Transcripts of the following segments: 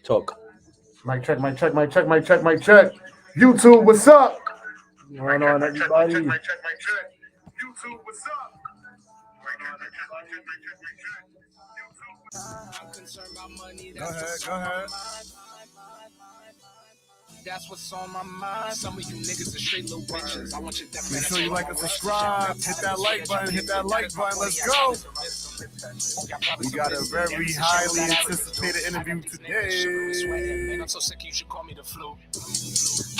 Talk. Mic check. YouTube, what's up? What's going on, everybody? YouTube, what's up? Go ahead. That's what's on my mind. Some of you niggas are straight little bitches. I want you to make sure you like and subscribe. Hit that like button. Let's go. We got a very highly anticipated interview today. I'm so sick you should call me the flu.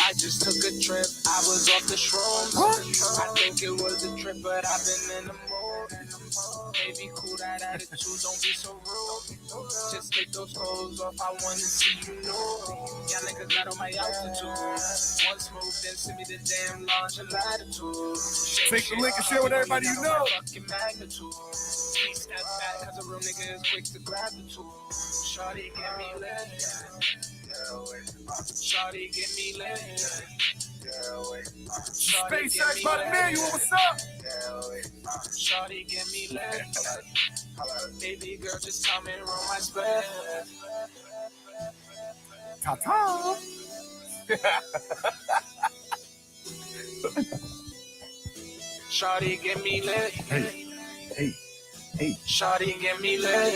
I just took a trip. I was off the shrooms. I think it was a trip, but I've been in the mood. Baby, cool that attitude. Don't be so rude. Just take those clothes off. I wanna see you new. Y'all niggas not on my altitude. One smooth, then send me the damn launch and latitude. Take the link and share with everybody you know. Fucking magnitude. Step back, cause a real nigga is quick to grab the tool. Shawty, get me lit. Shawty, get me lit. SpaceX by the manual, what's up? Shawty, get me lit. Baby girl, just come and roll my spell. Ta-ta. Shawty, get me lit. Hey. Shawty, get me lit.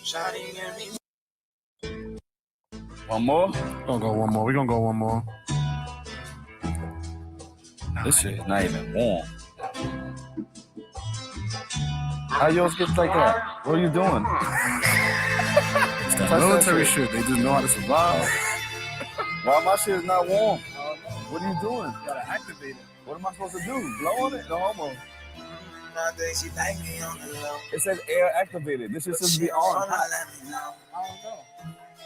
Shawty, get me lit. One more? We're gonna go one more. This shit is not even warm. How yours get like that? What are you doing? It's that military shit. They just know how to survive. Why my shit is not warm? What are you doing? You gotta activate it. What am I supposed to do? Blow on it? No homo. She like me on the low. It says air activated. This shit supposed to be on. I don't know.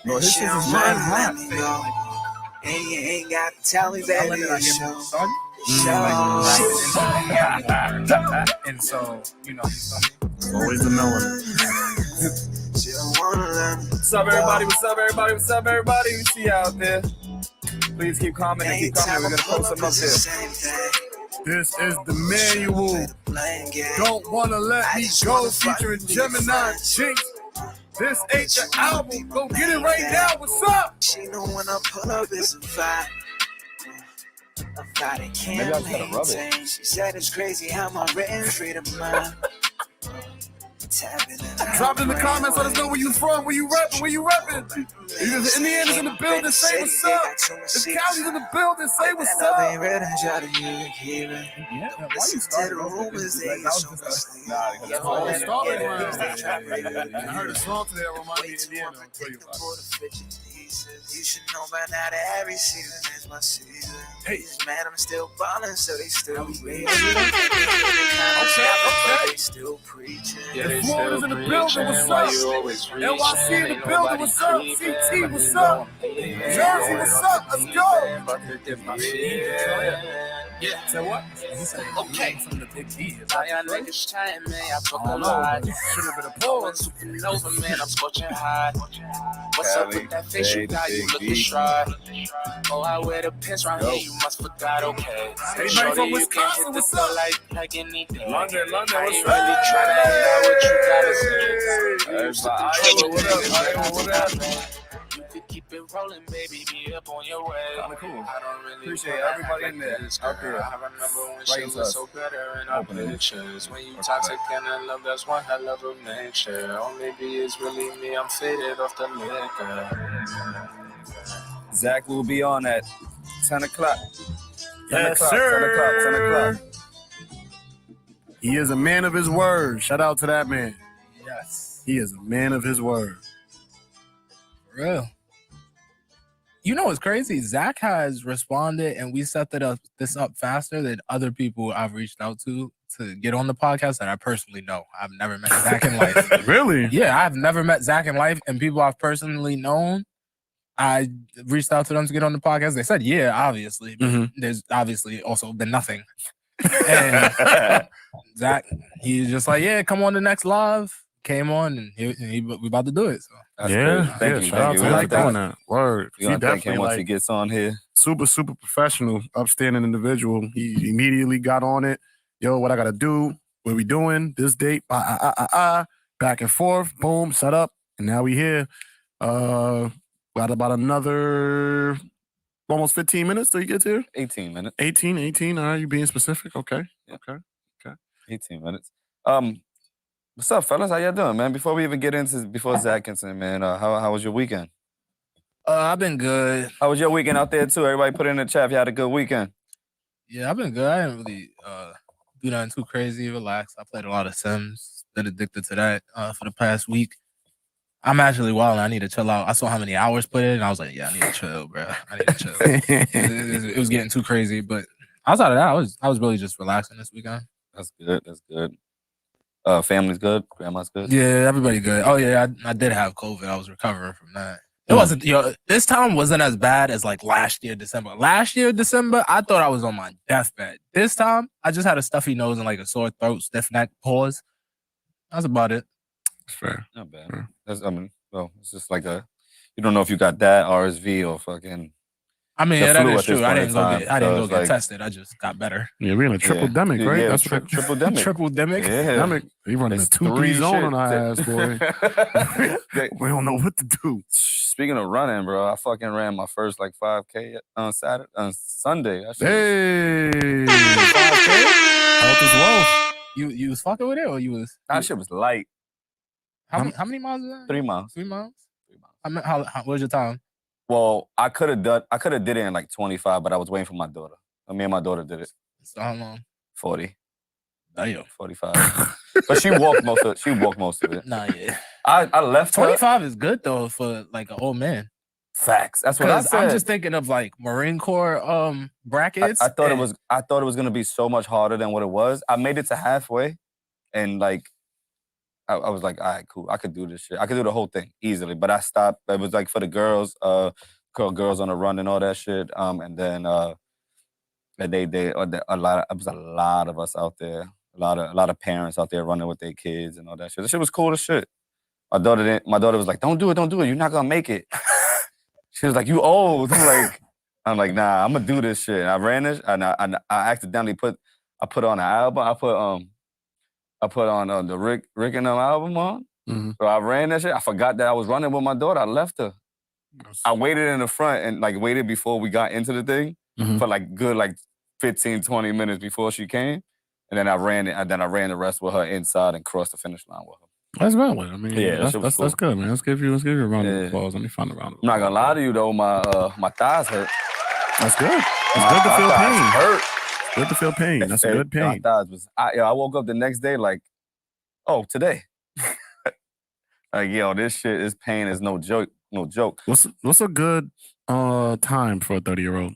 No, his shit is not hot. And you ain't got to tell me that and so, you know, Always the melon. What's up, everybody? We see you out there. Please keep commenting. We're going to post them up there. This is the manual. Don't wanna let me go, featuring Gemini Jinx. This ain't the album. Go get it right now. What's up? She know when I pull up, it's a vibe. A vibe that can't maintain. She said it's crazy how my written freedom mind. Drop in the comments. Let us know where you from. Where you repping? Either the Indiana's in the building, say what's up. The Cali's in the building, say what's up. Yeah, why you started I heard a song today that reminded me of Indiana. I'll tell you about it. You should know by now that every season is my season. Hey, man, I'm still ballin', so they still reading. Okay. They still preaching. The Florida's in the building, what's up? NYC in the building, what's up? CT, what's up? Jersey, what's up? Let's go. Yeah. Say what? Okay. Some of the big D's. Y'all niggas trying, man. I talk a lot. Should have been a pause. Supernova, man. I'm scorching hot. What's up with that face you got? You looking shy. Oh, I wear the pants right here. You must forgot, okay. Everybody from Wisconsin, what's up? Like anything. London, what's up? Really trying to hear what you gotta say. What up? You could keep it rolling, baby. Be up on your way. Kinda cool. I don't really Appreciate everybody in there out there. I remember when she Writing to was us. so better in our pictures. When you toxic and in love, that's one hell of a nature. Or maybe it's really me. I'm faded off the liquor. Zach will be on at 10 o'clock. 10 Yes, o'clock, sir. 10 o'clock. He is a man of his word. Shout out to that man. Yes. He is a man of his word. For real. You know what's crazy? Zach has responded and we set this up faster than other people I've reached out to get on the podcast that I personally know. I've never met Zach in life. Really? Yeah, I've never met Zach in life, and people I've personally known, I reached out to them to get on the podcast. They said, yeah, obviously. But there's obviously also been nothing. And Zach, he's just like, yeah, come on the next live. Came on and we about to do it. So That's crazy. Thank you. Shout out to him for doing that. Word. We're gonna thank him once he gets on here. Super professional, upstanding individual. He immediately got on it. Yo, what I gotta do? What we doing? This date? Back and forth. Boom. Set up. And now we here. Got about another almost 15 minutes till you get here. 18 minutes. 18. All right, you being specific? Okay. Yeah. Okay. 18 minutes. What's up, fellas? How y'all doing, man? Before we even get into Zach gets in, man, how was your weekend? I've been good. How was your weekend out there too? Everybody put in the chat if you had a good weekend. Yeah, I've been good. I didn't really do nothing too crazy. Relax. I played a lot of Sims. Been addicted to that for the past week. I'm actually wild. I need to chill out. I saw how many hours put in, and I was like, yeah, I need to chill, bro. I need to chill. it was getting too crazy, but outside of that, I was really just relaxing this weekend. That's good. Family's good. Grandma's good. Yeah, everybody good. Oh yeah, I did have COVID. I was recovering from that. It wasn't, this time wasn't as bad as like last year, December. Last year, December, I thought I was on my deathbed. This time, I just had a stuffy nose and like a sore throat, stiff neck, pause. That's about it. That's fair. Not bad. Fair. It's just like you don't know if you got that RSV or fucking. I mean, yeah, that is true. I didn't go get tested. I just got better. Yeah, we're in a triple-demic, right? Yeah, that's triple-demic. Triple-demic? Yeah. We running a 2-3 zone on our ass, boy. We don't know what to do. Speaking of running, bro, I fucking ran my first like 5K on Sunday. Hey! 5K? Health as well. You was fucking with it, or you was? That shit was light. How many miles was that? 3 miles. 3 miles? I mean, how what was your time? Well, I could have did it in like 25, but I was waiting for my daughter. Me and my daughter did it. So how long? 40. Damn. 45. But she walked most of it. Nah, yeah. I left 25 is good though for like an old man. Facts. That's what I said. I'm just thinking of like Marine Corps brackets. I thought it was gonna be so much harder than what it was. I made it to halfway, and like I was like, all right, cool. I could do this shit. I could do the whole thing easily. But I stopped. It was like for the girls, girls on the run and all that shit. And then it was a lot of us out there. A lot of parents out there running with their kids and all that shit. The shit was cool as shit. My daughter was like, don't do it. You're not gonna make it. She was like, you old. I'm like, nah, I'm gonna do this shit. And I ran this, and I accidentally put on an album. I put on the Rick and them album on. Mm-hmm. So I ran that shit. I forgot that I was running with my daughter. I left her. I waited in the front and like waited before we got into the thing for like good like 15, 20 minutes before she came. And then I ran it, and then I ran the rest with her inside and crossed the finish line with her. That's valid. I mean, yeah, that's good, man. Let's give you a round of applause. Let me find a round of applause. I'm not gonna lie to you though, my thighs hurt. That's good. It's good to feel pain. Hurt. Good to feel pain. That's a good pain. I woke up the next day like, oh, today. Like, yo, this pain is no joke. What's a good time for a 30-year-old?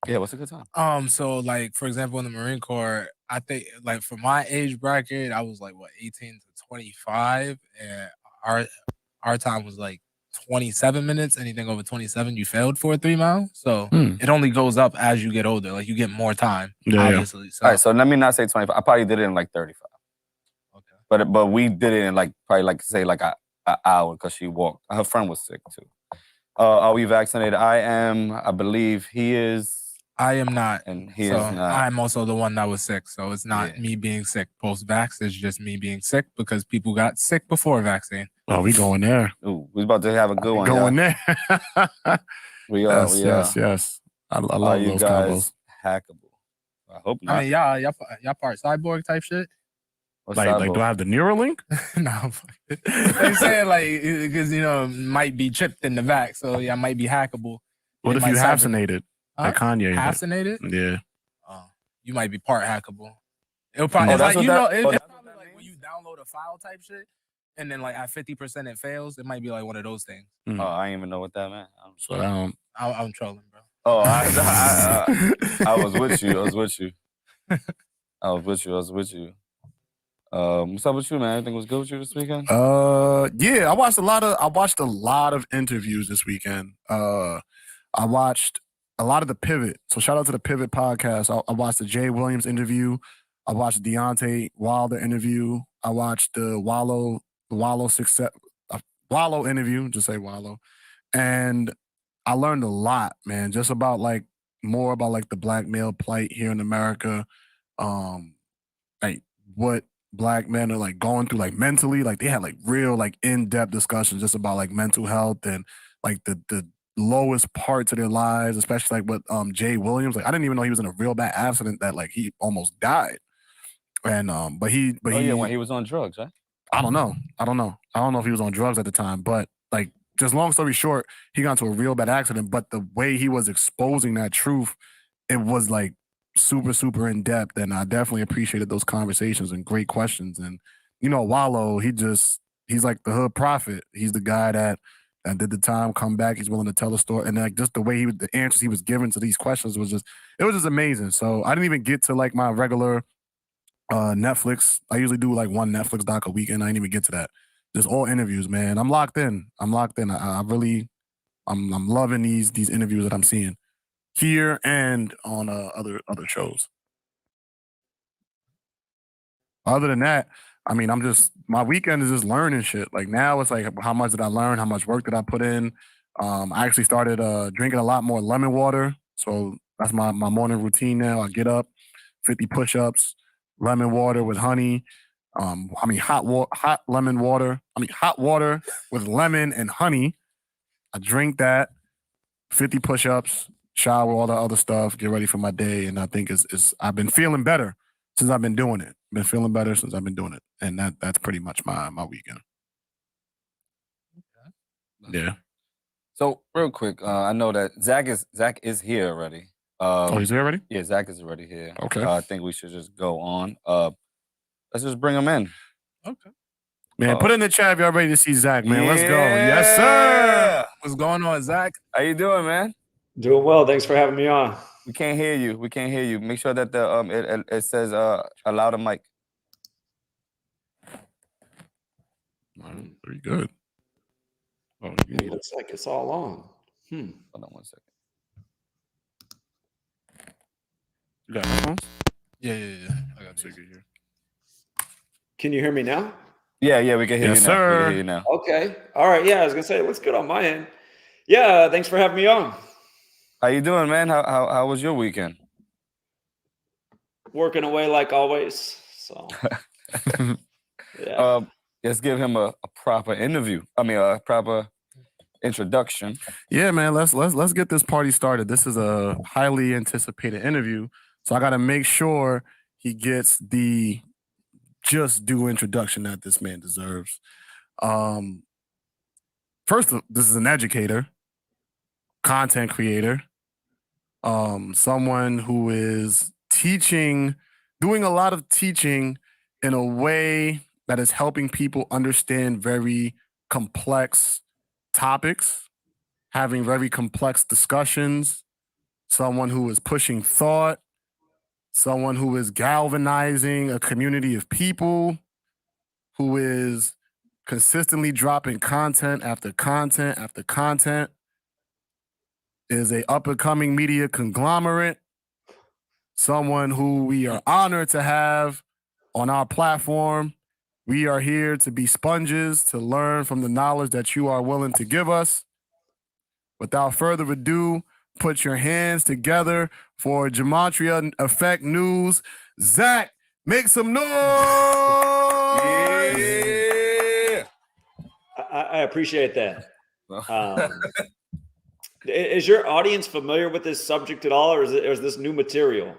Yeah, what's a good time? So like for example, in the Marine Corps, I think like for my age bracket, I was like 18 to 25, and our time was like 27 minutes. Anything over 27, you failed for a 3 mile. So it only goes up as you get older. Like you get more time, obviously. So. All right, so let me not say 25. I probably did it in like 35. Okay. But we did it in like probably like say like an hour because she walked. Her friend was sick too. Are we vaccinated? I am. I believe he is. I am not. And he is not. I'm also the one that was sick. So it's not me being sick post-vax. It's just me being sick because people got sick before vaccine. Oh, we going there. Ooh, we about to have a good one. Going there. We are. Yes. I love you those guys combos. Hackable. I hope not. I mean, y'all part cyborg type shit. Like, do I have the Neuralink? No. I'm saying like because might be chipped in the vax, so I might be hackable. What if you vaccinated? Like Kanye. Vaccinated? Yeah. You might be part hackable. It'll probably it's probably like when you download a file type shit, and then like at 50% it fails. It might be like one of those things. Oh, I didn't even know what that meant. I'm trolling, bro. Oh, I was with you. I was with you. What's up with you, man? Everything was good with you this weekend? Yeah, I watched a lot of interviews this weekend. I watched a lot of the Pivot. So shout out to the Pivot podcast. I watched the Jay Williams interview. I watched the Deontay Wilder interview. I watched the Wallow success Wallow interview. Just say Wallow, and I learned a lot, man. Just about like more about like the black male plight here in America. Like what black men are like going through like mentally. Like they had like real like in-depth discussions just about like mental health and like the lowest parts of their lives, especially like with Jay Williams. Like I didn't even know he was in a real bad accident that like he almost died. And but he when he was on drugs, right? I don't know if he was on drugs at the time, but like just long story short, he got into a real bad accident. But the way he was exposing that truth, it was like super in depth, and I definitely appreciated those conversations and great questions. And you know, Wallow, he's like the hood prophet. He's the guy that did the time, come back. He's willing to tell a story, and like just the way the answers he was giving to these questions was just amazing. So I didn't even get to like my regular Netflix. I usually do like one Netflix doc a weekend. I didn't even get to that. Just all interviews, man. I'm locked in. I'm loving these interviews that I'm seeing here and on other shows. Other than that, I mean, my weekend is just learning shit. Like now it's like, how much did I learn? How much work did I put in? I actually started drinking a lot more lemon water. So that's my morning routine now. I get up, 50 push-ups, lemon water with honey. Hot water with lemon and honey. I drink that, 50 push-ups, shower, all the other stuff, get ready for my day. And I think I've been feeling better since I've been doing it. And that's pretty much my weekend. Okay. Yeah. So real quick, I know that Zach is here already. He's here already? Yeah, Zach is already here. Okay. I think we should just go on. Let's just bring him in. Okay. Man, put in the chat if y'all ready to see Zach, man. Yeah. Let's go. Yes, sir. What's going on, Zach? How you doing, man? Doing well. Thanks for having me on. We can't hear you. Make sure that the it says allow the mic. Very good. Oh, it looks like it's all on. Hold on 1 second. You got headphones? Yeah. I got you here. Can you hear me now? Yeah, we can hear you now. Sir. We can hear you now. Okay. All right. Yeah, I was gonna say, what's good on my end? Yeah, thanks for having me on. How you doing, man? How was your weekend? Working away like always. So yeah. Let's give him a proper interview. A proper introduction. Yeah, man. Let's get this party started. This is a highly anticipated interview, so I got to make sure he gets the just due introduction that this man deserves. First, this is an educator, content creator, someone who is doing a lot of teaching in a way that is helping people understand very complex topics, having very complex discussions, someone who is pushing thought, someone who is galvanizing a community of people, who is consistently dropping content after content after content, is a up-and-coming media conglomerate, someone who we are honored to have on our platform. We are here to be sponges, to learn from the knowledge that you are willing to give us. Without further ado, put your hands together for Gematria Effect News. Zach, make some noise! Yeah. I appreciate that. Is your audience familiar with this subject at all, or is this new material?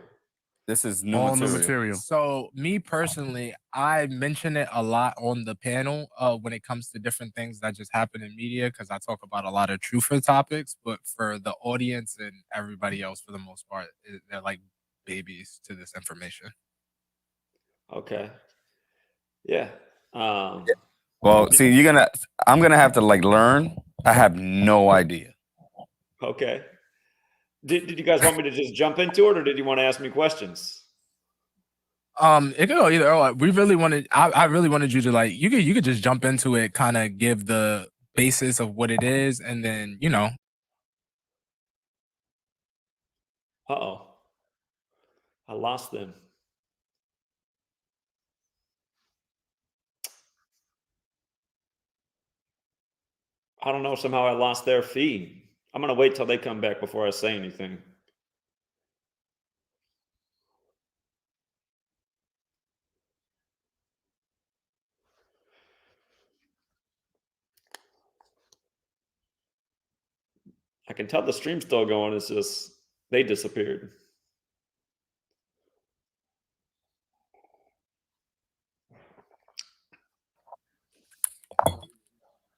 This is new material. So me personally, I mention it a lot on the panel when it comes to different things that just happen in media, because I talk about a lot of truther topics. But for the audience and everybody else, for the most part, they're like babies to this information. Okay. Yeah. Well, see, I'm gonna have to like learn. I have no idea. Okay. Did you guys want me to just jump into it, or did you want to ask me questions? It could go either. Or. We really wanted. I really wanted you to like. You could just jump into it, kind of give the basis of what it is, and then Uh-oh. I lost them. I don't know. Somehow I lost their feed. I'm going to wait till they come back before I say anything. I can tell the stream's still going. It's just they disappeared.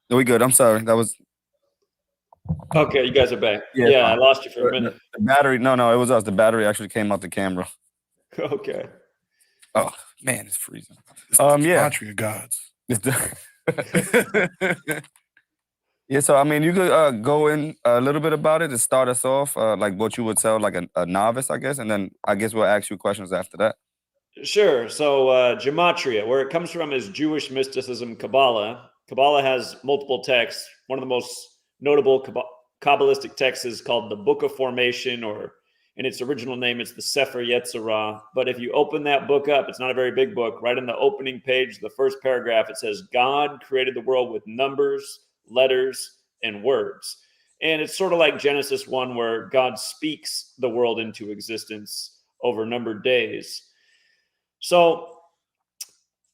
We good. I'm sorry. That was Okay, you guys are back. Yeah, Yeah, I lost you for a minute. the battery. No, it was us. The battery actually came out the camera. Okay. Oh man, it's freezing. It's Yeah. Gematria gods. Yeah, so I mean, you could go in a little bit about it to start us off, like what you would tell like a novice, I guess, and then I guess we'll ask you questions after that. Sure. So Gematria, where it comes from is Jewish mysticism, Kabbalah. Kabbalah has multiple texts. One of the most notable Kabbalistic texts is called the Book of Formation, or in its original name, it's the Sefer Yetzirah. But if you open that book up, it's not a very big book. Right in the opening page, the first paragraph, it says, God created the world with numbers, letters, and words. And it's sort of like Genesis 1, where God speaks the world into existence over numbered days. So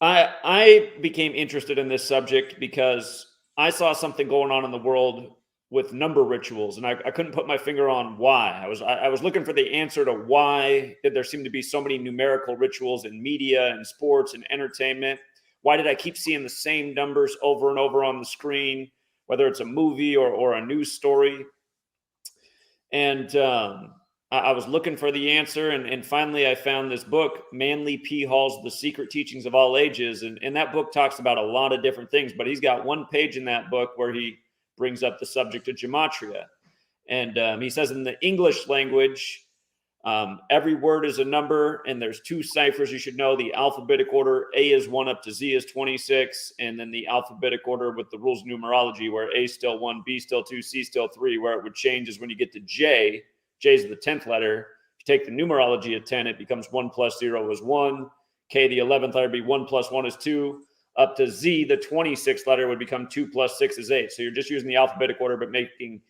I became interested in this subject because I saw something going on in the world with number rituals, and I couldn't put my finger on why. I was looking for the answer to why did there seem to be so many numerical rituals in media and sports and entertainment. Why did I keep seeing the same numbers over and over on the screen, whether it's a movie or a news story? And I was looking for the answer, and finally I found this book, Manly P. Hall's The Secret Teachings of All Ages. And that book talks about a lot of different things, but he's got one page in that book where he brings up the subject of gematria. And he says in the English language, every word is a number, and there's two ciphers you should know. The alphabetic order, A is 1 up to Z is 26, and then the alphabetic order with the rules of numerology, where A is still 1, B still 2, C still 3. Where it would change is when you get to J. J is the 10th letter. If you take the numerology of 10, it becomes 1 plus 0 is 1. K, the 11th letter, would be 1 plus 1 is 2. Up to Z, the 26th letter, would become 2 plus 6 is 8. So you're just using the alphabetic order, but making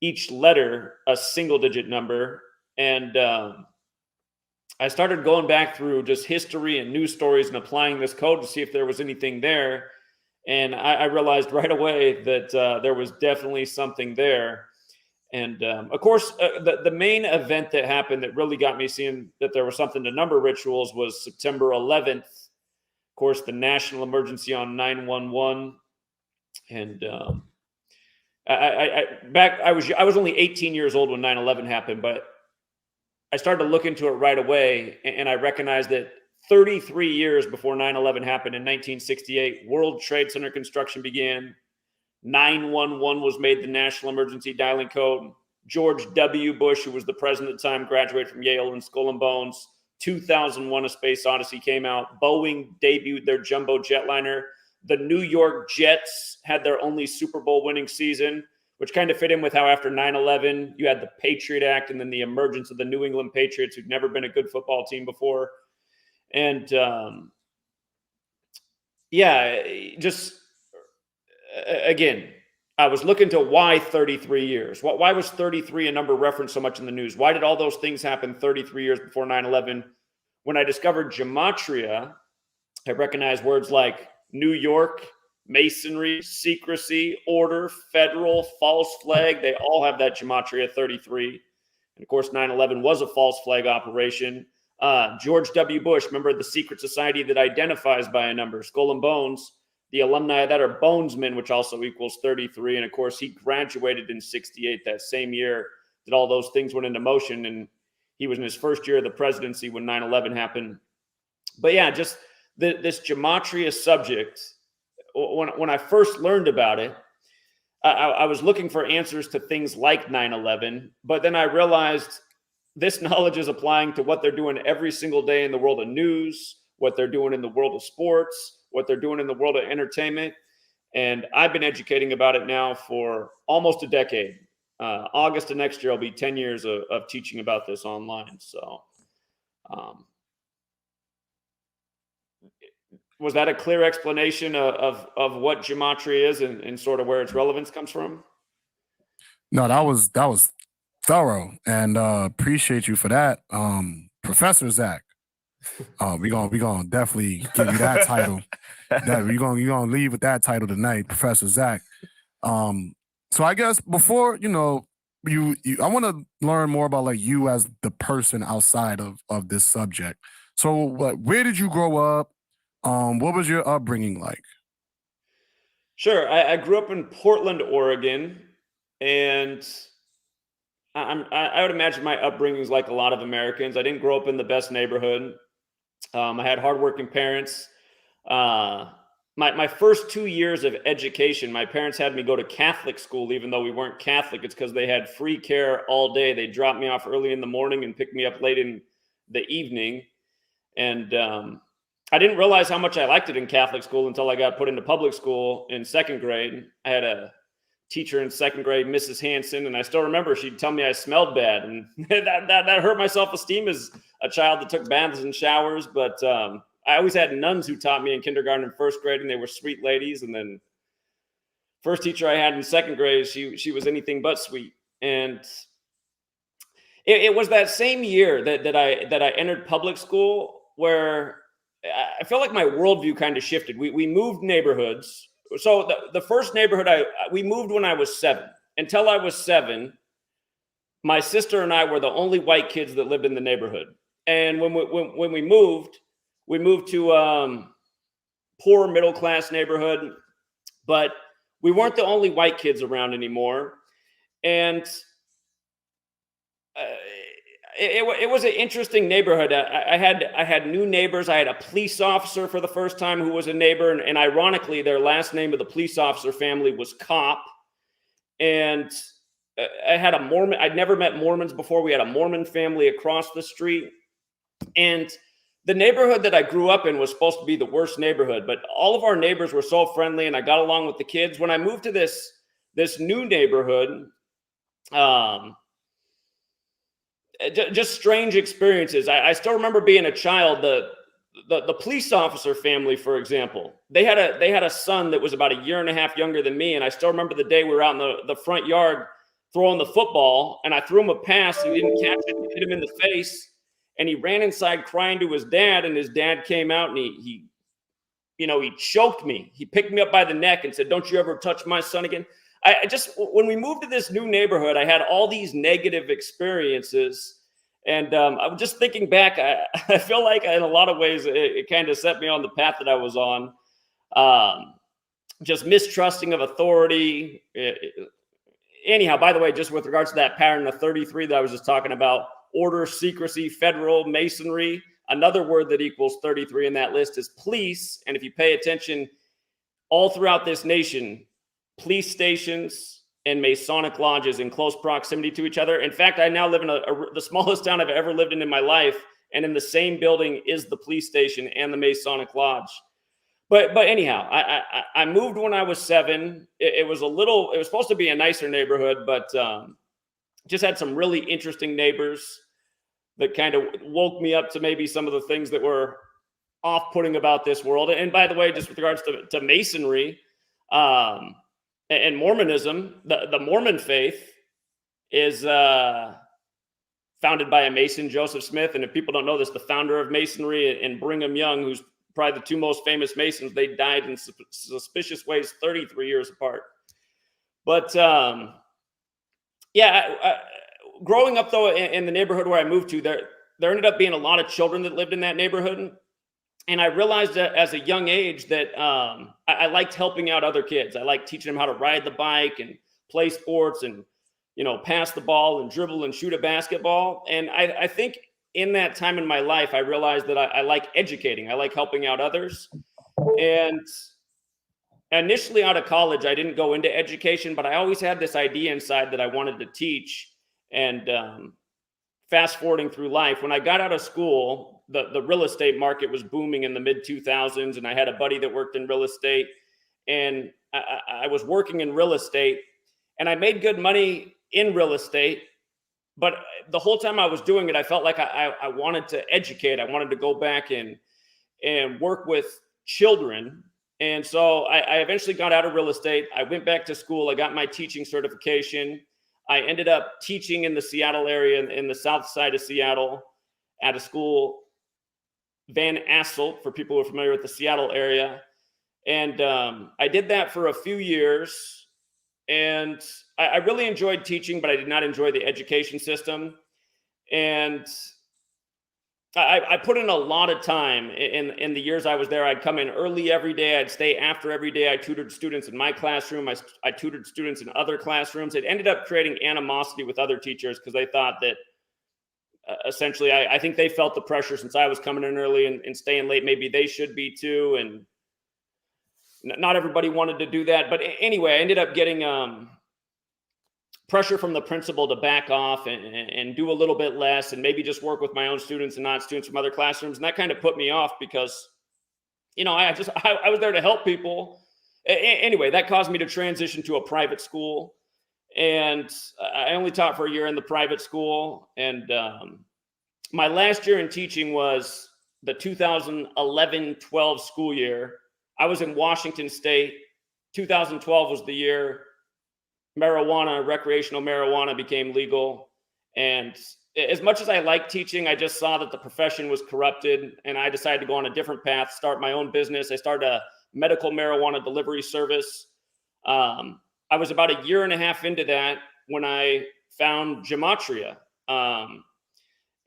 each letter a single-digit number. And I started going back through just history and news stories and applying this code to see if there was anything there. And I realized right away that there was definitely something there. And of course, the main event that happened that really got me seeing that there was something to number rituals was September 11th. Of course, the national emergency on 911. And I was only 18 years old when 9/11 happened, but I started to look into it right away, and I recognized that 33 years before 9/11 happened in 1968, World Trade Center construction began. 911 was made the national emergency dialing code. George W. Bush, who was the president at the time, graduated from Yale and Skull and Bones. 2001: A Space Odyssey came out. Boeing debuted their jumbo jetliner. The New York Jets had their only Super Bowl winning season, which kind of fit in with how after 9/11, you had the Patriot Act and then the emergence of the New England Patriots, who'd never been a good football team before. And just again, I was looking to why 33 years. Why was 33 a number referenced so much in the news? Why did all those things happen 33 years before 9/11? When I discovered gematria, I recognized words like New York, masonry, secrecy, order, federal, false flag. They all have that gematria 33. And of course, 9/11 was a false flag operation. George W. Bush, remember the secret society that identifies by a number, Skull and Bones. The alumni of that are Bonesmen, which also equals 33. And of course, he graduated in 68, that same year that all those things went into motion. And he was in his first year of the presidency when 9/11 happened. But yeah, just this gematria subject, when I first learned about it, I was looking for answers to things like 9/11. But then I realized this knowledge is applying to what they're doing every single day in the world of news, what they're doing in the world of sports, what they're doing in the world of entertainment. And I've been educating about it now for almost a decade. August of next year, I'll be 10 years of teaching about this online. So was that a clear explanation of what gematria is and sort of where its relevance comes from? No, that was thorough, and appreciate you for that, Professor Zach. We gonna definitely give you that title. You're gonna leave with that title tonight, Professor Zach. So I guess before you I want to learn more about like you as the person outside of this subject. So where did you grow up? What was your upbringing like? Sure. I grew up in Portland, Oregon, and I would imagine my upbringing is like a lot of Americans. I didn't grow up in the best neighborhood. I had hardworking parents. My first 2 years of education, my parents had me go to Catholic school, even though we weren't Catholic. It's because they had free care all day. They dropped me off early in the morning and picked me up late in the evening. And I didn't realize how much I liked it in Catholic school until I got put into public school in second grade. I had a teacher in second grade, Mrs. Hanson, and I still remember she'd tell me I smelled bad, and that hurt my self-esteem as a child that took baths and showers. But I always had nuns who taught me in kindergarten and first grade, and they were sweet ladies. And then first teacher I had in second grade, she was anything but sweet. And it was that same year that I entered public school where I feel like my worldview kind of shifted. We moved neighborhoods. So the first neighborhood we moved when I was 7. Until I was 7, my sister and I were the only white kids that lived in the neighborhood. And when we moved to poor middle class neighborhood, but we weren't the only white kids around anymore. And it was an interesting neighborhood. I had new neighbors. I had a police officer for the first time who was a neighbor, and ironically, their last name of the police officer family was Cop. And I had a Mormon. I'd never met Mormons before. We had a Mormon family across the street, and the neighborhood that I grew up in was supposed to be the worst neighborhood, but all of our neighbors were so friendly, and I got along with the kids. When I moved to this new neighborhood, just strange experiences. I still remember being a child. The police officer family, for example, they had a son that was about a year and a half younger than me, and I still remember the day we were out in the front yard throwing the football, and I threw him a pass, and he didn't catch it, and hit him in the face, and he ran inside crying to his dad, and his dad came out, and he choked me. He picked me up by the neck and said, "Don't you ever touch my son again." When we moved to this new neighborhood, I had all these negative experiences. And I'm just thinking back, I feel like in a lot of ways, it kind of set me on the path that I was on. Just mistrusting of authority. Anyhow, by the way, just with regards to that pattern of 33 that I was just talking about, order, secrecy, federal, masonry, another word that equals 33 in that list is police. And if you pay attention, all throughout this nation, police stations and Masonic lodges in close proximity to each other. In fact, I now live in the smallest town I've ever lived in my life, and in the same building is the police station and the Masonic lodge. But anyhow, I moved when I was 7. It was supposed to be a nicer neighborhood, but just had some really interesting neighbors that kind of woke me up to maybe some of the things that were off-putting about this world. And by the way, just with regards to masonry, and Mormonism, the Mormon faith is founded by a Mason, Joseph Smith. And if people don't know this, the founder of Masonry and Brigham Young, who's probably the two most famous Masons, they died in suspicious ways 33 years apart. But growing up, though, in the neighborhood where I moved to, there ended up being a lot of children that lived in that neighborhood. And I realized that as a young age that I liked helping out other kids. I liked teaching them how to ride the bike and play sports and, pass the ball and dribble and shoot a basketball. And I think in that time in my life, I realized that I like educating. I like helping out others. And initially out of college, I didn't go into education, but I always had this idea inside that I wanted to teach. And fast forwarding through life, when I got out of school, the real estate market was booming in the mid 2000s. And I had a buddy that worked in real estate, and I was working in real estate, and I made good money in real estate. But the whole time I was doing it, I felt like I wanted to educate. I wanted to go back and work with children. And so I eventually got out of real estate. I went back to school. I got my teaching certification. I ended up teaching in the Seattle area, in the south side of Seattle, at a school, Van Asselt, for people who are familiar with the Seattle area. And I did that for a few years. And I really enjoyed teaching, but I did not enjoy the education system. And I put in a lot of time in the years I was there. I'd come in early every day. I'd stay after every day. I tutored students in my classroom. I tutored students in other classrooms. It ended up creating animosity with other teachers because they thought that essentially, I think they felt the pressure since I was coming in early and staying late. Maybe they should be too. And not everybody wanted to do that. But anyway, I ended up getting pressure from the principal to back off and do a little bit less and maybe just work with my own students and not students from other classrooms. And that kind of put me off because, you know, I was there to help people. Anyway, that caused me to transition to a private school. And I only taught for a year in the private school. And my last year in teaching was the 2011-12 school year. I was in Washington State. 2012 was the year recreational marijuana became legal. And as much as I liked teaching, I just saw that the profession was corrupted, and I decided to go on a different path, start my own business. I started a medical marijuana delivery service. I was about a year and a half into that when I found Gematria.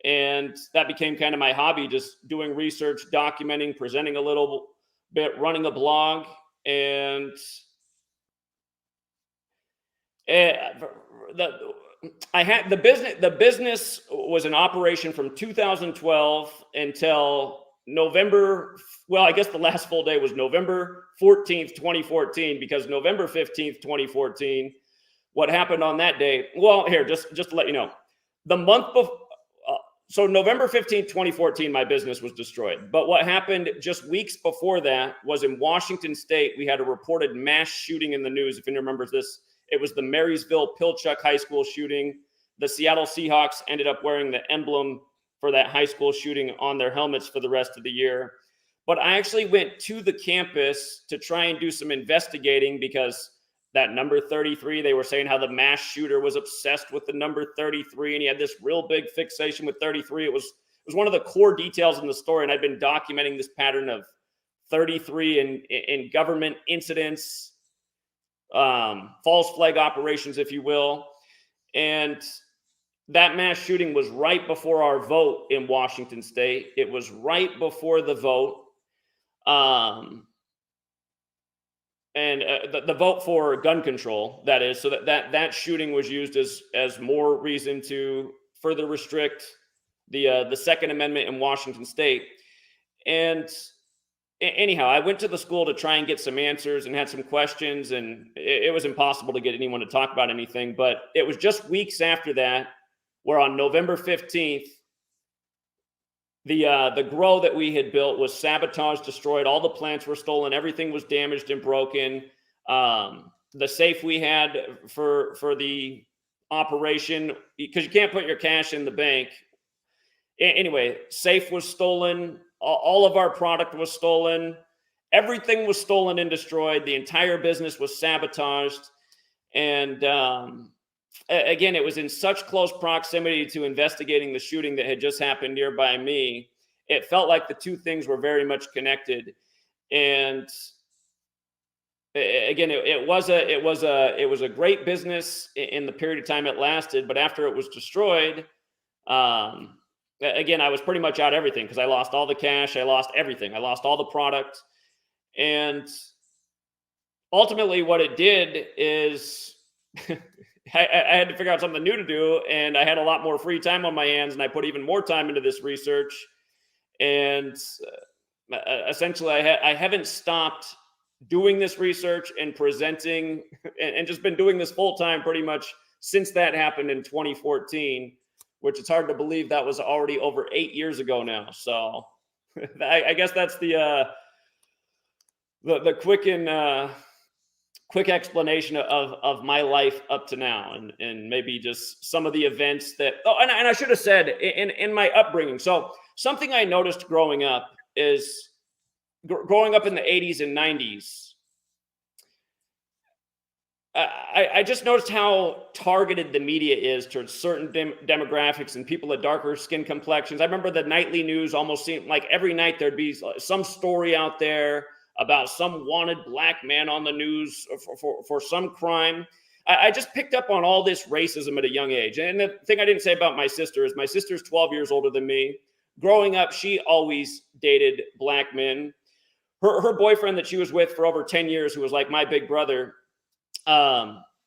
And that became kind of my hobby, just doing research, documenting, presenting a little bit, running a blog. And the business was in operation from 2012 until November. Well, I guess the last full day was November 14th, 2014, because November 15th, 2014, what happened on that day? Well, here, just to let you know, the month before, so November 15th, 2014, my business was destroyed. But what happened just weeks before that was in Washington State, we had a reported mass shooting in the news. If anyone remembers this, it was the Marysville-Pilchuck High School shooting. The Seattle Seahawks ended up wearing the emblem for that high school shooting on their helmets for the rest of the year. But I actually went to the campus to try and do some investigating because that number 33, they were saying how the mass shooter was obsessed with the number 33, and he had this real big fixation with 33. It was one of the core details in the story, and I'd been documenting this pattern of 33 in government incidents, false flag operations, if you will. And that mass shooting was right before our vote in Washington State. It was right before the vote. And the vote for gun control, that is, so that shooting was used as more reason to further restrict the Second Amendment in Washington State. And anyhow, I went to the school to try and get some answers and had some questions, and it was impossible to get anyone to talk about anything. But it was just weeks after that, where on November 15th, the grow that we had built was sabotaged, destroyed. All the plants were stolen. Everything was damaged and broken. The safe we had for the operation, because you can't put your cash in the bank. Anyway, safe was stolen. All of our product was stolen. Everything was stolen and destroyed. The entire business was sabotaged. And again, it was in such close proximity to investigating the shooting that had just happened nearby me. It felt like the two things were very much connected. And again, it was a great business in the period of time it lasted. But after it was destroyed, again, I was pretty much out everything because I lost all the cash. I lost everything. I lost all the product. And ultimately what it did is I had to figure out something new to do, and I had a lot more free time on my hands, and I put even more time into this research. And essentially, I haven't stopped doing this research and presenting, and just been doing this full time pretty much since that happened in 2014, which it's hard to believe that was already over 8 years ago now. So I guess that's the quick explanation of my life up to now, and maybe just some of the events that, and I should have said in my upbringing. So something I noticed growing up is growing up in the 80s and 90s. I just noticed how targeted the media is towards certain demographics and people with darker skin complexions. I remember the nightly news almost seemed like every night there'd be some story out there about some wanted black man on the news for some crime. I just picked up on all this racism at a young age. And the thing I didn't say about my sister is my sister's 12 years older than me. Growing up, she always dated black men. Her boyfriend that she was with for over 10 years, who was like my big brother,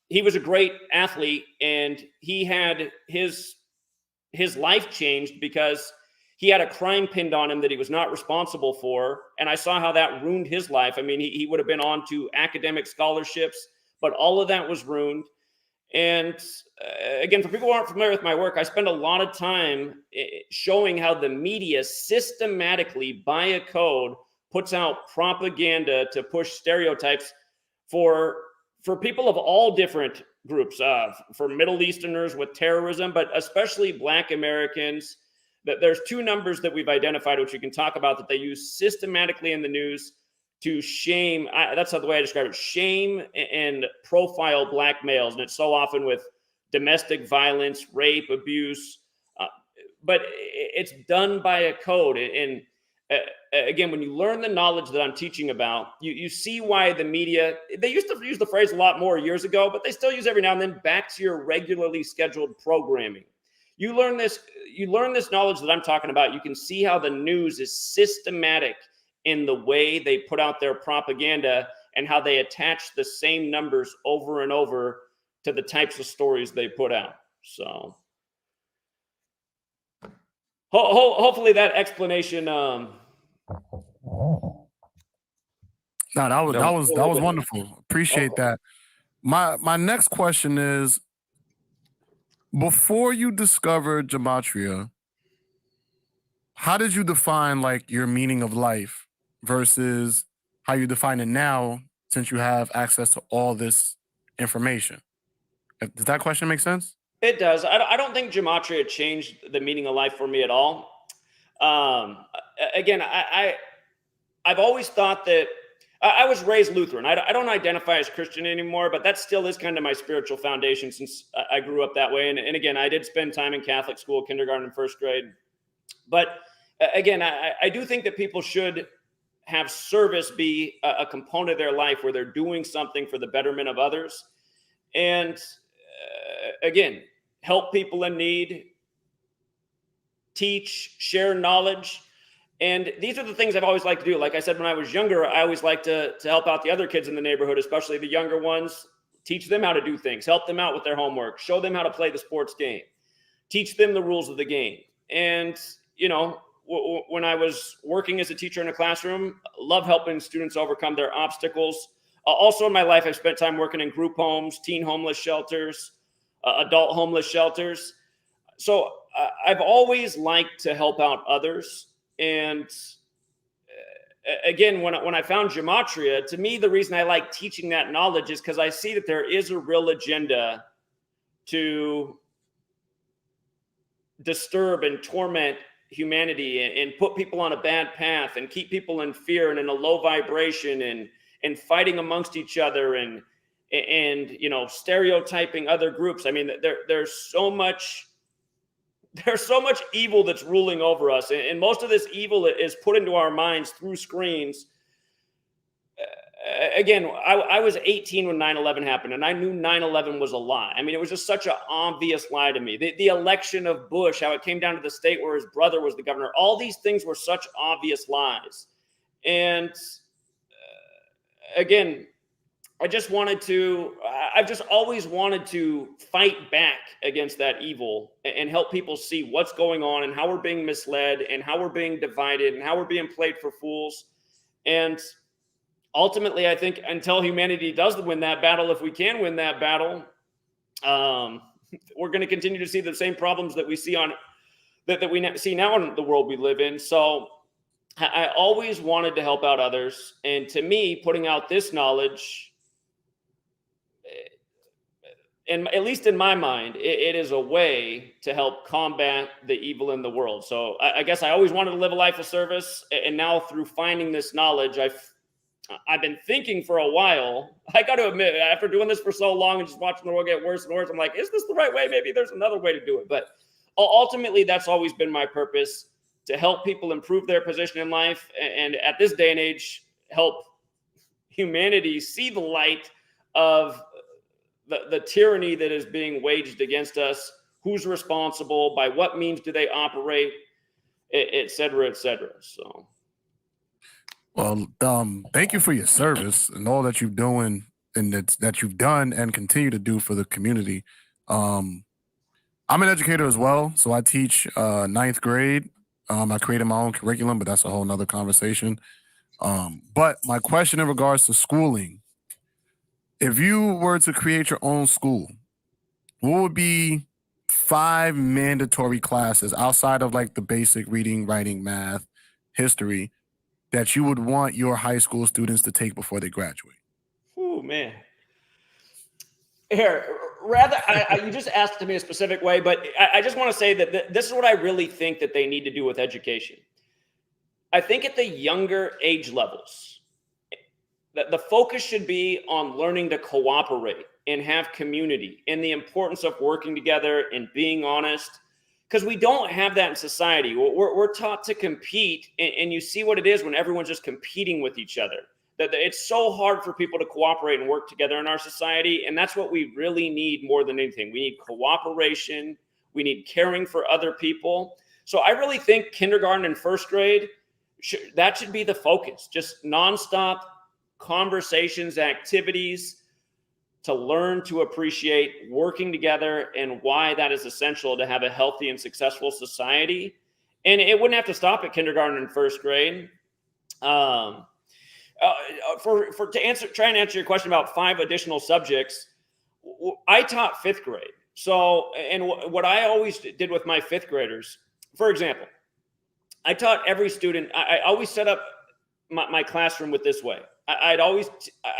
he was a great athlete, and he had his life changed because he had a crime pinned on him that he was not responsible for. And I saw how that ruined his life. I mean, he would have been on to academic scholarships, but all of that was ruined. And again, for people who aren't familiar with my work, I spend a lot of time showing how the media systematically, by a code, puts out propaganda to push stereotypes for people of all different groups, for Middle Easterners with terrorism, but especially Black Americans. That there's two numbers that we've identified, which we can talk about, that they use systematically in the news to shame. That's not the way I describe it. Shame and profile Black males, and it's so often with domestic violence, rape, abuse, but it's done by a code. And again, when you learn the knowledge that I'm teaching about, you see why the media, they used to use the phrase a lot more years ago, but they still use every now and then back to your regularly scheduled programming. You learn this knowledge that I'm talking about. You can see how the news is systematic in the way they put out their propaganda and how they attach the same numbers over and over to the types of stories they put out. So hopefully that explanation. No, that was wonderful. Appreciate that. My next question is, before you discovered Gematria, how did you define like your meaning of life versus how you define it now, since you have access to all this information? Does that question make sense? It does. I don't think Gematria changed the meaning of life for me at all. Again, I've always thought that I was raised Lutheran. I don't identify as Christian anymore, but that still is kind of my spiritual foundation since I grew up that way. And again, I did spend time in Catholic school, kindergarten and first grade. But again, I do think that people should have service be a component of their life where they're doing something for the betterment of others. And again, help people in need, teach, share knowledge. And these are the things I've always liked to do. Like I said, when I was younger, I always liked to help out the other kids in the neighborhood, especially the younger ones, teach them how to do things, help them out with their homework, show them how to play the sports game, teach them the rules of the game. And, you know, when I was working as a teacher in a classroom, love helping students overcome their obstacles. Also in my life, I've spent time working in group homes, teen homeless shelters, adult homeless shelters. So I've always liked to help out others. And again, when I found Gematria, to me, the reason I like teaching that knowledge is because I see that there is a real agenda to disturb and torment humanity and put people on a bad path and keep people in fear and in a low vibration and fighting amongst each other and you know, stereotyping other groups. I mean, there's so much evil that's ruling over us, and most of this evil is put into our minds through screens. Again, I was 18 when 9/11 happened, and I knew 9/11 was a lie. I mean, it was just such an obvious lie to me. The election of Bush, how it came down to the state where his brother was the governor, all these things were such obvious lies. And again, I've just always wanted to fight back against that evil and help people see what's going on and how we're being misled and how we're being divided and how we're being played for fools. And ultimately, I think until humanity does win that battle, if we can win that battle, we're going to continue to see the same problems that we see that we see now in the world we live in. So I always wanted to help out others. And to me, putting out this knowledge, and at least in my mind, it is a way to help combat the evil in the world. So I guess I always wanted to live a life of service. And now through finding this knowledge, I've been thinking for a while. I got to admit, after doing this for so long and just watching the world get worse and worse, I'm like, is this the right way? Maybe there's another way to do it. But ultimately, that's always been my purpose, to help people improve their position in life. And at this day and age, help humanity see the light of the tyranny that is being waged against us. Who's responsible? By what means do they operate? Et cetera, et cetera. So. Well, thank you for your service and all that you're doing and that you've done and continue to do for the community. I'm an educator as well, so I teach ninth grade. I created my own curriculum, but that's a whole nother conversation. But my question in regards to schooling, if you were to create your own school, what would be 5 mandatory classes outside of like the basic reading, writing, math, history that you would want your high school students to take before they graduate? Oh, man. Here, you just asked to me a specific way, but I just want to say that this is what I really think that they need to do with education. I think at the younger age levels, the focus should be on learning to cooperate and have community and the importance of working together and being honest. Because we don't have that in society. We're taught to compete, and you see what it is when everyone's just competing with each other. That it's so hard for people to cooperate and work together in our society, and that's what we really need more than anything. We need cooperation. We need caring for other people. So I really think kindergarten and first grade, that should be the focus. Just nonstop conversations, activities, to learn to appreciate working together and why that is essential to have a healthy and successful society. And it wouldn't have to stop at kindergarten and first grade. Try and answer your question about 5 additional subjects, I taught 5th grade. So, and what I always did with my 5th graders, for example, I taught every student, I always set up my classroom with this way. I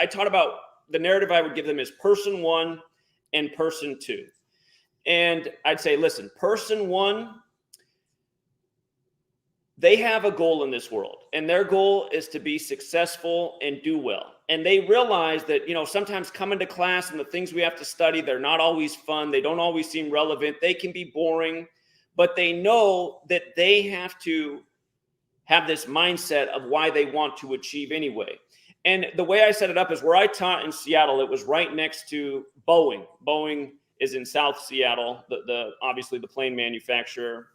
taught about, the narrative I would give them is person 1 and person 2. And I'd say, listen, person 1, they have a goal in this world, and their goal is to be successful and do well. And they realize that, sometimes coming to class and the things we have to study, they're not always fun. They don't always seem relevant. They can be boring, but they know that they have to have this mindset of why they want to achieve anyway. And the way I set it up is where I taught in Seattle, it was right next to Boeing. Boeing is in South Seattle, obviously the plane manufacturer,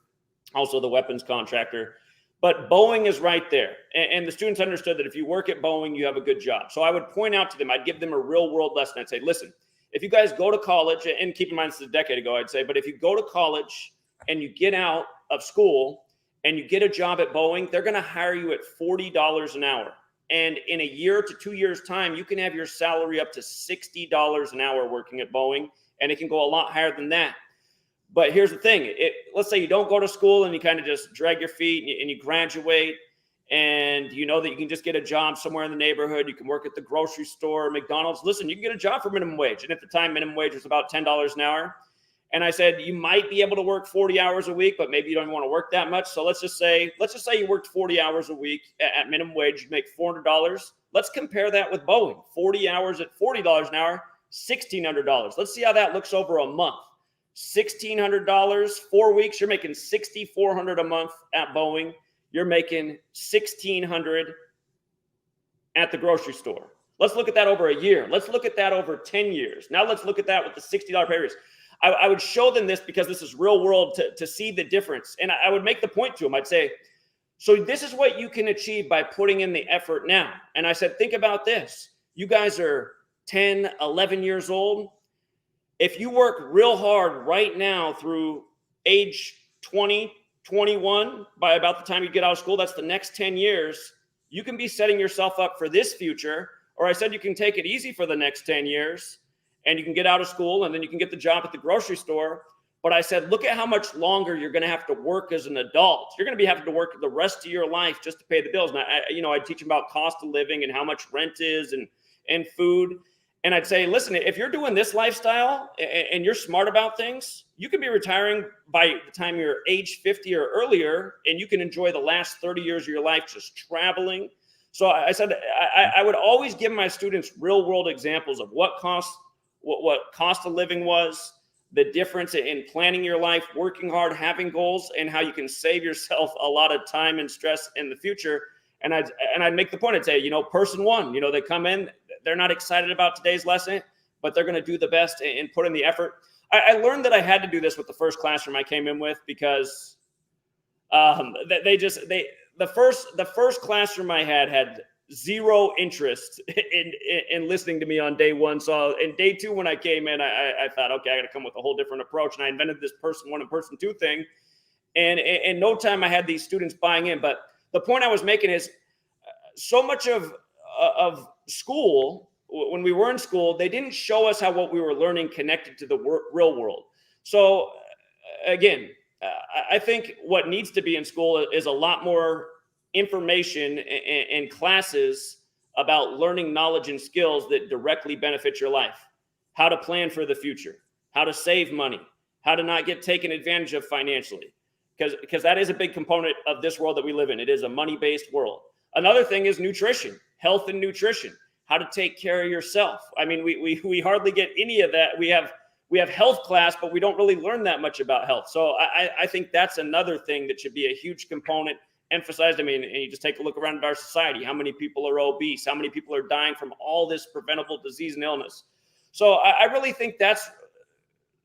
also the weapons contractor. But Boeing is right there. And the students understood that if you work at Boeing, you have a good job. So I would point out to them, I'd give them a real world lesson. I'd say, listen, if you guys go to college, and keep in mind this is a decade ago, I'd say, but if you go to college and you get out of school and you get a job at Boeing, they're going to hire you at $40 an hour. And in a year to 2 years' time, you can have your salary up to $60 an hour working at Boeing, and it can go a lot higher than that. But here's the thing. Let's say you don't go to school and you kind of just drag your feet and you graduate, and you know that you can just get a job somewhere in the neighborhood. You can work at the grocery store, McDonald's. Listen, you can get a job for minimum wage. And at the time, minimum wage was about $10 an hour. And I said, you might be able to work 40 hours a week, but maybe you don't want to work that much. So let's just say you worked 40 hours a week at minimum wage, you make $400. Let's compare that with Boeing. 40 hours at $40 an hour, $1,600. Let's see how that looks over a month. $1,600, 4 weeks, you're making $6,400 a month at Boeing. You're making $1,600 at the grocery store. Let's look at that over a year. Let's look at that over 10 years. Now let's look at that with the $60 pay raise. I would show them this because this is real world to see the difference. And I would make the point to them. I'd say, so this is what you can achieve by putting in the effort now. And I said, think about this. You guys are 10, 11 years old. If you work real hard right now through age 20, 21, by about the time you get out of school, that's the next 10 years, you can be setting yourself up for this future. Or I said you can take it easy for the next 10 years and you can get out of school and then you can get the job at the grocery store. But I said, look at how much longer you're going to have to work as an adult. You're going to be having to work the rest of your life just to pay the bills. And I teach them about cost of living and how much rent is and food. And I'd say, listen, if you're doing this lifestyle and you're smart about things, you could be retiring by the time you're age 50 or earlier, and you can enjoy the last 30 years of your life just traveling. So I said, I would always give my students real world examples of what cost of living was, the difference in planning your life, working hard, having goals, and how you can save yourself a lot of time and stress in the future. And I'd make the point, I'd say, person one, they come in, they're not excited about today's lesson, but they're going to do the best and put in the effort. I learned that I had to do this with the first classroom I came in with, because the first classroom I had zero interest in listening to me on day one. So in day two, when I came in, I thought, okay, I got to come with a whole different approach. And I invented this person one and person two thing. And in no time, I had these students buying in. But the point I was making is so much of school, when we were in school, they didn't show us how what we were learning connected to the real world. So again, I think what needs to be in school is a lot more information and classes about learning knowledge and skills that directly benefit your life. How to plan for the future, how to save money, how to not get taken advantage of financially, because that is a big component of this world that we live in. It is a money-based world. Another thing is nutrition, health and nutrition, how to take care of yourself. I mean, we hardly get any of that. We have health class, but we don't really learn that much about health. So I think that's another thing that should be a huge component emphasized. I mean, and you just take a look around at our society, how many people are obese, how many people are dying from all this preventable disease and illness. So I really think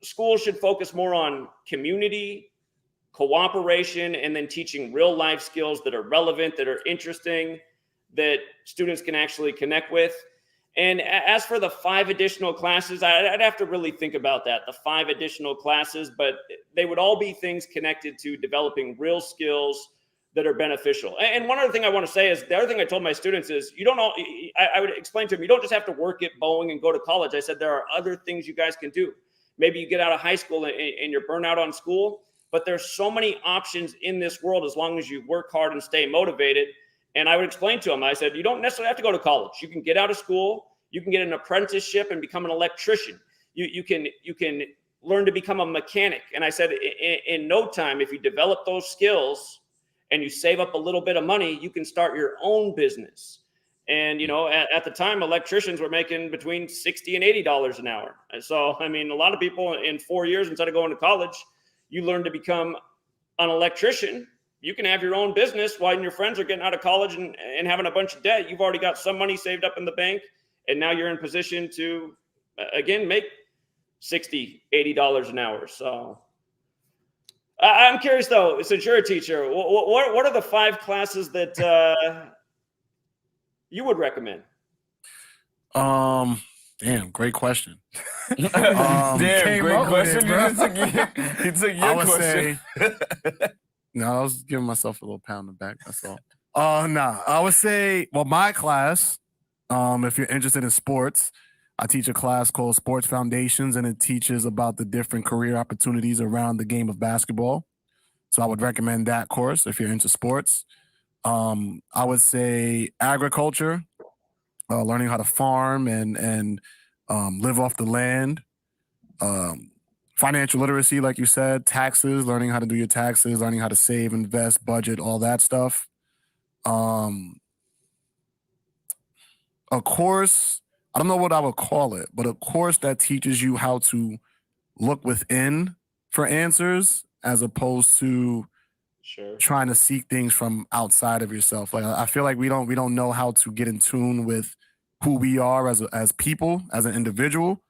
schools should focus more on community, cooperation, and then teaching real life skills that are relevant, that are interesting, that students can actually connect with. And as for the 5 additional classes, I'd have to really think about that, the 5 additional classes, but they would all be things connected to developing real skills that are beneficial. And one other thing I want to say is, the other thing I told my students is, I would explain to them, you don't just have to work at Boeing and go to college. I said, there are other things you guys can do. Maybe you get out of high school and you're burnt out on school, but there's so many options in this world as long as you work hard and stay motivated. And I would explain to them, I said, you don't necessarily have to go to college. You can get out of school, you can get an apprenticeship and become an electrician. You can learn to become a mechanic. And I said, in no time, if you develop those skills and you save up a little bit of money, you can start your own business. And, at the time, electricians were making between $60 and $80 an hour. And so, I mean, a lot of people in 4 years, instead of going to college, you learn to become an electrician. You can have your own business while your friends are getting out of college and having a bunch of debt. You've already got some money saved up in the bank, and now you're in position to, again, make $60, $80 an hour. So I'm curious, though, since you're a teacher, what are the 5 classes that you would recommend? Damn, great question. Damn, great question. He took your question. No, I was giving myself a little pound in the back. That's all. I would say, my class, if you're interested in sports, I teach a class called Sports Foundations, and it teaches about the different career opportunities around the game of basketball. So I would recommend that course if you're into sports. I would say agriculture, learning how to farm and live off the land. Financial literacy, like you said, taxes, learning how to do your taxes, learning how to save, invest, budget, all that stuff. A course, I don't know what I would call it, but a course that teaches you how to look within for answers as opposed to trying to seek things from outside of yourself. Like, I feel like we don't know how to get in tune with who we are as people, as an individual.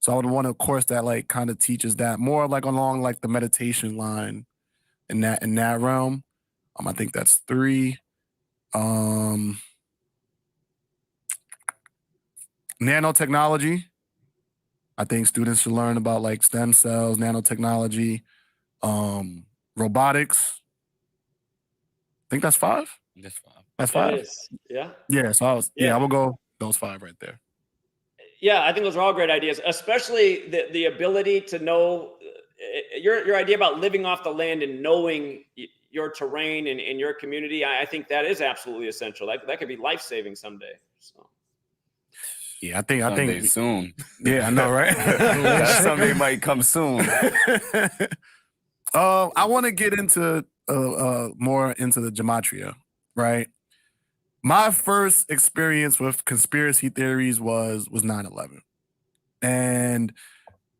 So I would want a course that like kind of teaches that more like along like the meditation line in that realm. I think that's 3. Nanotechnology. I think students should learn about like stem cells, nanotechnology, robotics. I think that's 5. That's 5. That's 5. It is. Yeah. Yeah. So I will go those 5 right there. Yeah, I think those are all great ideas, especially the ability to know your idea about living off the land and knowing your terrain and your community. I think that is absolutely essential. That could be life-saving someday. So. Yeah, I think Someday soon. Yeah, I know, right? That someday might come soon. I want to get into more into the Gematria, right? My first experience with conspiracy theories was 9/11. And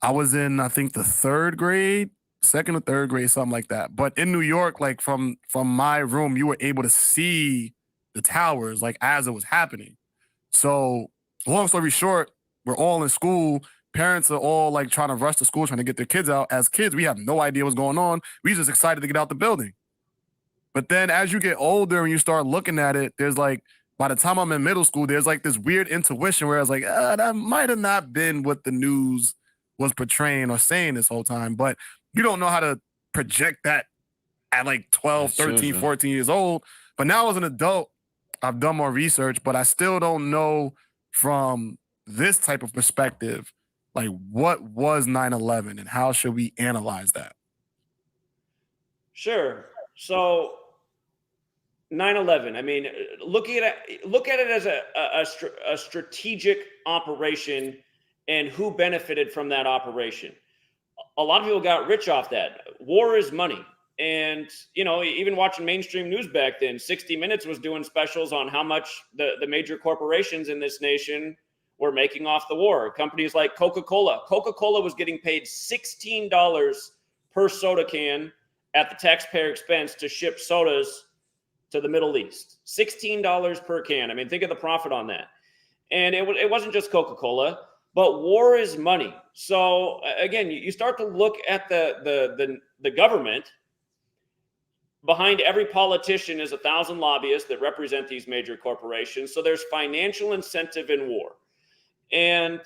I was in, I think, the third grade, second or third grade, something like that. But in New York, like from my room, you were able to see the towers like as it was happening. So long story short, we're all in school. Parents are all like trying to rush to school, trying to get their kids out. As kids, we have no idea what's going on. We just excited to get out the building. But then as you get older and you start looking at it, there's like, by the time I'm in middle school, there's like this weird intuition where I was like, that might have not been what the news was portraying or saying this whole time. But you don't know how to project that at like 12, 13, 14 years old. But now as an adult, I've done more research, but I still don't know from this type of perspective, like what was 9/11 and how should we analyze that? Sure. So 9/11. I mean, look at it as a strategic operation and who benefited from that operation. A lot of people got rich off that. War is money. And, even watching mainstream news back then, 60 Minutes was doing specials on how much the major corporations in this nation were making off the war. Companies like Coca-Cola. Coca-Cola was getting paid $16 per soda can at the taxpayer expense to ship sodas to the Middle East. $16 per can. I mean, think of the profit on that. And it wasn't just Coca-Cola, but war is money. So again, you start to look at the government. Behind every politician is 1,000 lobbyists that represent these major corporations. So there's financial incentive in war. And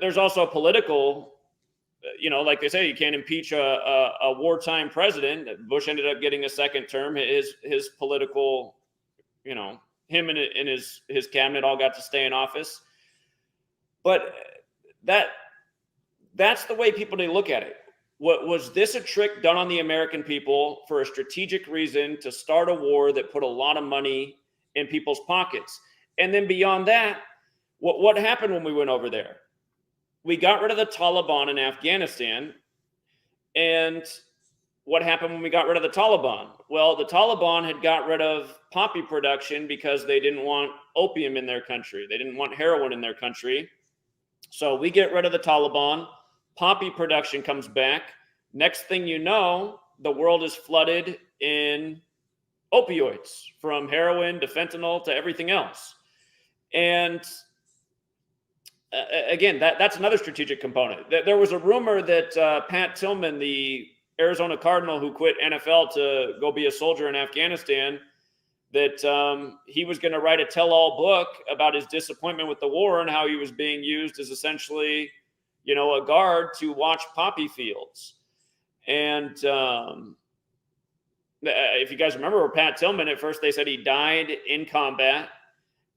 there's also political, like they say, you can't impeach a wartime president. Bush ended up getting a second term. His political, him and his cabinet all got to stay in office. But that's the way people need to look at it. What was this a trick done on the American people for a strategic reason to start a war that put a lot of money in people's pockets? And then beyond that, what happened when we went over there? We got rid of the Taliban in Afghanistan. And what happened when we got rid of the Taliban? Well, the Taliban had got rid of poppy production because they didn't want opium in their country. They didn't want heroin in their country. So we get rid of the Taliban. Poppy production comes back. Next thing you know, the world is flooded in opioids, from heroin to fentanyl to everything else. And again, that's another strategic component. There was a rumor that Pat Tillman, the Arizona Cardinal who quit NFL to go be a soldier in Afghanistan, that he was going to write a tell-all book about his disappointment with the war and how he was being used as essentially a guard to watch poppy fields. And if you guys remember, Pat Tillman, at first they said he died in combat.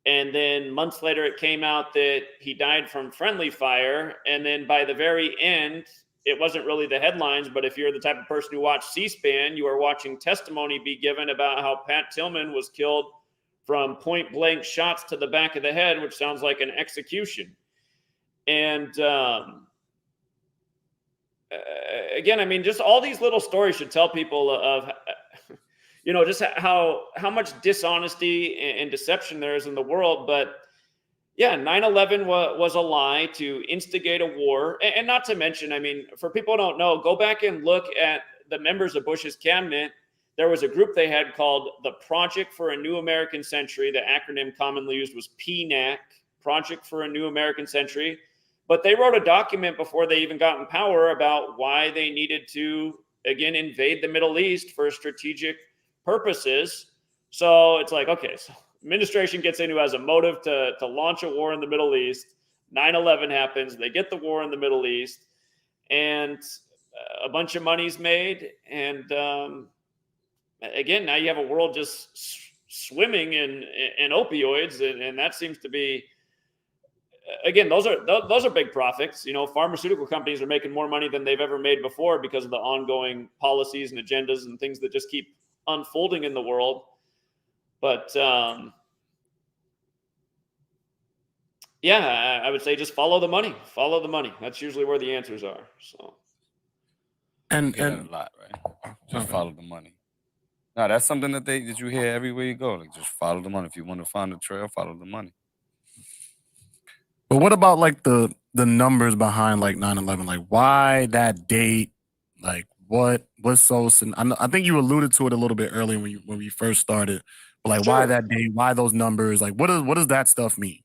And then months later, it came out that he died from friendly fire. And then by the very end, it wasn't really the headlines, but if you're the type of person who watched C-SPAN, you are watching testimony be given about how Pat Tillman was killed from point blank shots to the back of the head, which sounds like an execution. And again, I mean, just all these little stories should tell people of, just how much dishonesty and deception there is in the world. But yeah, 9/11 was a lie to instigate a war. And not to mention, I mean, for people who don't know, go back and look at the members of Bush's cabinet. There was a group they had called the Project for a New American Century. The acronym commonly used was PNAC, Project for a New American Century. But they wrote a document before they even got in power about why they needed to, again, invade the Middle East for strategic purposes. So it's like, okay, so administration gets in who has a motive to launch a war in the Middle East. 9/11 happens. They get the war in the Middle East. And a bunch of money's made. And again, now you have a world just swimming in opioids. And that seems to be again, those are big profits. You know, pharmaceutical companies are making more money than they've ever made before because of the ongoing policies and agendas and things that just keep unfolding in the world. But yeah, I would say just follow the money. Follow the money. That's usually where the answers are. So, And You hear that a lot, right? Just follow the money. No, that's something that you hear everywhere you go. Like, just follow the money. If you want to find a trail, follow the money. But what about like the numbers behind like 9/11? Like, why that date? Like, what's so? I think you alluded to it a little bit earlier when we first started. But like, why Sure. that date? Why those numbers? Like, what does that stuff mean?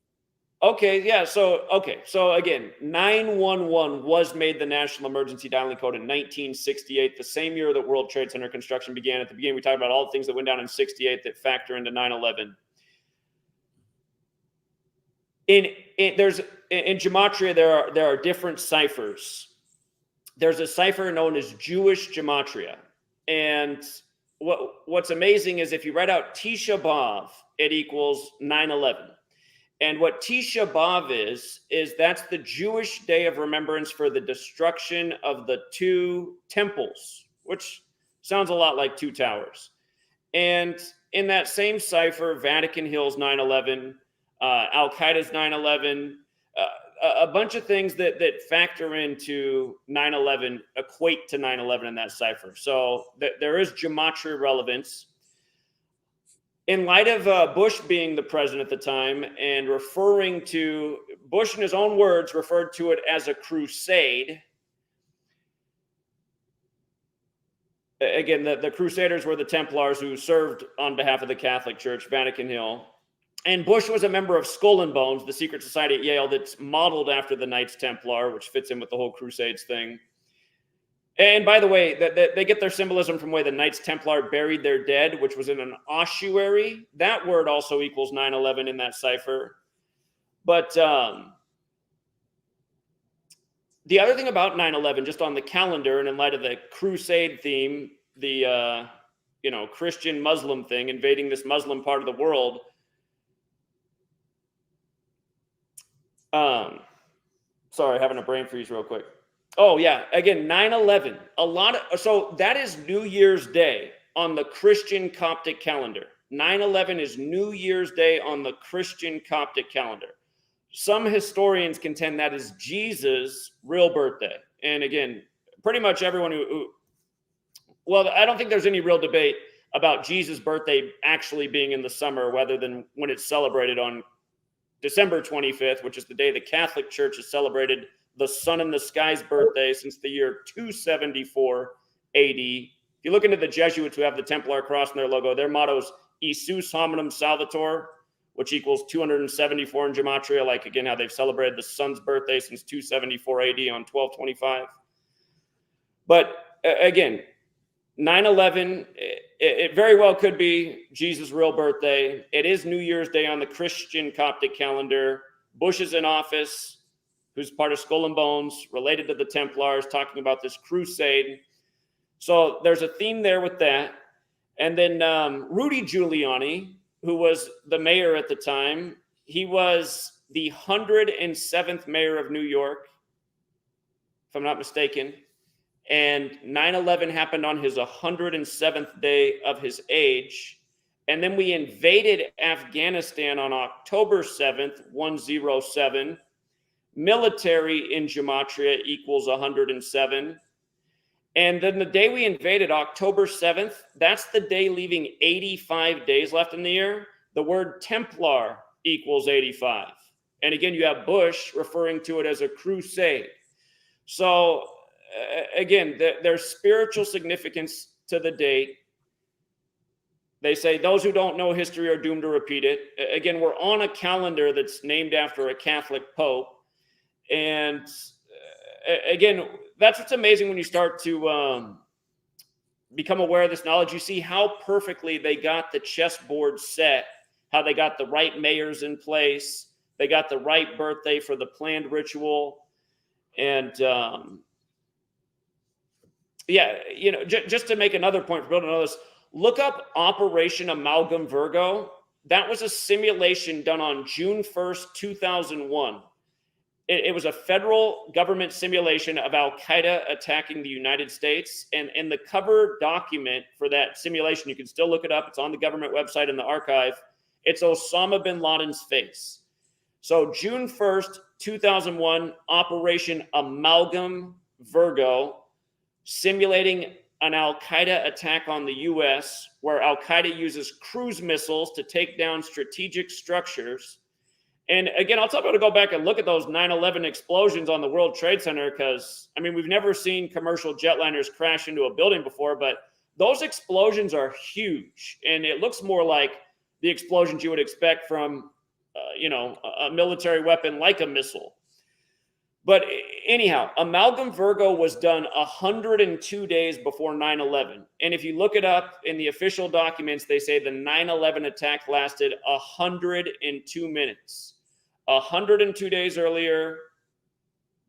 Okay, yeah. So again, 911 was made the national emergency dialing code in 1968, the same year that World Trade Center construction began. At the beginning, we talked about all the things that went down in 68 that factor into 9/11. In Gematria, there are different ciphers. There's a cipher known as Jewish Gematria, and what's amazing is if you write out Tisha B'Av, it equals 9/11. And what Tisha B'Av is that's the Jewish day of remembrance for the destruction of the two temples, which sounds a lot like two towers. And in that same cipher, Vatican Hill's 9/11, Al-Qaeda's 9/11, a bunch of things that factor into 9/11 equate to 9/11 in that cipher. So there is gematria relevance. In light of Bush being the president at the time and referring to Bush in his own words referred to it as a crusade. Again, the Crusaders were the Templars who served on behalf of the Catholic Church, Vatican Hill. And Bush was a member of Skull and Bones, the secret society at Yale that's modeled after the Knights Templar, which fits in with the whole Crusades thing. And by the way, they get their symbolism from the way the Knights Templar buried their dead, which was in an ossuary. That word also equals 9/11 in that cipher. But the other thing about 9/11, just on the calendar and in light of the crusade theme, the Christian Muslim thing, invading this Muslim part of the world. Sorry, having a brain freeze real quick. Oh yeah, again, 9/11. So that is New Year's Day on the Christian Coptic calendar. 9/11 is New Year's Day on the Christian Coptic calendar. Some historians contend that is Jesus' real birthday. And again, pretty much everyone well, I don't think there's any real debate about Jesus' birthday actually being in the summer rather than when it's celebrated on December 25th, which is the day the Catholic Church has celebrated the sun in the sky's birthday since the year 274 AD. If you look into the Jesuits who have the Templar cross in their logo, their motto is Isus Hominum Salvator, which equals 274 in Gematria, like again how they've celebrated the sun's birthday since 274 AD on 1225. But again, 9/11, it very well could be Jesus' real birthday. It is New Year's Day on the Christian Coptic calendar. Bush is in office, who's part of Skull and Bones, related to the Templars, talking about this crusade. So there's a theme there with that. And then Rudy Giuliani, who was the mayor at the time, he was the 107th mayor of New York, if I'm not mistaken. And 9/11 happened on his 107th day of his age. And then we invaded Afghanistan on October 7th, 107. Military in Gematria equals 107. And then the day we invaded, October 7th, that's the day leaving 85 days left in the year. The word Templar equals 85. And again, you have Bush referring to it as a crusade. So again, there's spiritual significance to the date. They say those who don't know history are doomed to repeat it. Again, we're on a calendar that's named after a Catholic pope. And again, that's what's amazing when you start to become aware of this knowledge. You see how perfectly they got the chessboard set, how they got the right mayors in place. They got the right birthday for the planned ritual. And yeah, just to make another point for people to know this, look up Operation Amalgam Virgo. That was a simulation done on June 1st, 2001. It was a federal government simulation of Al-Qaeda attacking the United States. And the cover document for that simulation, you can still look it up. It's on the government website in the archive. It's Osama bin Laden's face. So June 1st, 2001, Operation Amalgam Virgo, simulating an Al-Qaeda attack on the U.S., where Al-Qaeda uses cruise missiles to take down strategic structures. And again, I'll tell people to go back and look at those 9/11 explosions on the World Trade Center, because, I mean, we've never seen commercial jetliners crash into a building before, but those explosions are huge. And it looks more like the explosions you would expect from, a military weapon like a missile. But anyhow, Amalgam Virgo was done 102 days before 9/11. And if you look it up in the official documents, they say the 9/11 attack lasted 102 minutes. 102 days earlier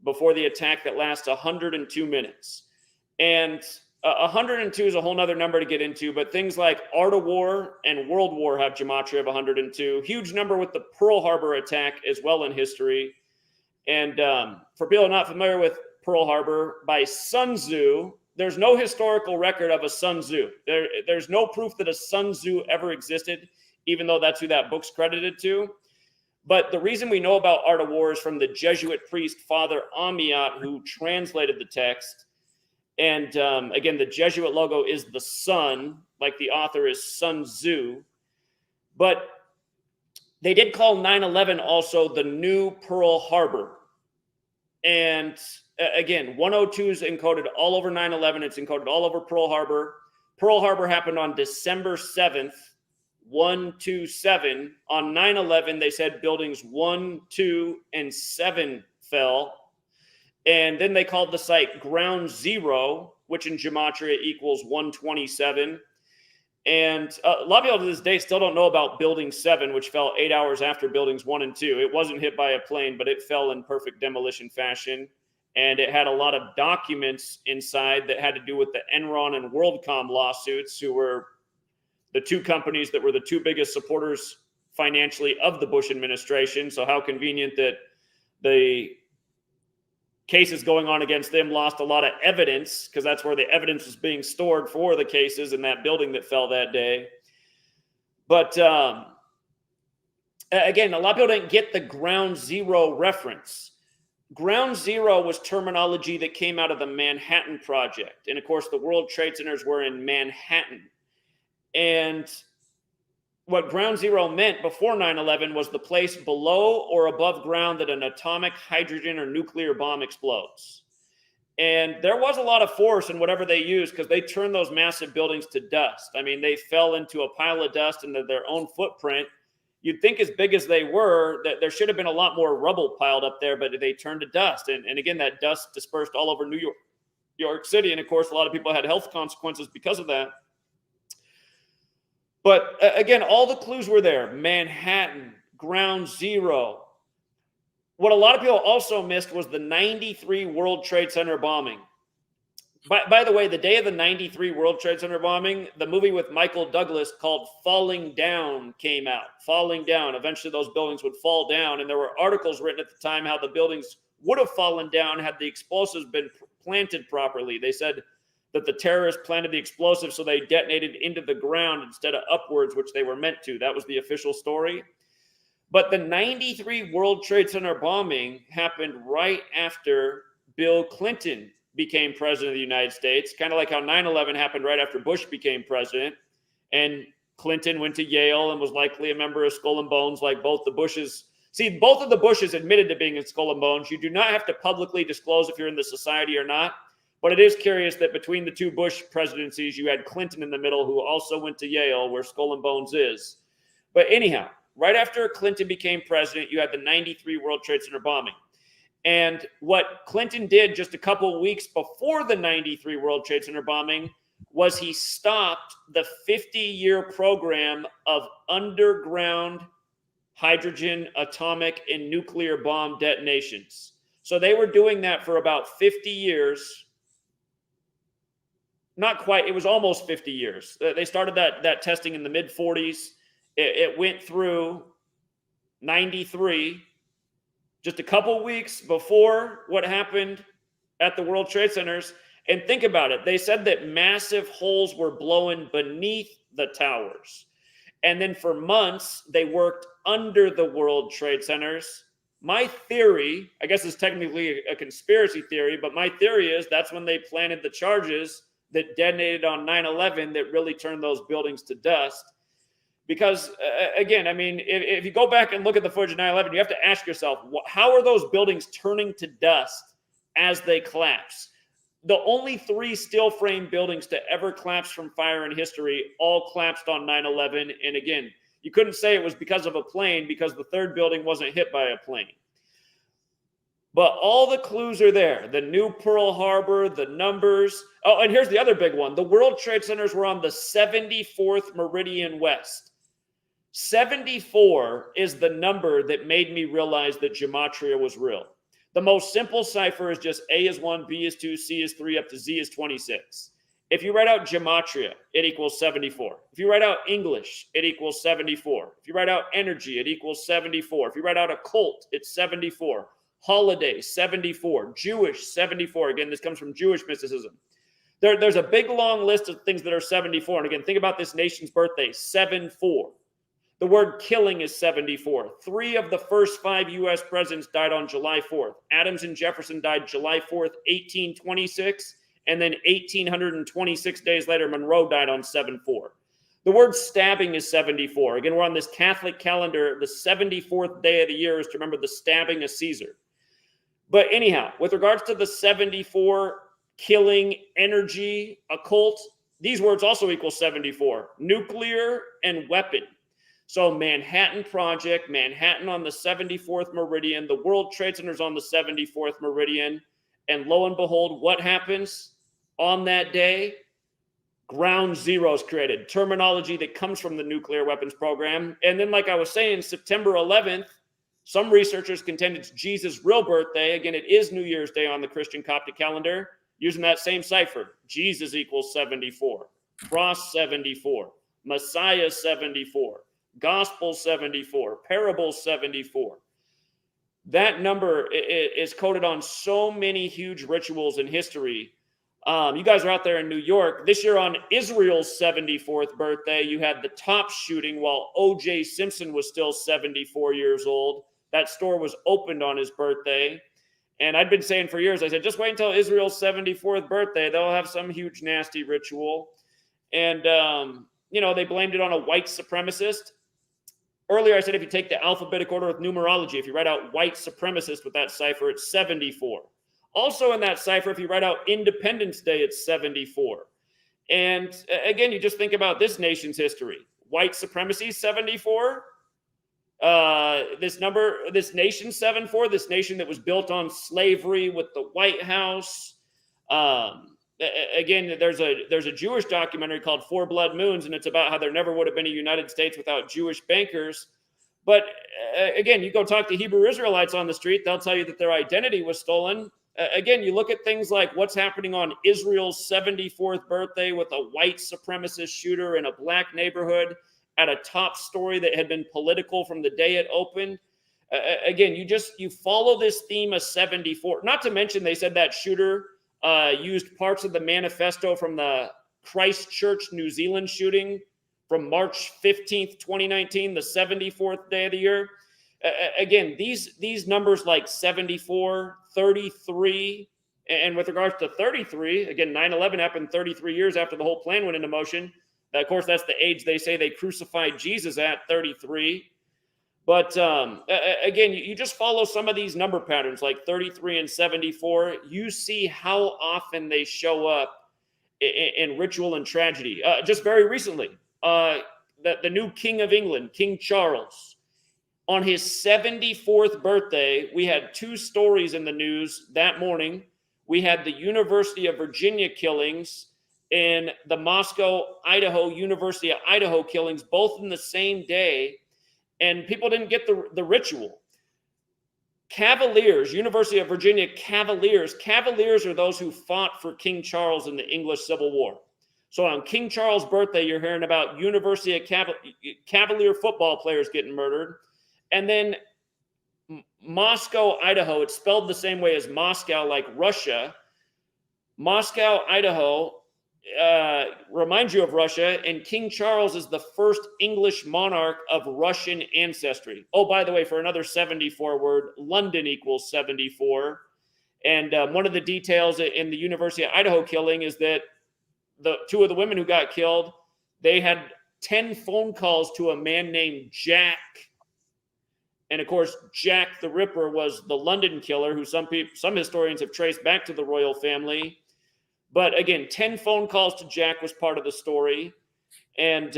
before the attack that lasts 102 minutes. And 102 is a whole nother number to get into, but things like Art of War and World War have gematria of 102. Huge number with the Pearl Harbor attack as well in history. And for people not familiar with Pearl Harbor, by Sun Tzu, there's no historical record of a Sun Tzu. There's no proof that a Sun Tzu ever existed, even though that's who that book's credited to. But the reason we know about Art of War is from the Jesuit priest, Father Amiot, who translated the text. And again, the Jesuit logo is the sun, like the author is Sun Tzu. But they did call 9/11 also the new Pearl Harbor. And again, 102 is encoded all over 9/11. It's encoded all over Pearl Harbor. Pearl Harbor happened on December 7th, 127. On 9/11, they said buildings 1, 2, and 7 fell. And then they called the site Ground Zero, which in gematria equals 127. And a lot of people to this day still don't know about Building 7, which fell 8 hours after Buildings 1 and 2. It wasn't hit by a plane, but it fell in perfect demolition fashion. And it had a lot of documents inside that had to do with the Enron and WorldCom lawsuits, who were the two companies that were the two biggest supporters financially of the Bush administration. So how convenient that the cases going on against them lost a lot of evidence, because that's where the evidence was being stored for the cases in that building that fell that day. But again, a lot of people didn't get the Ground Zero reference. Ground Zero was terminology that came out of the Manhattan Project. And of course, the World Trade Centers were in Manhattan. And what Ground Zero meant before 9/11 was the place below or above ground that an atomic, hydrogen, or nuclear bomb explodes. And there was a lot of force in whatever they used, because they turned those massive buildings to dust. I mean, they fell into a pile of dust into their own footprint. You'd think, as big as they were, that there should have been a lot more rubble piled up there, but they turned to dust. And again, that dust dispersed all over New York City. And of course, a lot of people had health consequences because of that. But again, all the clues were there. Manhattan, Ground Zero. What a lot of people also missed was the 93 World Trade Center bombing. By the way, the day of the 93 World Trade Center bombing, the movie with Michael Douglas called Falling Down came out. Falling Down. Eventually, those buildings would fall down. And there were articles written at the time how the buildings would have fallen down had the explosives been planted properly. They said that the terrorists planted the explosives so they detonated into the ground instead of upwards, which they were meant to. That was the official story. But the 93 World Trade Center bombing happened right after Bill Clinton became president of the United States, kind of like how 9/11 happened right after Bush became president. And Clinton went to Yale and was likely a member of Skull and Bones, like both the Bushes. See, both of the Bushes admitted to being in Skull and Bones. You do not have to publicly disclose if you're in the society or not. But it is curious that between the two Bush presidencies, you had Clinton in the middle, who also went to Yale, where Skull and Bones is. But anyhow, right after Clinton became president, you had the 93 World Trade Center bombing. And what Clinton did just a couple of weeks before the 93 World Trade Center bombing was he stopped the 50-year program of underground hydrogen, atomic, and nuclear bomb detonations. So they were doing that for about 50 years. Not quite. It was almost 50 years. They started that testing in the mid-40s. It went through 93 just a couple weeks before what happened at the World Trade Centers. And think about it. They said that massive holes were blown beneath the towers. And then for months, they worked under the World Trade Centers. My theory, I guess it's technically a conspiracy theory, but my theory is that's when they planted the charges that detonated on 9/11 that really turned those buildings to dust. Because, again, I mean, if you go back and look at the footage of 9/11, you have to ask yourself, how are those buildings turning to dust as they collapse? The only 3 steel frame buildings to ever collapse from fire in history all collapsed on 9/11. And again, you couldn't say it was because of a plane because the 3rd building wasn't hit by a plane. But all the clues are there. The new Pearl Harbor, the numbers. Oh, and here's the other big one. The World Trade Centers were on the 74th meridian west. 74 is the number that made me realize that Gematria was real. The most simple cipher is just A is 1, B is 2, C is 3, up to Z is 26. If you write out Gematria, it equals 74. If you write out English, it equals 74. If you write out energy, it equals 74. If you write out occult, it's 74. Holiday, 74. Jewish, 74. Again, this comes from Jewish mysticism. There's a big, long list of things that are 74. And again, think about this nation's birthday, 7-4. The word killing is 74. 3 of the first 5 U.S. presidents died on July 4th. Adams and Jefferson died July 4th, 1826. And then 1826 days later, Monroe died on 7-4. The word stabbing is 74. Again, we're on this Catholic calendar. The 74th day of the year is to remember the stabbing of Caesar. But anyhow, with regards to the 74, killing, energy, occult, these words also equal 74. Nuclear and weapon. So Manhattan Project, Manhattan on the 74th meridian, the World Trade Center's on the 74th meridian. And lo and behold, what happens on that day? Ground zero is created, terminology that comes from the nuclear weapons program. And then, like I was saying, September 11th, some researchers contend it's Jesus' real birthday. Again, it is New Year's Day on the Christian Coptic calendar, using that same cipher. Jesus equals 74, cross 74, Messiah 74, gospel 74, parable 74. That number is coded on so many huge rituals in history. You guys are out there in New York. This year on Israel's 74th birthday, you had the top shooting while O.J. Simpson was still 74 years old. That store was opened on his birthday. And I'd been saying for years, I said, just wait until Israel's 74th birthday. They'll have some huge, nasty ritual. And, they blamed it on a white supremacist. Earlier, I said if you take the alphabetic order with numerology, if you write out white supremacist with that cipher, it's 74. Also in that cipher, if you write out Independence Day, it's 74. And again, you just think about this nation's history. White supremacy, 74. This nation, 74, this nation that was built on slavery with the White House. Again, there's a Jewish documentary called Four Blood Moons, and it's about how there never would have been a United States without Jewish bankers. But again, you go talk to Hebrew Israelites on the street, they'll tell you that their identity was stolen. Again, you look at things like what's happening on Israel's 74th birthday with a white supremacist shooter in a black neighborhood at a top story that had been political from the day it opened. Again, you follow this theme of 74. Not to mention, they said that shooter used parts of the manifesto from the Christchurch, New Zealand shooting from March 15th, 2019, the 74th day of the year. Again, these numbers like 74, 33, and with regards to 33, again, 9/11 happened 33 years after the whole plan went into motion. Of course, that's the age they say they crucified Jesus at, 33. But again, you just follow some of these number patterns like 33 and 74. You see how often they show up in ritual and tragedy. Just very recently, the new King of England, King Charles, on his 74th birthday, we had 2 stories in the news that morning. We had the University of Virginia killings and the Moscow, University of Idaho killings, both in the same day. And people didn't get the ritual. Cavaliers, University of Virginia Cavaliers. Cavaliers are those who fought for King Charles in the English Civil War. So on King Charles' birthday, you're hearing about University of Cavalier football players getting murdered. And then Moscow, Idaho. It's spelled the same way as Moscow, like Russia. Moscow, Idaho reminds you of Russia, and King Charles is the first English monarch of Russian ancestry. Oh, by the way, for another 74 word, London equals 74. And one of the details in the University of Idaho killing is that the two of the women who got killed, they had 10 phone calls to a man named Jack. And of course, Jack the Ripper was the London killer, who some historians have traced back to the royal family. But again, 10 phone calls to Jack was part of the story. And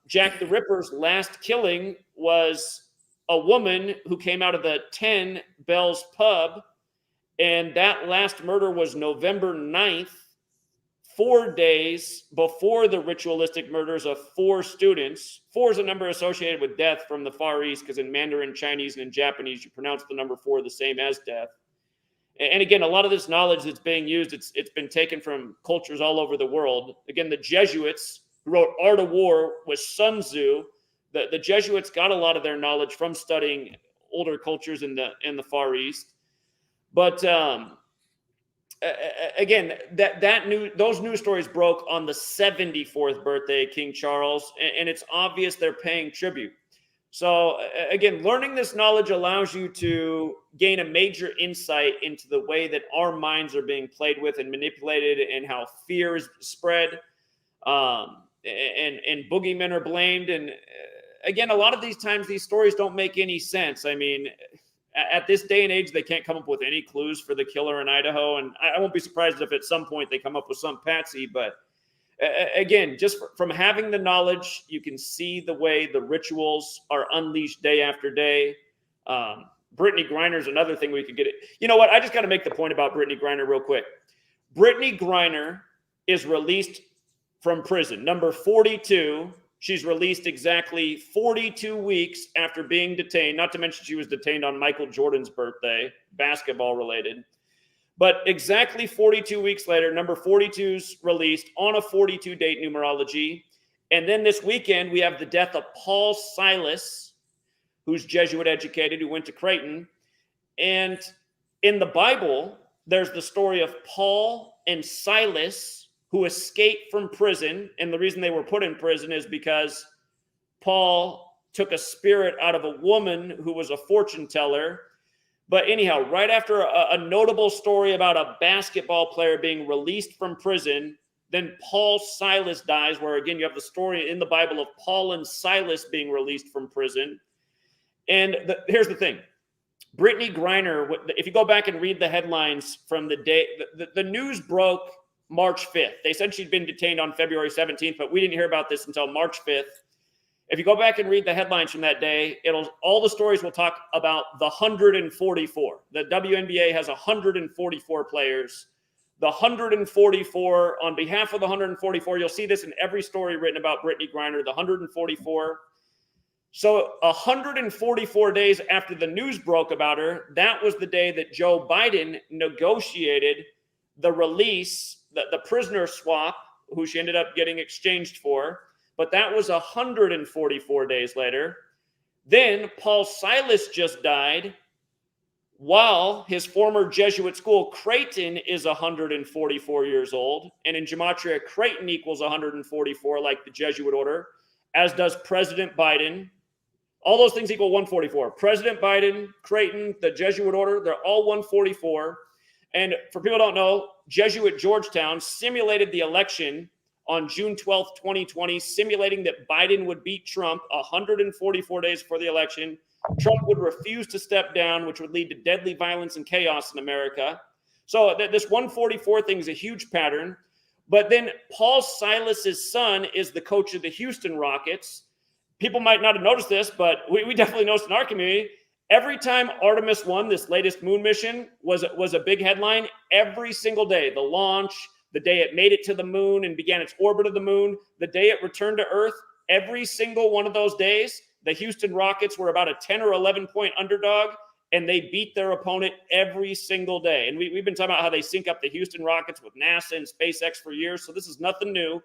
Jack the Ripper's last killing was a woman who came out of the 10 Bells pub. And that last murder was November 9th, 4 days before the ritualistic murders of 4 students. 4 is a number associated with death from the Far East, because in Mandarin, Chinese, and in Japanese, you pronounce the number 4 the same as death. And again, a lot of this knowledge that's being used, it's been taken from cultures all over the world. Again, the Jesuits who wrote Art of War with Sun Tzu. The Jesuits got a lot of their knowledge from studying older cultures in the Far East. But again, those news stories broke on the 74th birthday of King Charles, and it's obvious they're paying tribute. So again, learning this knowledge allows you to gain a major insight into the way that our minds are being played with and manipulated, and how fear is spread, and boogeymen are blamed. And again, a lot of these times, these stories don't make any sense. I mean, at this day and age, they can't come up with any clues for the killer in Idaho. And I won't be surprised if at some point they come up with some patsy. But again, just from having the knowledge, you can see the way the rituals are unleashed day after day. Brittany Griner is another thing we could get. You know what? I just got to make the point about Brittany Griner real quick. Brittany Griner is released from prison. Number 42. She's released exactly 42 weeks after being detained. Not to mention she was detained on Michael Jordan's birthday, basketball related. But exactly 42 weeks later, number 42's released on a 42 date numerology. And then this weekend, we have the death of Paul Silas, who's Jesuit educated, who went to Creighton. And in the Bible, there's the story of Paul and Silas, who escaped from prison. And the reason they were put in prison is because Paul took a spirit out of a woman who was a fortune teller. But anyhow, right after a notable story about a basketball player being released from prison, then Paul Silas dies, where again, you have the story in the Bible of Paul and Silas being released from prison. And here's the thing. Brittany Griner, if you go back and read the headlines from the day, the news broke March 5th. They said she'd been detained on February 17th, but we didn't hear about this until March 5th. If you go back and read the headlines from that day, all the stories will talk about the 144. The WNBA has 144 players. The 144, on behalf of the 144, you'll see this in every story written about Brittany Griner, the 144. So 144 days after the news broke about her, that was the day that Joe Biden negotiated the release, the prisoner swap, who she ended up getting exchanged for. But that was 144 days later. Then Paul Silas just died, while his former Jesuit school, Creighton, is 144 years old. And in Gematria, Creighton equals 144, like the Jesuit order, as does President Biden. All those things equal 144. President Biden, Creighton, the Jesuit order, they're all 144. And for people who don't know, Jesuit Georgetown simulated the election on June 12th, 2020, simulating that Biden would beat Trump 144 days before the election. Trump would refuse to step down, which would lead to deadly violence and chaos in America. So this 144 thing is a huge pattern. But then Paul Silas's son is the coach of the Houston Rockets. People might not have noticed this, but we definitely noticed in our community. Every time Artemis 1, this latest moon mission, was a big headline, every single day, the launch, the day it made it to the moon and began its orbit of the moon, the day it returned to Earth, every single one of those days, the Houston Rockets were about a 10 or 11 point underdog, and they beat their opponent every single day. And we've been talking about how they sync up the Houston Rockets with NASA and SpaceX for years, so this is nothing new.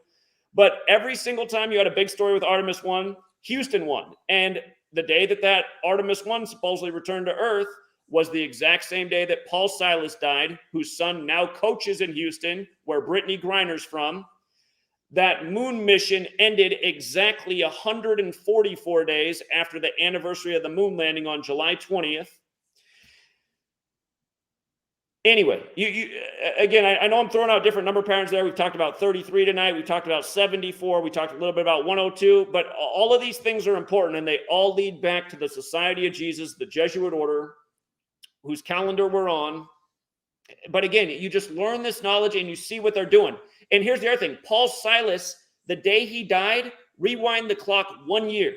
But every single time you had a big story with Artemis 1, Houston won. And the day that Artemis 1 supposedly returned to Earth was the exact same day that Paul Silas died, whose son now coaches in Houston, where Brittany Griner's from. That moon mission ended exactly 144 days after the anniversary of the moon landing on July 20th. Anyway, again, I know I'm throwing out different number patterns there. We've talked about 33 tonight. We talked about 74. We talked a little bit about 102. But all of these things are important, and they all lead back to the Society of Jesus, the Jesuit order, whose calendar we're on. But again, you just learn this knowledge and you see what they're doing. And here's the other thing. Paul Silas, the day he died, rewind the clock 1 year.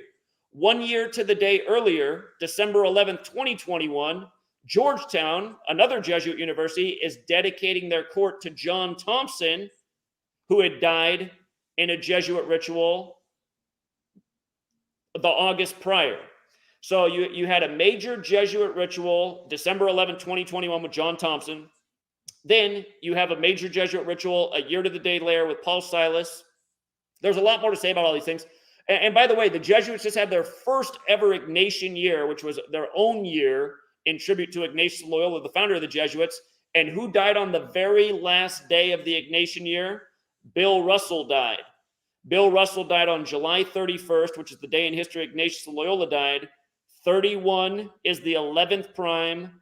1 year to the day earlier, December 11th, 2021, Georgetown, another Jesuit university, is dedicating their court to John Thompson, who had died in a Jesuit ritual the August prior. So you had a major Jesuit ritual, December 11, 2021 with John Thompson. Then you have a major Jesuit ritual a year to the day later with Paul Silas. There's a lot more to say about all these things. And by the way, the Jesuits just had their first ever Ignatian year, which was their own year in tribute to Ignatius Loyola, the founder of the Jesuits. And who died on the very last day of the Ignatian year? Bill Russell died. Bill Russell died on July 31st, which is the day in history Ignatius Loyola died. 31 is the 11th prime.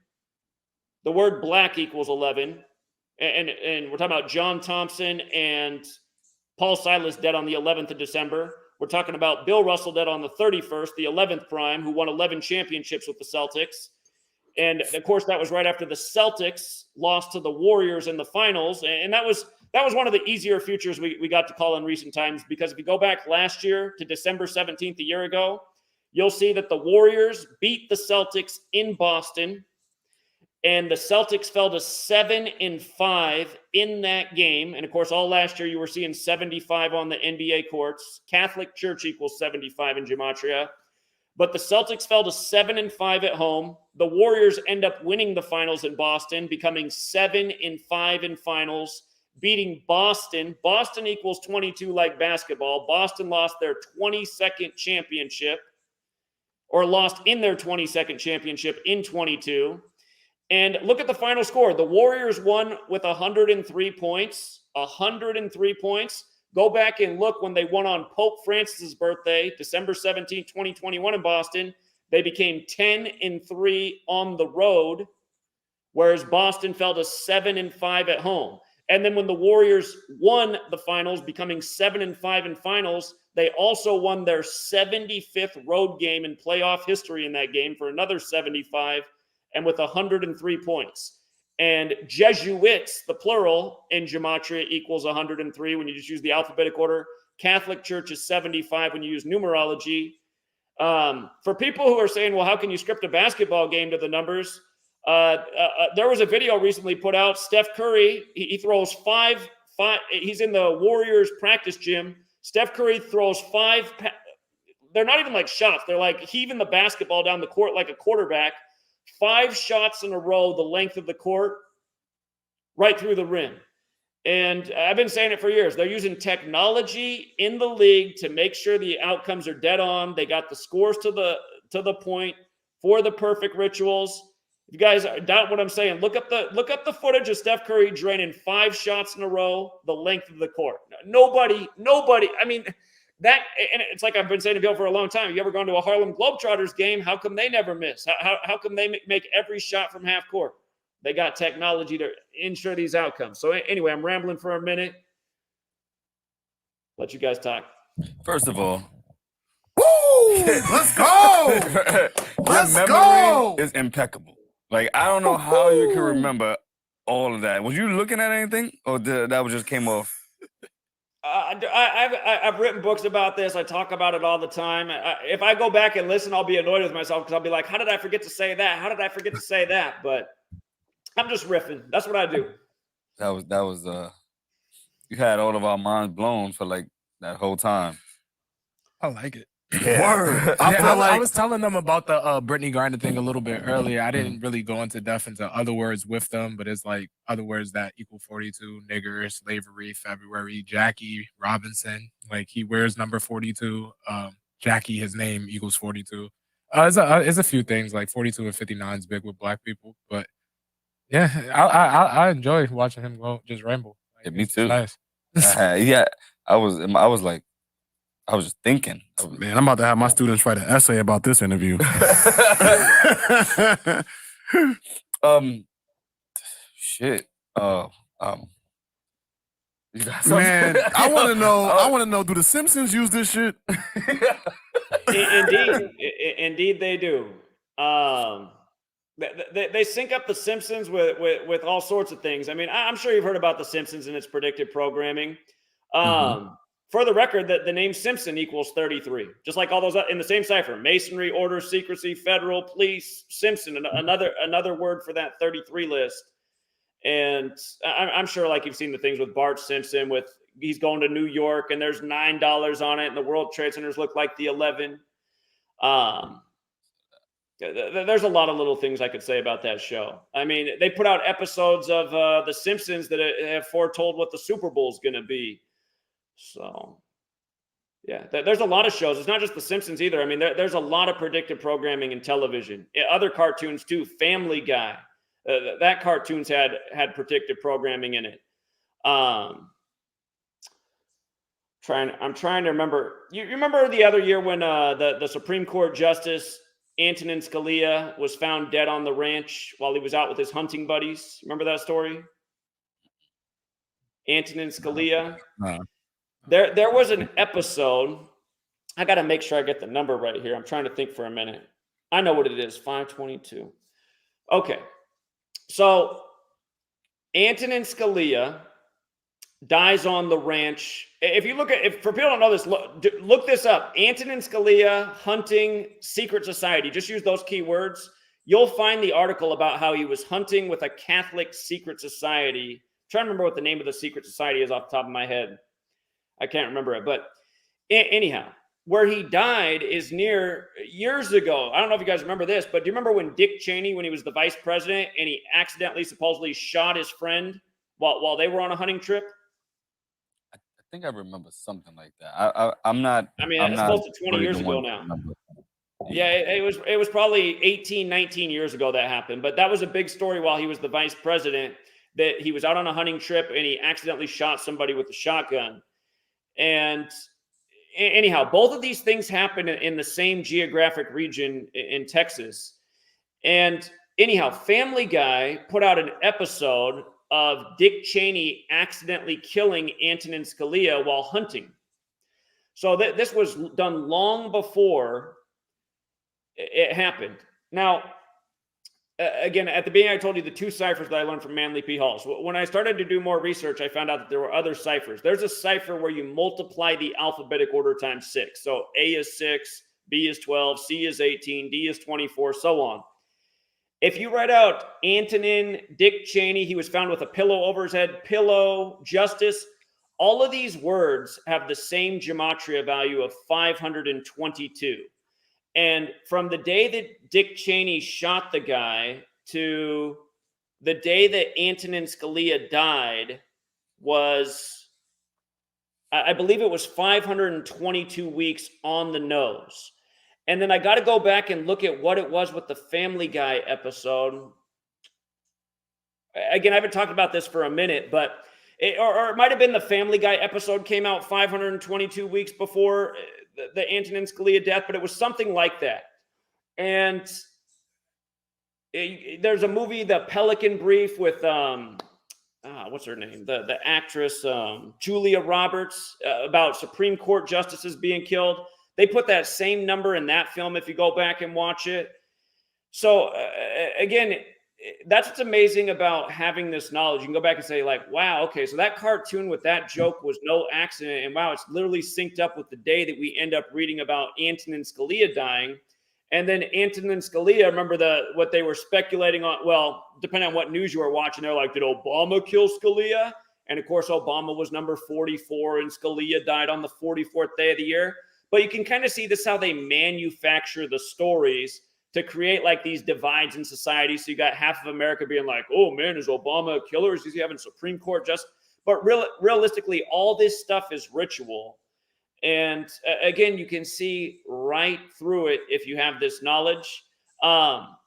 The word black equals 11. And we're talking about John Thompson and Paul Silas dead on the 11th of December. We're talking about Bill Russell dead on the 31st, the 11th prime, who won 11 championships with the Celtics. And of course, that was right after the Celtics lost to the Warriors in the finals. And that was one of the easier futures we got to call in recent times, because if you go back last year to December 17th, a year ago, you'll see that the Warriors beat the Celtics in Boston. And the Celtics fell to 7-5 in that game. And of course, all last year you were seeing 75 on the NBA courts. Catholic Church equals 75 in Gematria. But the Celtics fell to 7-5 at home. The Warriors end up winning the finals in Boston, becoming 7-5 in finals, beating Boston. Boston equals 22 like basketball. Boston lost their 22nd championship, or lost in their 22nd championship in 22. And look at the final score. The Warriors won with 103 points. 103 points. Go back and look when they won on Pope Francis's birthday, December 17, 2021 in Boston. They became 10-3 on the road, whereas Boston fell to 7-5 at home. And then when the Warriors won the finals, becoming 7-5 in finals, they also won their 75th road game in playoff history in that game for another 75, and with 103 points. And Jesuits, the plural, in Gematria equals 103 when you just use the alphabetic order. Catholic Church is 75 when you use numerology. For people who are saying, well, how can you script a basketball game to the numbers? There was a video recently put out. Steph Curry, he throws five. He's in the Warriors practice gym. Steph Curry throws five. They're not even like shots. They're like heaving the basketball down the court like a quarterback. 5 shots in a row, the length of the court, right through the rim. And I've been saying it for years. They're using technology in the league to make sure the outcomes are dead on. They got the scores to the point for the perfect rituals. If you guys doubt what I'm saying, look up the footage of Steph Curry draining 5 shots in a row, the length of the court. Nobody. I mean, that, and it's like I've been saying to Bill for a long time. You ever gone to a Harlem Globetrotters game? How come they never miss? How come they make every shot from half court? They got technology to ensure these outcomes. So anyway, I'm rambling for a minute. Let you guys talk. First of all, woo! Let's go! Let's your memory go! is impeccable. Like, I don't know how you can remember all of that. Was you looking at anything, or that just came off? I've written books about this. I talk about it all the time. If I go back and listen, I'll be annoyed with myself because I'll be like, how did I forget to say that? How did I forget to say that? But I'm just riffing. That's what I do. That was you had all of our minds blown for like that whole time. I like it. Yeah. Word. I was telling them about the Brittany Griner thing a little bit earlier. I didn't really go into depth into other words with them, but it's like other words that equal 42, nigger, slavery, February, Jackie Robinson. Like he wears number 42. Jackie, his name equals 42. It's a few things like 42 and 59 is big with black people, but yeah, I enjoy watching him go just ramble. Like, Yeah, me it's too. nice. Yeah, I was like, I was just thinking. Man, I'm about to have my students write an essay about this interview. Shit. You got Man, something? I want to know. I want to know. Do the Simpsons use this shit? Indeed, they do. They sync up the Simpsons with all sorts of things. I mean, I'm sure you've heard about the Simpsons and its predictive programming. For the record, the name Simpson equals 33, just like all those in the same cipher: masonry, order, secrecy, federal, police, Simpson, another word for that 33 list. And I'm sure, like, you've seen the things with Bart Simpson, with he's going to New York and there's $9 on it, and the World Trade Centers look like the 11. There's a lot of little things I could say about that show. I mean, they put out episodes of The Simpsons that have foretold what the Super Bowl is going to be. So, yeah, there's a lot of shows. It's not just The Simpsons either. I mean, there's a lot of predictive programming in television. Other cartoons too. Family Guy. That cartoon's had predictive programming in it. I'm trying to remember. You remember the other year when the Supreme Court Justice Antonin Scalia was found dead on the ranch while he was out with his hunting buddies? Remember that story? Antonin Scalia. There was an episode. I got to make sure I get the number right here. I'm trying to think for a minute. I know what it is. 522. Okay. So Antonin Scalia dies on the ranch. If you look at, if for people who don't know this, look this up. Antonin Scalia hunting secret society. Just use those keywords. You'll find the article about how he was hunting with a Catholic secret society. I'm trying to remember what the name of the secret society is off the top of my head. I can't remember it, but anyhow, where he died is near years ago. I don't know if you guys remember this, but do you remember when Dick Cheney, when he was the vice president, and he accidentally, supposedly shot his friend while they were on a hunting trip? I think I remember something like that. I'm not. I mean, I'm that's not close to 20 really years the ago one to now. remember. Yeah, it was probably 18, 19 years ago that happened. But that was a big story while he was the vice president, that he was out on a hunting trip and he accidentally shot somebody with a shotgun. And anyhow, both of these things happened in the same geographic region in Texas. And anyhow, Family Guy put out an episode of Dick Cheney accidentally killing Antonin Scalia while hunting. So this was done long before it happened. Now, again, at the beginning, I told you the two ciphers that I learned from Manly P. Halls. When I started to do more research, I found out that there were other ciphers. There's a cipher where you multiply the alphabetic order times 6. So A is 6, B is 12, C is 18, D is 24, so on. If you write out Antonin, Dick Cheney, he was found with a pillow over his head, pillow, justice, all of these words have the same gematria value of 522. And from the day that Dick Cheney shot the guy to the day that Antonin Scalia died was, I believe it was 522 weeks on the nose. And then I got to go back and look at what it was with the Family Guy episode. Again, I haven't talked about this for a minute, but it might have been the Family Guy episode came out 522 weeks before the Antonin Scalia death, but it was something like that. And there's a movie, The Pelican Brief, with what's her name? The actress Julia Roberts, about Supreme Court justices being killed. They put that same number in that film if you go back and watch it. So again, that's what's amazing about having this knowledge. You can go back and say, like, wow, okay, so that cartoon with that joke was no accident. And wow, it's literally synced up with the day that we end up reading about Antonin Scalia dying. And then Antonin Scalia, remember what they were speculating on? Well, depending on what news you were watching, they're like, did Obama kill Scalia? And of course, Obama was number 44 and Scalia died on the 44th day of the year. But you can kind of see this how they manufacture the stories to create like these divides in society. So you got half of America being like, oh man, is Obama a killer? Is he having Supreme Court justice? But realistically, all this stuff is ritual. And again, you can see right through it if you have this knowledge.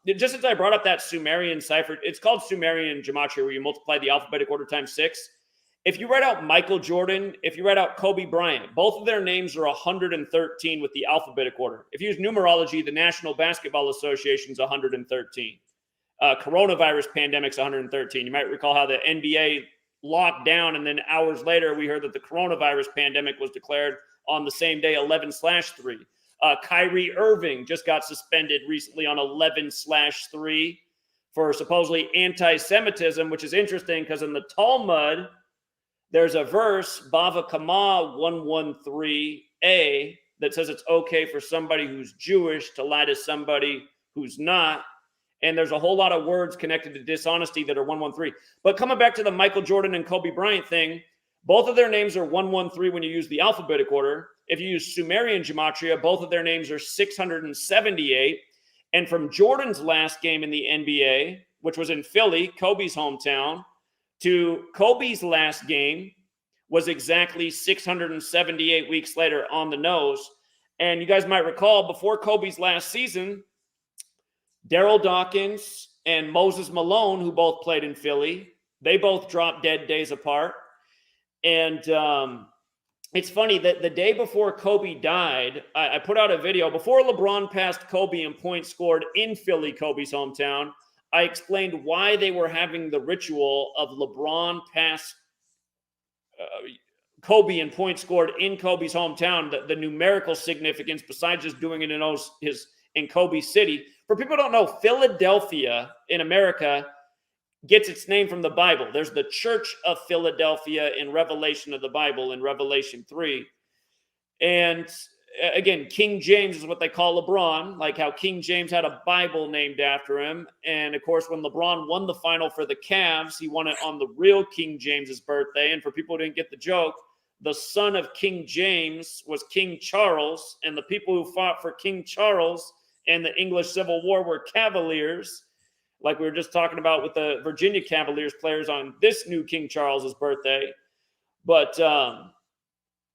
Just as I brought up that Sumerian cipher, it's called Sumerian Gematria, where you multiply the alphabetic order times 6. If you write out Michael Jordan, if you write out Kobe Bryant, both of their names are 113 with the alphabetic order. If you use numerology, the National Basketball Association is 113. Coronavirus pandemic's 113. You might recall how the NBA locked down, and then hours later, we heard that the coronavirus pandemic was declared on the same day, 11/3. Kyrie Irving just got suspended recently on 11/3 for supposedly anti-Semitism, which is interesting because in the Talmud, there's a verse, Bava Kama 113a, that says it's okay for somebody who's Jewish to lie to somebody who's not. And there's a whole lot of words connected to dishonesty that are 113. But coming back to the Michael Jordan and Kobe Bryant thing, both of their names are 113 when you use the alphabetic order. If you use Sumerian Gematria, both of their names are 678. And from Jordan's last game in the NBA, which was in Philly, Kobe's hometown, to Kobe's last game was exactly 678 weeks later on the nose. And you guys might recall, before Kobe's last season, Daryl Dawkins and Moses Malone, who both played in Philly, they both dropped dead days apart. And it's funny that the day before Kobe died, I put out a video. Before LeBron passed Kobe in points scored in Philly, Kobe's hometown, I explained why they were having the ritual of LeBron pass Kobe in points scored in Kobe's hometown, the numerical significance, besides just doing it in Kobe City. For people who don't know, Philadelphia in America gets its name from the Bible. There's the Church of Philadelphia in Revelation of the Bible in Revelation 3. And again, King James is what they call LeBron, like how King James had a Bible named after him. And of course, when LeBron won the final for the Cavs, he won it on the real King James's birthday. And for people who didn't get the joke, the son of King James was King Charles. And the people who fought for King Charles in the English Civil War were Cavaliers, like we were just talking about with the Virginia Cavaliers players on this new King Charles's birthday. But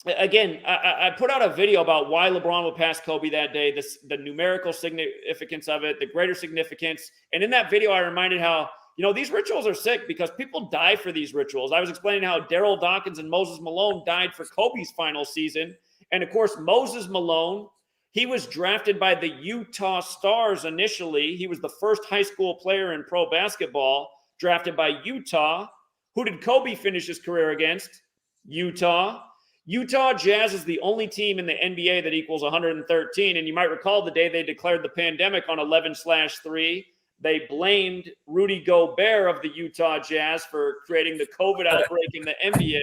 again, I put out a video about why LeBron would pass Kobe that day, the numerical significance of it, the greater significance. And in that video, I reminded how, these rituals are sick because people die for these rituals. I was explaining how Daryl Dawkins and Moses Malone died for Kobe's final season. And of course, Moses Malone, he was drafted by the Utah Stars initially. He was the first high school player in pro basketball drafted by Utah. Who did Kobe finish his career against? Utah. Utah Jazz is the only team in the NBA that equals 113. And you might recall the day they declared the pandemic on 11/3, they blamed Rudy Gobert of the Utah Jazz for creating the COVID outbreak in the NBA.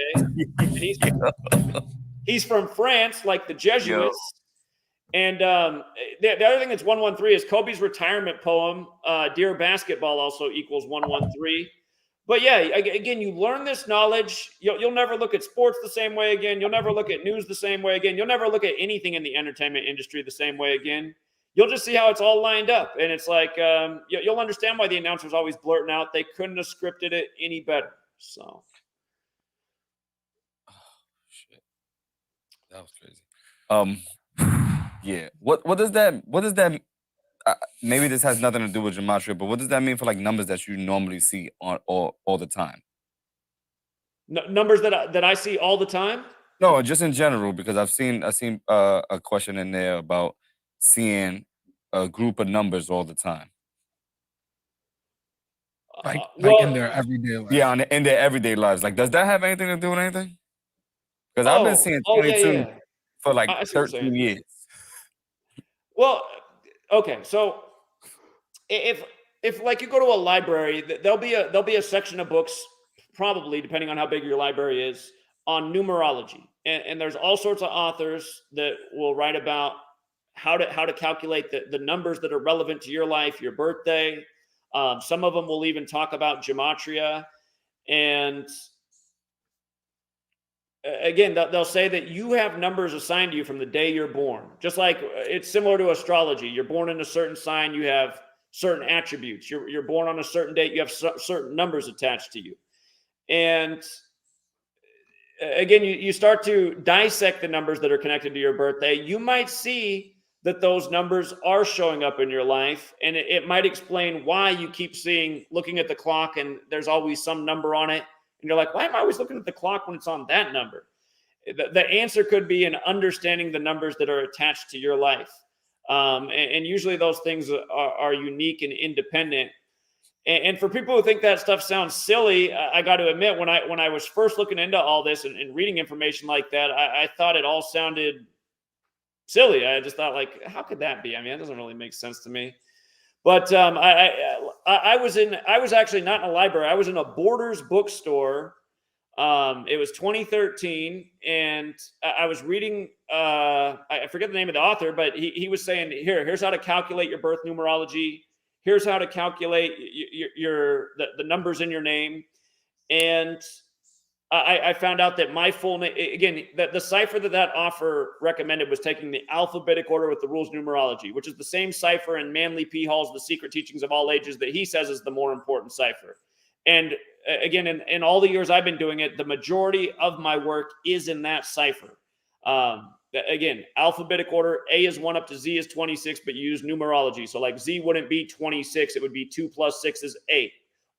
And he's from France, like the Jesuits. And the other thing that's 113 is Kobe's retirement poem, Dear Basketball, also equals 113. But yeah, again, you learn this knowledge. You'll never look at sports the same way again. You'll never look at news the same way again. You'll never look at anything in the entertainment industry the same way again. You'll just see how it's all lined up. And it's like, you'll understand why the announcers always blurting out. They couldn't have scripted it any better. So. Oh, shit. That was crazy. Yeah. What does that maybe this has nothing to do with Gematria, but what does that mean for like numbers that you normally see on all the time? Numbers that I see all the time? No, just in general, because I've seen a question in there about seeing a group of numbers all the time. Like in their everyday life. Yeah, in their everyday lives. Like, does that have anything to do with anything? Because I've been seeing 22 for like 13 years. Well, okay, so if like you go to a library, there'll be a section of books, probably depending on how big your library is, on numerology, and there's all sorts of authors that will write about how to calculate the numbers that are relevant to your life, your birthday. Some of them will even talk about Gematria, and again, they'll say that you have numbers assigned to you from the day you're born. Just like it's similar to astrology. You're born in a certain sign, you have certain attributes. You're born on a certain date, you have certain numbers attached to you. And again, you start to dissect the numbers that are connected to your birthday. You might see that those numbers are showing up in your life. And it might explain why you keep looking at the clock and there's always some number on it. And you're like, why am I always looking at the clock when it's on that number? The answer could be in understanding the numbers that are attached to your life. And usually those things are unique and independent. And for people who think that stuff sounds silly, I got to admit, when I was first looking into all this and reading information like that, I thought it all sounded silly. I just thought, like, how could that be? I mean, that doesn't really make sense to me. But I was actually not in a library. I was in a Borders bookstore. It was 2013, and I was reading. I forget the name of the author, but he was saying, here's how to calculate your birth numerology. Here's how to calculate the numbers in your name. And I found out that my full name, again, the cipher that author recommended was taking the alphabetic order with the rules numerology, which is the same cipher in Manly P. Hall's The Secret Teachings of All Ages that he says is the more important cipher. And again, in all the years I've been doing it, the majority of my work is in that cipher. Again, alphabetic order, A is 1 up to Z is 26, but you use numerology. So like Z wouldn't be 26, it would be 2 plus 6 is 8.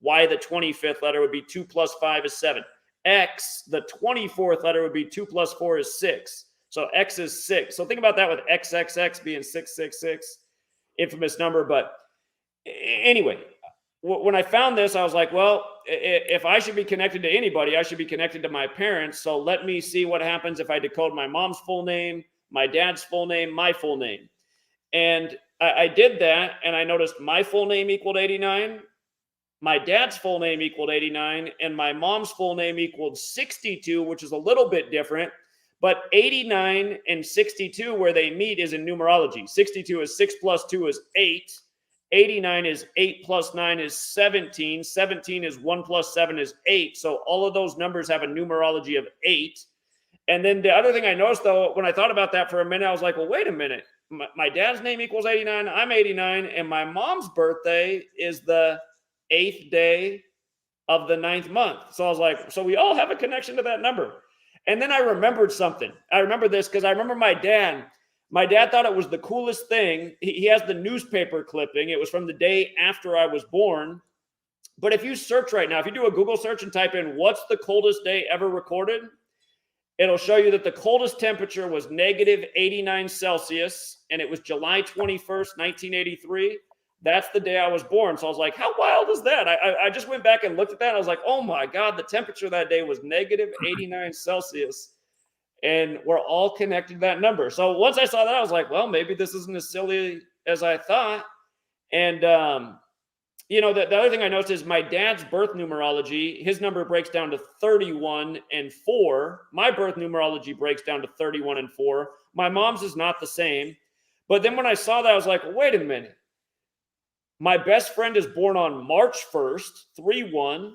Y, the 25th letter, would be 2 plus 5 is 7. X, the 24th letter, would be 2 plus 4 is 6. So X is 6. So think about that with XXX being 666, infamous number. But anyway, when I found this, I was like, well, if I should be connected to anybody, I should be connected to my parents. So let me see what happens if I decode my mom's full name, my dad's full name, my full name. And I did that, and I noticed my full name equaled 89, my dad's full name equaled 89, and my mom's full name equaled 62, which is a little bit different. But 89 and 62, where they meet, is in numerology. 62 is 6 plus 2 is 8. 89 is 8 plus 9 is 17. 17 is 1 plus 7 is 8. So all of those numbers have a numerology of 8. And then the other thing I noticed, though, when I thought about that for a minute, I was like, well, wait a minute. My dad's name equals 89. I'm 89. And my mom's birthday is the 8th day of the 9th month. So I was like, so we all have a connection to that number. And then I remembered something. I remember this because I remember my dad. My dad thought it was the coolest thing. He has the newspaper clipping. It was from the day after I was born. But if you search right now, if you do a Google search and type in what's the coldest day ever recorded, it'll show you that the coldest temperature was negative 89 Celsius, and it was July 21st, 1983. That's the day I was born. So I was like, how wild is that? I just went back and looked at that. And I was like, oh my God, the temperature that day was negative 89 Celsius. And we're all connected to that number. So once I saw that, I was like, well, maybe this isn't as silly as I thought. And, the other thing I noticed is my dad's birth numerology, his number breaks down to 31 and 4. My birth numerology breaks down to 31 and 4. My mom's is not the same. But then when I saw that, I was like, wait a minute. My best friend is born on March 1st, 3-1.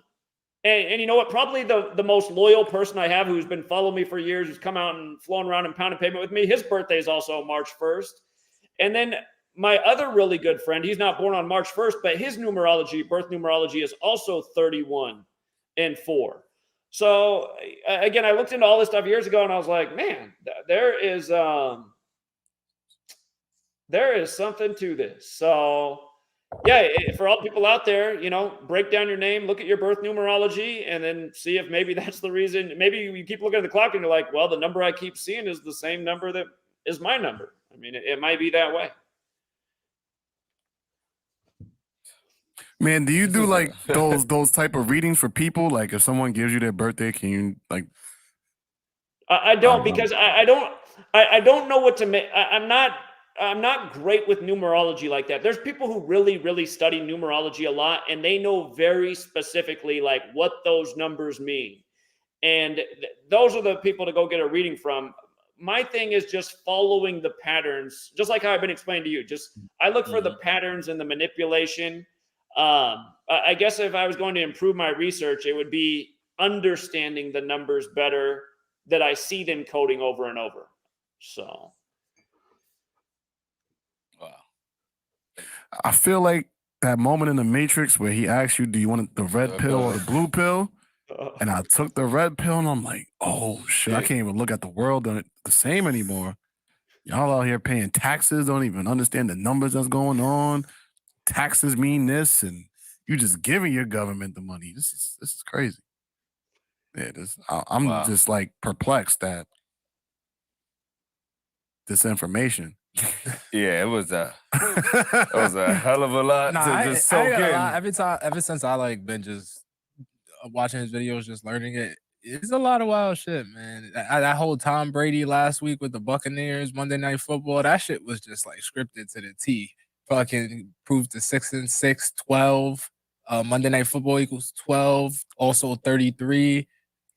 And you know what? Probably the most loyal person I have who's been following me for years, who's come out and flown around and pounded pavement with me, his birthday is also March 1st. And then my other really good friend, he's not born on March 1st, but his birth numerology is also 31 and 4. So again, I looked into all this stuff years ago and I was like, man, there is something to this. So yeah, for all people out there, break down your name, look at your birth numerology, and then see if maybe that's the reason. Maybe you keep looking at the clock and you're like, well, the number I keep seeing is the same number that is my number. I mean, it might be that way. Man, do you do like those type of readings for people? Like if someone gives you their birthday, can you like? I don't, because I don't know what to make. I'm not great with numerology like that. There's people who really, really study numerology a lot, and they know very specifically like what those numbers mean. And those are the people to go get a reading from. My thing is just following the patterns, just like how I've been explaining to you. I look for the patterns and the manipulation. I guess if I was going to improve my research, it would be understanding the numbers better, that I see them coding over and over. So. Wow. I feel like that moment in the Matrix where he asked you, do you want the red pill or the blue pill? And I took the red pill and I'm like, oh shit, I can't even look at the world the same anymore. Y'all out here paying taxes, don't even understand the numbers that's going on. Taxes mean this, and you just giving your government the money. This is crazy. Yeah, I'm Wow. just like perplexed at this information. Yeah, it was a hell of a lot to just soak I in. ever since I like been just watching his videos, just learning it. It's a lot of wild shit, man. That whole Tom Brady last week with the Buccaneers Monday Night Football, that shit was just like scripted to the T. Fucking proved the 6-6, 12. Monday Night Football equals 12, also 33.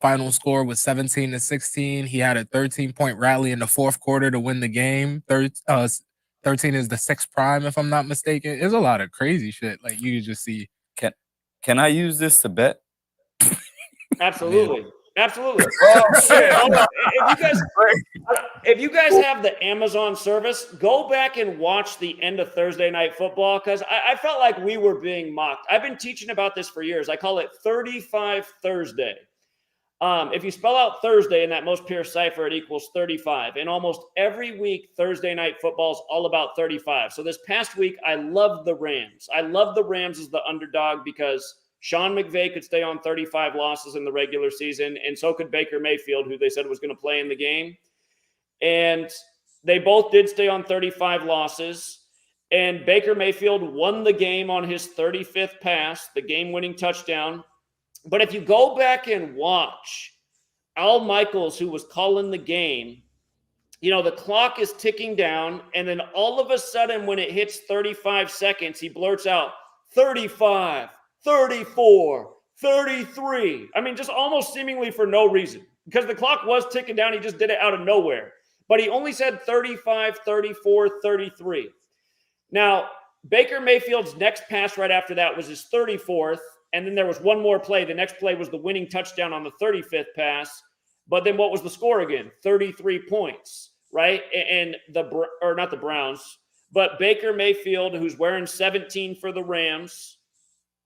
Final score was 17-16. He had a 13-point rally in the fourth quarter to win the game. 13 is the 6th prime, if I'm not mistaken. There's a lot of crazy shit. Like you could just see. Can I use this to bet? Absolutely. Absolutely. Oh shit! If you guys have the Amazon service, go back and watch the end of Thursday Night Football, because I felt like we were being mocked. I've been teaching about this for years. I call it 35 Thursday. If you spell out Thursday in that most pure cipher, it equals 35. And almost every week, Thursday Night Football is all about 35. So this past week, I loved the Rams. I loved the Rams as the underdog because Sean McVay could stay on 35 losses in the regular season, and so could Baker Mayfield, who they said was going to play in the game. And they both did stay on 35 losses. And Baker Mayfield won the game on his 35th pass, the game-winning touchdown. But if you go back and watch Al Michaels, who was calling the game, the clock is ticking down, and then all of a sudden when it hits 35 seconds, he blurts out 35, 34, 33. I mean, just almost seemingly for no reason, because the clock was ticking down. He just did it out of nowhere. But he only said 35, 34, 33. Now, Baker Mayfield's next pass right after that was his 34th. And then there was one more play. The next play was the winning touchdown on the 35th pass. But then what was the score again? 33 points, right? And not the Browns, but Baker Mayfield, who's wearing 17 for the Rams,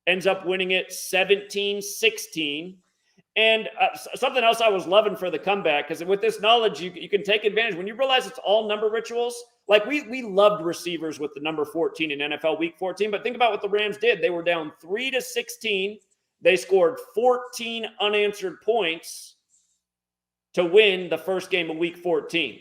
ends up winning it 17-16. And something else I was loving for the comeback, because with this knowledge, you can take advantage. When you realize it's all number rituals, like we loved receivers with the number 14 in NFL Week 14, but think about what the Rams did. They were down 3-16. They scored 14 unanswered points to win the first game of Week 14.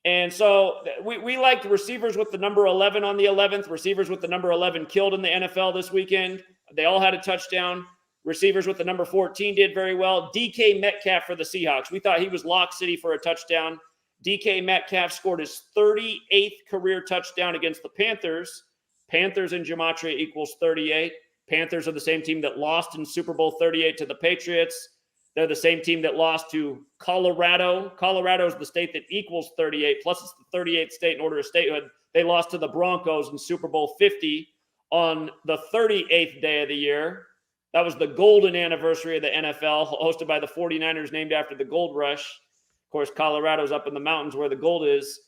And so we liked receivers with the number 11 on the 11th, receivers with the number 11 killed in the NFL this weekend. They all had a touchdown. Receivers with the number 14 did very well. DK Metcalf for the Seahawks. We thought he was lock city for a touchdown. DK Metcalf scored his 38th career touchdown against the Panthers. Panthers in Gematria equals 38. Panthers are the same team that lost in Super Bowl 38 to the Patriots. They're the same team that lost to Colorado. Colorado is the state that equals 38, plus it's the 38th state in order of statehood. They lost to the Broncos in Super Bowl 50 on the 38th day of the year. That was the golden anniversary of the NFL, hosted by the 49ers, named after the gold rush. Of course, Colorado's up in the mountains where the gold is.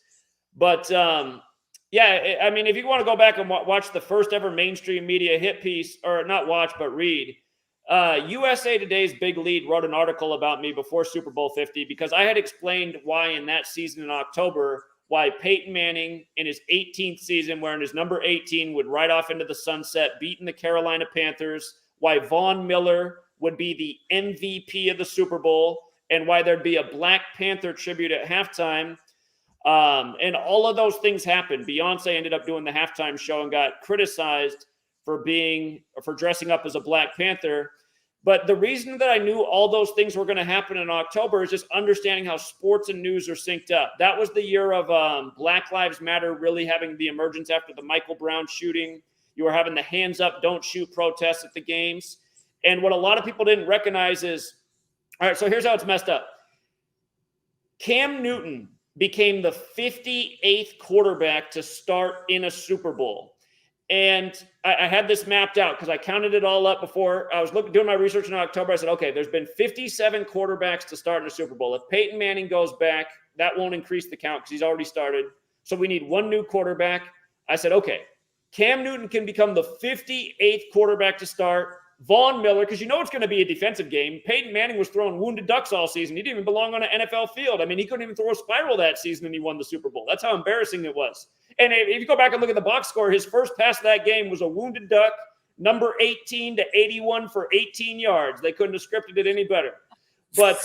But, yeah, I mean, if you want to go back and watch the first ever mainstream media hit piece, or not watch, but read, USA Today's Big Lead wrote an article about me before Super Bowl 50 because I had explained why in that season in October, why Peyton Manning in his 18th season, wearing his number 18, would ride off into the sunset, beating the Carolina Panthers, why Von Miller would be the MVP of the Super Bowl, and why there'd be a Black Panther tribute at halftime. And all of those things happened. Beyonce ended up doing the halftime show and got criticized for dressing up as a Black Panther. But the reason that I knew all those things were going to happen in October is just understanding how sports and news are synced up. That was the year of Black Lives Matter really having the emergence after the Michael Brown shooting. You were having the hands up, don't shoot protests at the games. And what a lot of people didn't recognize is, all right, so here's how it's messed up. Cam Newton became the 58th quarterback to start in a Super Bowl. And I had this mapped out because I counted it all up before. I was doing my research in October. I said, okay, there's been 57 quarterbacks to start in a Super Bowl. If Peyton Manning goes back, that won't increase the count because he's already started. So we need one new quarterback. I said, okay, Cam Newton can become the 58th quarterback to start. Von Miller, because you know it's going to be a defensive game. Peyton Manning was throwing wounded ducks all season. He didn't even belong on an NFL field. I mean, he couldn't even throw a spiral that season, and he won the Super Bowl. That's how embarrassing it was. And if you go back and look at the box score, his first pass of that game was a wounded duck, number 18 to 81 for 18 yards. They couldn't have scripted it any better. But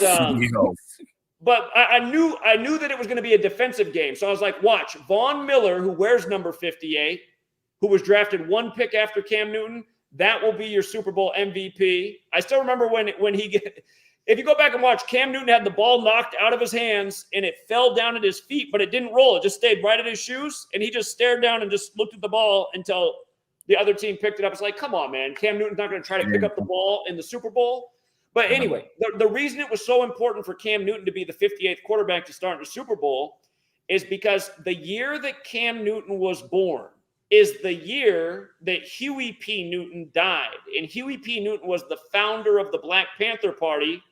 I knew that it was going to be a defensive game. So I was like, watch, Von Miller, who wears number 58, who was drafted one pick after Cam Newton, that will be your Super Bowl MVP. I still remember when if you go back and watch, Cam Newton had the ball knocked out of his hands and it fell down at his feet, but it didn't roll. It just stayed right at his shoes. And he just stared down and just looked at the ball until the other team picked it up. It's like, come on, man. Cam Newton's not going to try to pick up the ball in the Super Bowl. But anyway, the reason it was so important for Cam Newton to be the 58th quarterback to start in the Super Bowl is because the year that Cam Newton was born is the year that Huey P. Newton died. And Huey P. Newton was the founder of the Black Panther Party,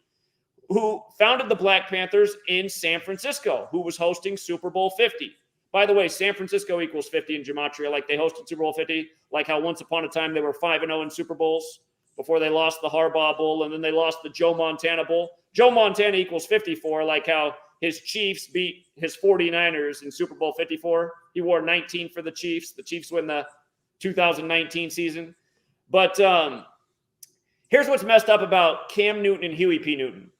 who founded the Black Panthers in San Francisco, who was hosting Super Bowl 50. By the way, San Francisco equals 50 in Gematria, like they hosted Super Bowl 50, like how once upon a time they were 5-0 in Super Bowls before they lost the Harbaugh Bowl, and then they lost the Joe Montana Bowl. Joe Montana equals 54, like how his Chiefs beat his 49ers in Super Bowl 54. He wore 19 for the Chiefs. The Chiefs win the 2019 season. But here's what's messed up about Cam Newton and Huey P. Newton.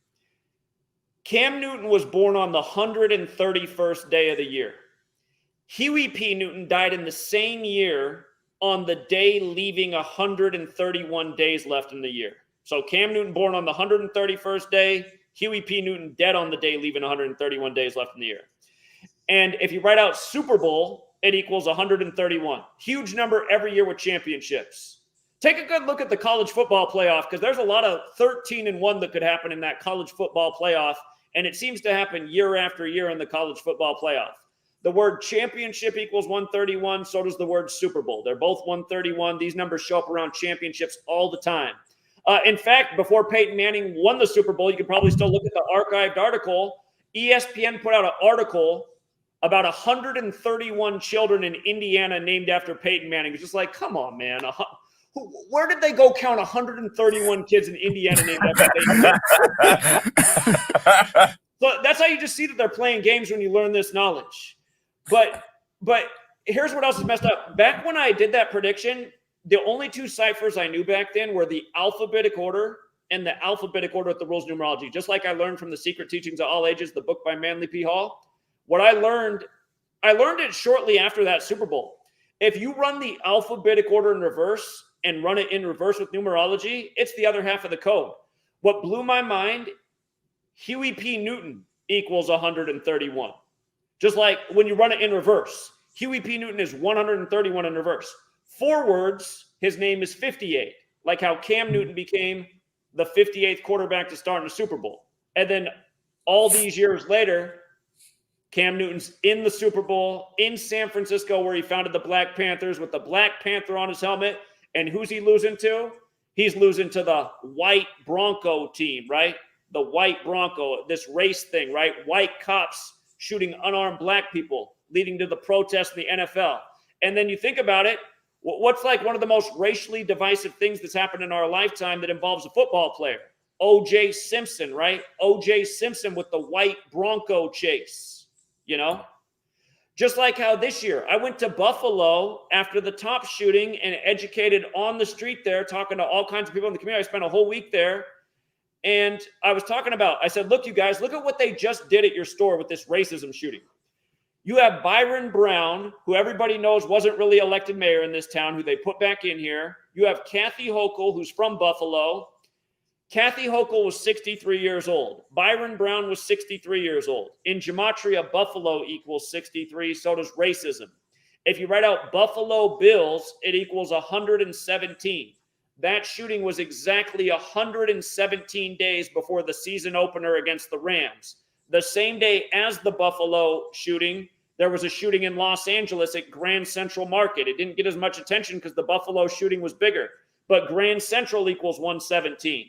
Cam Newton was born on the 131st day of the year. Huey P. Newton died in the same year on the day leaving 131 days left in the year. So Cam Newton born on the 131st day, Huey P. Newton dead on the day leaving 131 days left in the year. And if you write out Super Bowl, it equals 131. Huge number every year with championships. Take a good look at the college football playoff, because there's a lot of 13-1 that could happen in that college football playoff, and it seems to happen year after year in the college football playoff. The word championship equals 131, so does the word Super Bowl. They're both 131. These numbers show up around championships all the time. In fact, before Peyton Manning won the Super Bowl, you can probably still look at the archived article. ESPN put out an article about 131 children in Indiana named after Peyton Manning. It's just like, come on, man. Where did they go count 131 kids in Indiana named after Peyton Manning? So that's how you just see that they're playing games when you learn this knowledge. But here's what else is messed up. Back when I did that prediction, the only two ciphers I knew back then were the alphabetic order and the alphabetic order with the rules of numerology. Just like I learned from the Secret Teachings of All Ages, the book by Manly P. Hall. What I learned it shortly after that Super Bowl. If you run the alphabetic order in reverse and run it in reverse with numerology, it's the other half of the code. What blew my mind, Huey P. Newton equals 131. Just like when you run it in reverse, Huey P. Newton is 131 in reverse. Forwards, his name is 58, like how Cam Newton became the 58th quarterback to start in the Super Bowl. And then all these years later, Cam Newton's in the Super Bowl in San Francisco, where he founded the Black Panthers with the Black Panther on his helmet. And who's he losing to? He's losing to the white Bronco team, right? The white Bronco, this race thing, right? White cops shooting unarmed black people, leading to the protests in the NFL. And then you think about it, what's like one of the most racially divisive things that's happened in our lifetime that involves a football player? O.J. Simpson, right? O.J. Simpson with the white Bronco chase, you know? Just like how this year, I went to Buffalo after the top shooting and educated on the street there, talking to all kinds of people in the community. I spent a whole week there. And I was talking about, I said, look, you guys, look at what they just did at your store with this racism shooting. You have Byron Brown, who everybody knows wasn't really elected mayor in this town, who they put back in here. You have Kathy Hochul, who's from Buffalo. Kathy Hochul was 63 years old. Byron Brown was 63 years old. In Gematria, Buffalo equals 63, so does racism. If you write out Buffalo Bills, it equals 117. That shooting was exactly 117 days before the season opener against the Rams. The same day as the Buffalo shooting, there was a shooting in Los Angeles at Grand Central Market. It didn't get as much attention because the Buffalo shooting was bigger, but Grand Central equals 117.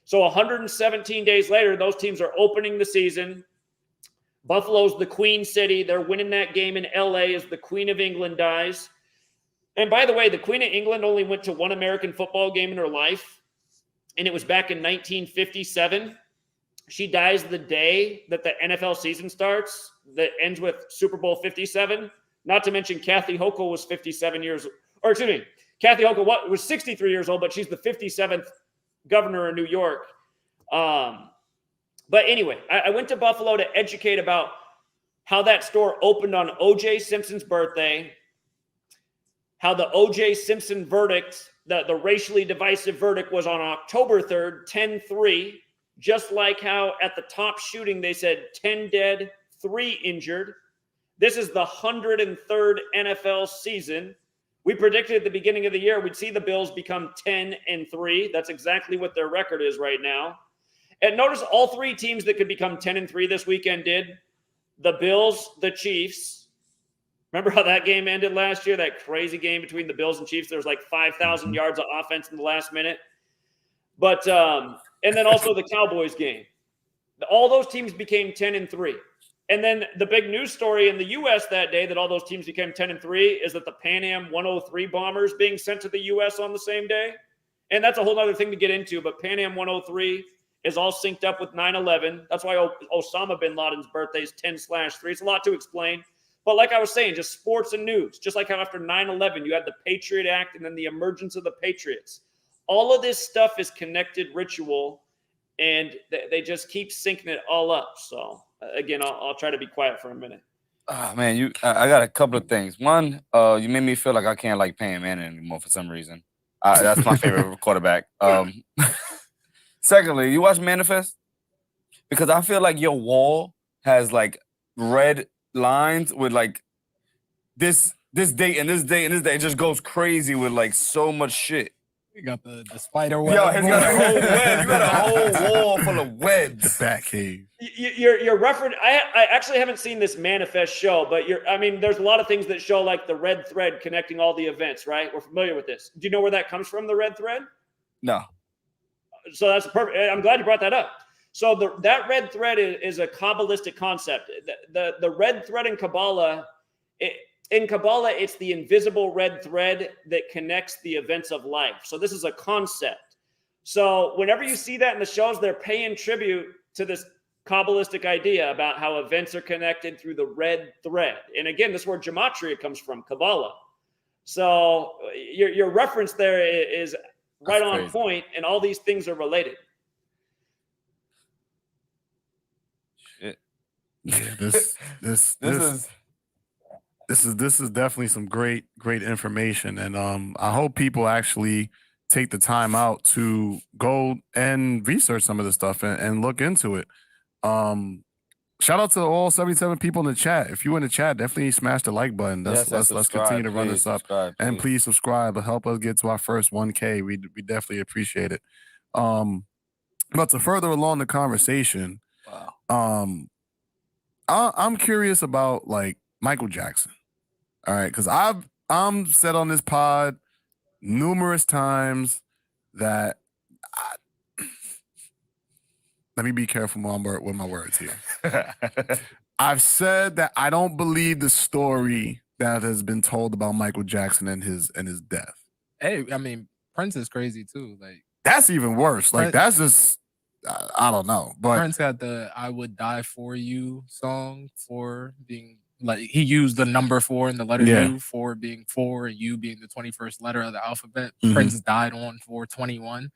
So 117 days later, those teams are opening the season. Buffalo's the Queen City. They're winning that game in LA as the Queen of England dies. And by the way, the Queen of England only went to one American football game in her life. and it was back in 1957. She dies the day that the NFL season starts, that ends with Super Bowl 57. Not to mention Kathy Hochul was 57 years, or excuse me, Kathy Hochul was 63 years old, but she's the 57th governor of New York. But anyway, I went to Buffalo to educate about how that store opened on O.J. Simpson's birthday, how the O.J. Simpson verdict, the racially divisive verdict, was on October 3rd, 10-3, just like how at the top shooting they said 10 dead, 3 injured. This is the 103rd NFL season. We predicted at the beginning of the year we'd see the Bills become 10-3. That's exactly what their record is right now. And notice all 3 teams that could become 10-3 this weekend did. The Bills, the Chiefs. Remember how that game ended last year? That crazy game between the Bills and Chiefs. There was like 5,000 yards of offense in the last minute. But and then also the Cowboys game. All those teams became 10-3. And then the big news story in the U.S. that day that all those teams became 10-3 is that the Pan Am 103 bombers being sent to the U.S. on the same day. And that's a whole other thing to get into. But Pan Am 103 is all synced up with 9/11. That's why Osama bin Laden's birthday is 10/3. It's a lot to explain. But like I was saying, just sports and news. Just like how after 9/11, you had the Patriot Act and then the emergence of the Patriots. All of this stuff is connected ritual, and they just keep syncing it all up. So, again, I'll try to be quiet for a minute. Oh, man, I got a couple of things. One, you made me feel like I can't like Peyton Manning anymore for some reason. That's my favorite quarterback. Secondly, you watch Manifest? Because I feel like your wall has like red lines with like this date and this date and this date. It just goes crazy with like so much shit. You got the spider web. Yo, he's got a whole web. You got a whole wall full of webs. The Batcave. You're referring. I actually haven't seen this Manifest show, but there's a lot of things that show like the red thread connecting all the events, right? We're familiar with this. Do you know where that comes from, the red thread? No. So that's perfect. I'm glad you brought that up. So that red thread is a Kabbalistic concept. The red thread in Kabbalah, it's the invisible red thread that connects the events of life. So this is a concept. So whenever you see that in the shows, they're paying tribute to this Kabbalistic idea about how events are connected through the red thread. And again, this is where Gematria comes from, Kabbalah. So your reference there is right on point, and all these things are related. Shit. Yeah, this is definitely some great information, and I hope people actually take the time out to go and research some of this stuff and look into it. Shout out to all 77 people in the chat. If you in the chat, definitely smash the like button. Let's continue to run this up, and please subscribe. Help us get to our first 1K. We definitely appreciate it. But to further along the conversation, I'm curious about like Michael Jackson. All right, because I'm said on this pod numerous times that let me be careful with my words here. I've said that I don't believe the story that has been told about Michael Jackson and his death. Hey, I mean, Prince is crazy too. Like that's even worse. Like that's just I don't know. But Prince had the "I Would Die For You" song for being like he used the number 4 and the letter U for being 4 and U being the 21st letter of the alphabet. Prince died on 4/21.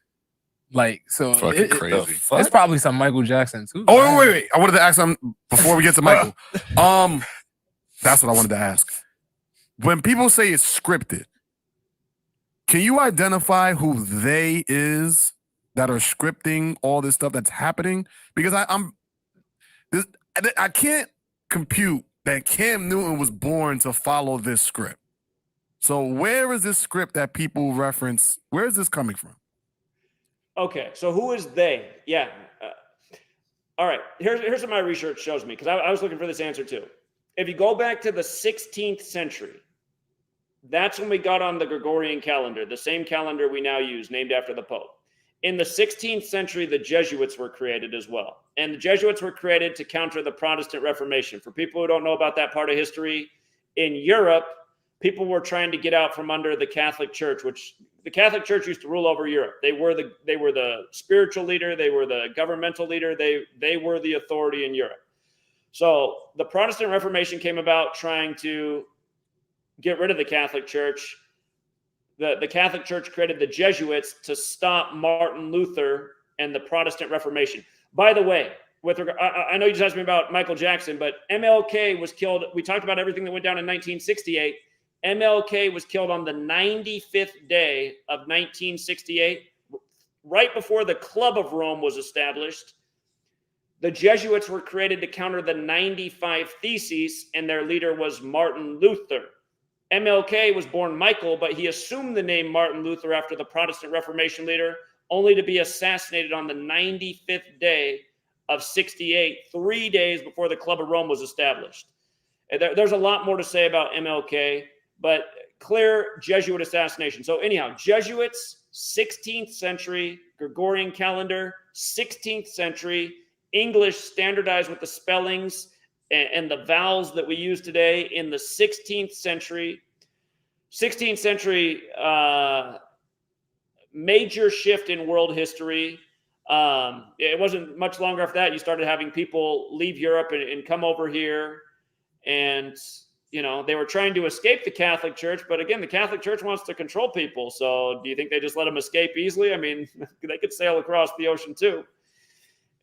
Like, so fucking crazy. It's probably some Michael Jackson too. Oh, wait. I wanted to ask something before we get to Michael. That's what I wanted to ask. When people say it's scripted, can you identify who they is that are scripting all this stuff that's happening? Because I can't compute that Cam Newton was born to follow this script. So where is this script that people reference? Where is this coming from? Okay, so who is they? Yeah. All right, here's what my research shows me, because I was looking for this answer too. If you go back to the 16th century, that's when we got on the Gregorian calendar, the same calendar we now use, named after the Pope. In the 16th century, the Jesuits were created as well. And the Jesuits were created to counter the Protestant Reformation. For people who don't know about that part of history, in Europe, people were trying to get out from under the Catholic Church, which the Catholic Church used to rule over Europe. They were the spiritual leader. They were the governmental leader. They were the authority in Europe. So the Protestant Reformation came about trying to get rid of the Catholic Church. The Catholic Church created the Jesuits to stop Martin Luther and the Protestant Reformation. By the way, I know you just asked me about Michael Jackson, but MLK was killed. We talked about everything that went down in 1968. MLK was killed on the 95th day of 1968, right before the Club of Rome was established. The Jesuits were created to counter the 95 Theses, and their leader was Martin Luther. MLK was born Michael, but he assumed the name Martin Luther after the Protestant Reformation leader, only to be assassinated on the 95th day of 68, 3 days before the Club of Rome was established. There's a lot more to say about MLK, but clear Jesuit assassination. So anyhow, Jesuits, 16th century, Gregorian calendar, 16th century, English standardized with the spellings and the vowels that we use today in the 16th century. 16th century, major shift in world history. It wasn't much longer after that. You started having people leave Europe and come over here. And, you know, they were trying to escape the Catholic Church. But again, the Catholic Church wants to control people. So do you think they just let them escape easily? I mean, they could sail across the ocean too.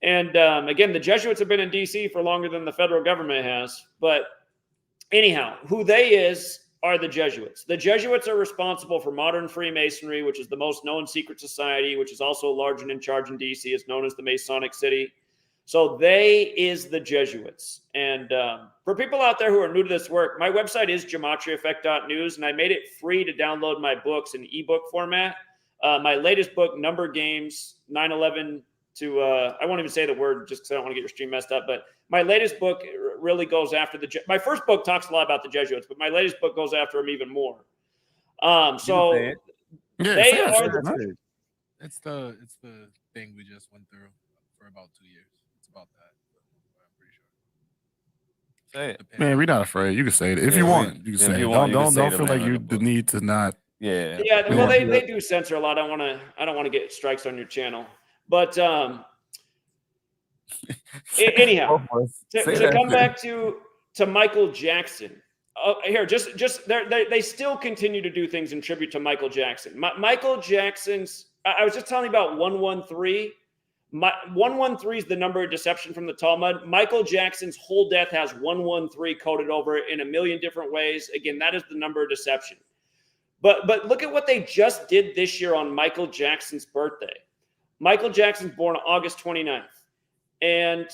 And again, the Jesuits have been in D.C. for longer than the federal government has. But anyhow, who they are the Jesuits. The Jesuits are responsible for modern Freemasonry, which is the most known secret society, which is also large and in charge in D.C. It's known as the Masonic City. So they is the Jesuits. And for people out there who are new to this work, my website is gematriaeffect.news, and I made it free to download my books in ebook format. My latest book, Number Games, 9/11 to, I won't even say the word just because I don't want to get your stream messed up, but my latest book really goes after my first book talks a lot about the Jesuits, but my latest book goes after them even more. So they are it's the thing we just went through for about 2 years. It's about that. I'm pretty sure. Say it. Man, we're not afraid. You can say it. If you want, you can say it. Don't feel like you the need to not. Yeah. Yeah, well, they do censor a lot. I don't want to get strikes on your channel. But anyhow, to come back to Michael Jackson. Here, they still continue to do things in tribute to Michael Jackson. Michael Jackson's. I was just telling you about 113. 113 is the number of deception from the Talmud. Michael Jackson's whole death has 113 coded over it in a million different ways. Again, that is the number of deception. But look at what they just did this year on Michael Jackson's birthday. Michael Jackson's born August 29th. And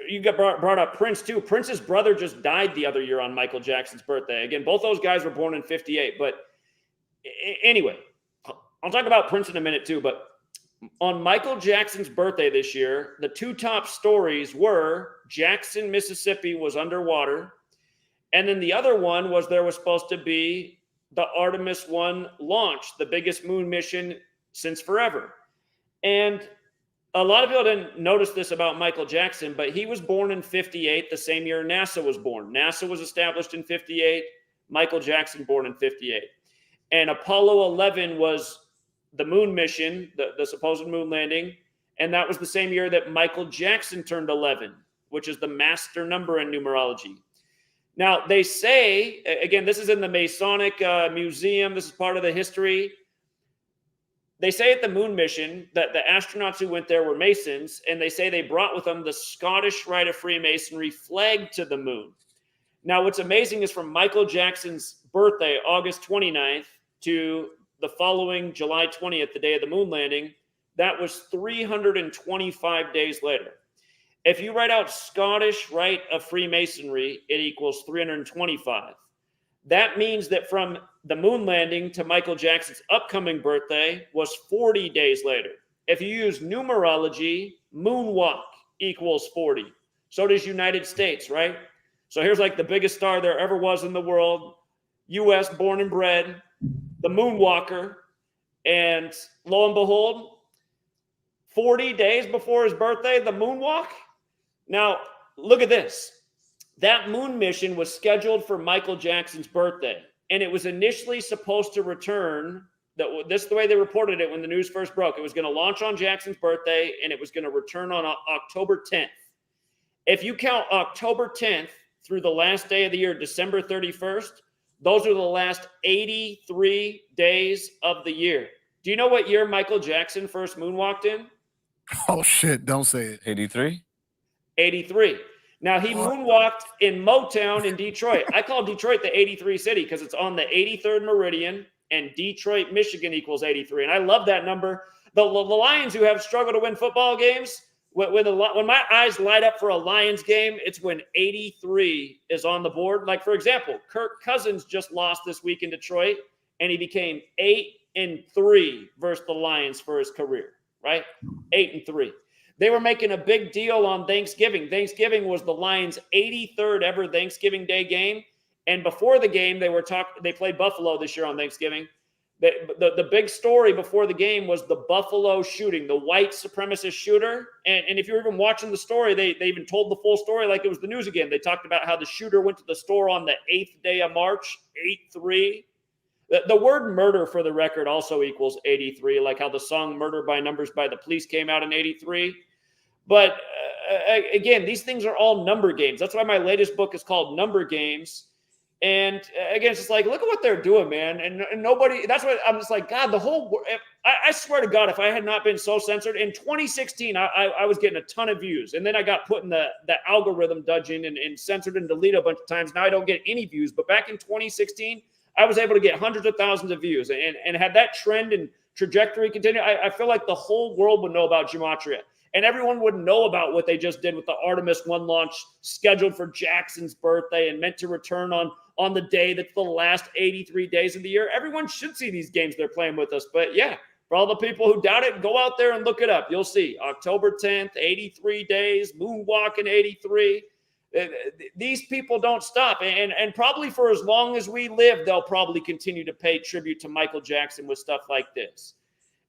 you got brought up Prince, too. Prince's brother just died the other year on Michael Jackson's birthday. Again, both those guys were born in 58. But anyway, I'll talk about Prince in a minute, too. But on Michael Jackson's birthday this year, the two top stories were Jackson, Mississippi was underwater. And then the other one was there was supposed to be the Artemis 1 launch, the biggest moon mission since forever. And a lot of people didn't notice this about Michael Jackson, but he was born in 58, the same year NASA was born. NASA was established in 58, Michael Jackson born in 58. And Apollo 11 was the moon mission, the supposed moon landing, and that was the same year that Michael Jackson turned 11, which is the master number in numerology. Now, they say, again, this is in the Masonic Museum, this is part of the history. They say at the moon mission that the astronauts who went there were Masons, and they say they brought with them the Scottish Rite of Freemasonry flag to the moon. Now, what's amazing is from Michael Jackson's birthday, August 29th, to the following July 20th, the day of the moon landing, that was 325 days later. If you write out Scottish Rite of Freemasonry, it equals 325. That means that from the moon landing to Michael Jackson's upcoming birthday was 40 days later. If you use numerology, moonwalk equals 40. So does United States, right? So here's like the biggest star there ever was in the world, U.S. born and bred, the moonwalker, and lo and behold, 40 days before his birthday, the moonwalk. Now, look at this. That moon mission was scheduled for Michael Jackson's birthday. and it was initially supposed to return. This is the way they reported it when the news first broke. It was going to launch on Jackson's birthday, and it was going to return on October 10th. If you count October 10th through the last day of the year, December 31st, those are the last 83 days of the year. Do you know what year Michael Jackson first moonwalked in? Oh, shit. Don't say it. 83? 83. Now, he moonwalked in Motown in Detroit. I call Detroit the 83 city because it's on the 83rd meridian, and Detroit, Michigan equals 83. And I love that number. The Lions, who have struggled to win football games, when my eyes light up for a Lions game, it's when 83 is on the board. Like, for example, Kirk Cousins just lost this week in Detroit, and he became 8-3 versus the Lions for his career, right? 8-3. They were making a big deal on Thanksgiving. Thanksgiving was the Lions' 83rd ever Thanksgiving Day game. And before the game, they played Buffalo this year on Thanksgiving. The big story before the game was the Buffalo shooting, the white supremacist shooter. And if you're even watching the story, they even told the full story like it was the news again. They talked about how the shooter went to the store on the 8th day of March, 8-3. The word murder, for the record, also equals 83, like how the song Murder by Numbers by the Police came out in 83. But again, these things are all number games. That's why my latest book is called Number Games. And again, it's just like, look at what they're doing, man. And nobody, that's what I'm just like, God, the whole, I swear to God, if I had not been so censored in 2016, I was getting a ton of views. And then I got put in the algorithm dungeon and censored and deleted a bunch of times. Now I don't get any views. But back in 2016, I was able to get hundreds of thousands of views. And had that trend and trajectory continue, I feel like the whole world would know about Gematria. And everyone would know about what they just did with the Artemis 1 launch scheduled for Jackson's birthday and meant to return on the day that's the last 83 days of the year. Everyone should see these games they're playing with us. But yeah, for all the people who doubt it, go out there and look it up. You'll see October 10th, 83 days, moonwalking 83. These people don't stop. And probably for as long as we live, they'll probably continue to pay tribute to Michael Jackson with stuff like this.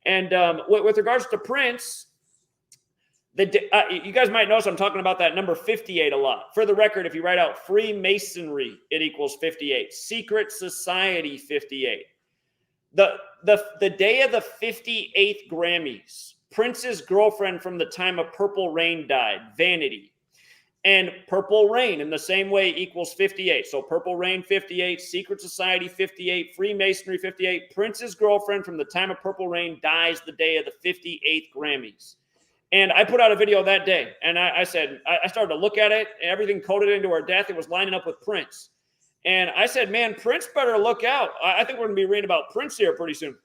And with regards to Prince, you guys might notice I'm talking about that number 58 a lot. For the record, if you write out Freemasonry, it equals 58. Secret Society, 58. The day of the 58th Grammys, Prince's girlfriend from the time of Purple Rain died, Vanity. And Purple Rain in the same way equals 58. So Purple Rain, 58, Secret Society, 58, Freemasonry, 58. Prince's girlfriend from the time of Purple Rain dies the day of the 58th Grammys. And I put out a video that day, and I said, I started to look at it, and everything coded into her death. It was lining up with Prince. And I said, man, Prince better look out. I think we're going to be reading about Prince here pretty soon.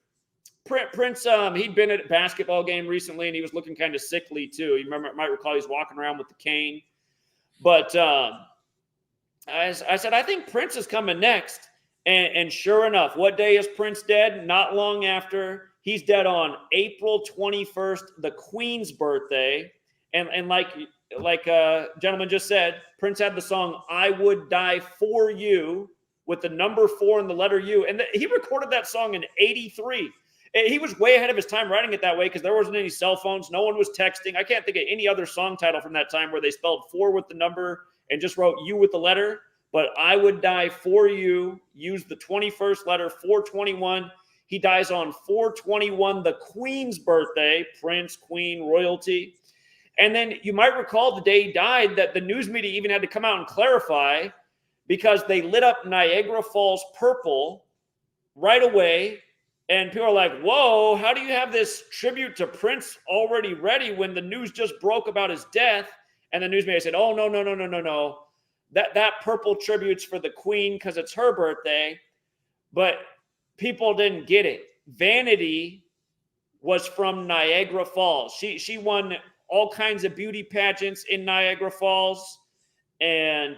Prince, he'd been at a basketball game recently, and he was looking kind of sickly, too. You might recall he's walking around with the cane. But I said, I think Prince is coming next. And sure enough, what day is Prince dead? Not long after. He's dead on April 21st, the Queen's birthday. And like gentleman just said, Prince had the song I Would Die For You with the number 4 and the letter U. And he recorded that song in 83. He was way ahead of his time writing it that way because there wasn't any cell phones. No one was texting. I can't think of any other song title from that time where they spelled 4 with the number and just wrote U with the letter. But I Would Die For You, used the 21st letter, 421. He dies on 421, the Queen's birthday, Prince, Queen, royalty. And then you might recall the day he died that the news media even had to come out and clarify because they lit up Niagara Falls purple right away. And people are like, whoa, how do you have this tribute to Prince already ready when the news just broke about his death? And the news media said, oh, no. That purple tribute's for the Queen because it's her birthday. But people didn't get it. Vanity was from Niagara Falls. She won all kinds of beauty pageants in Niagara Falls. And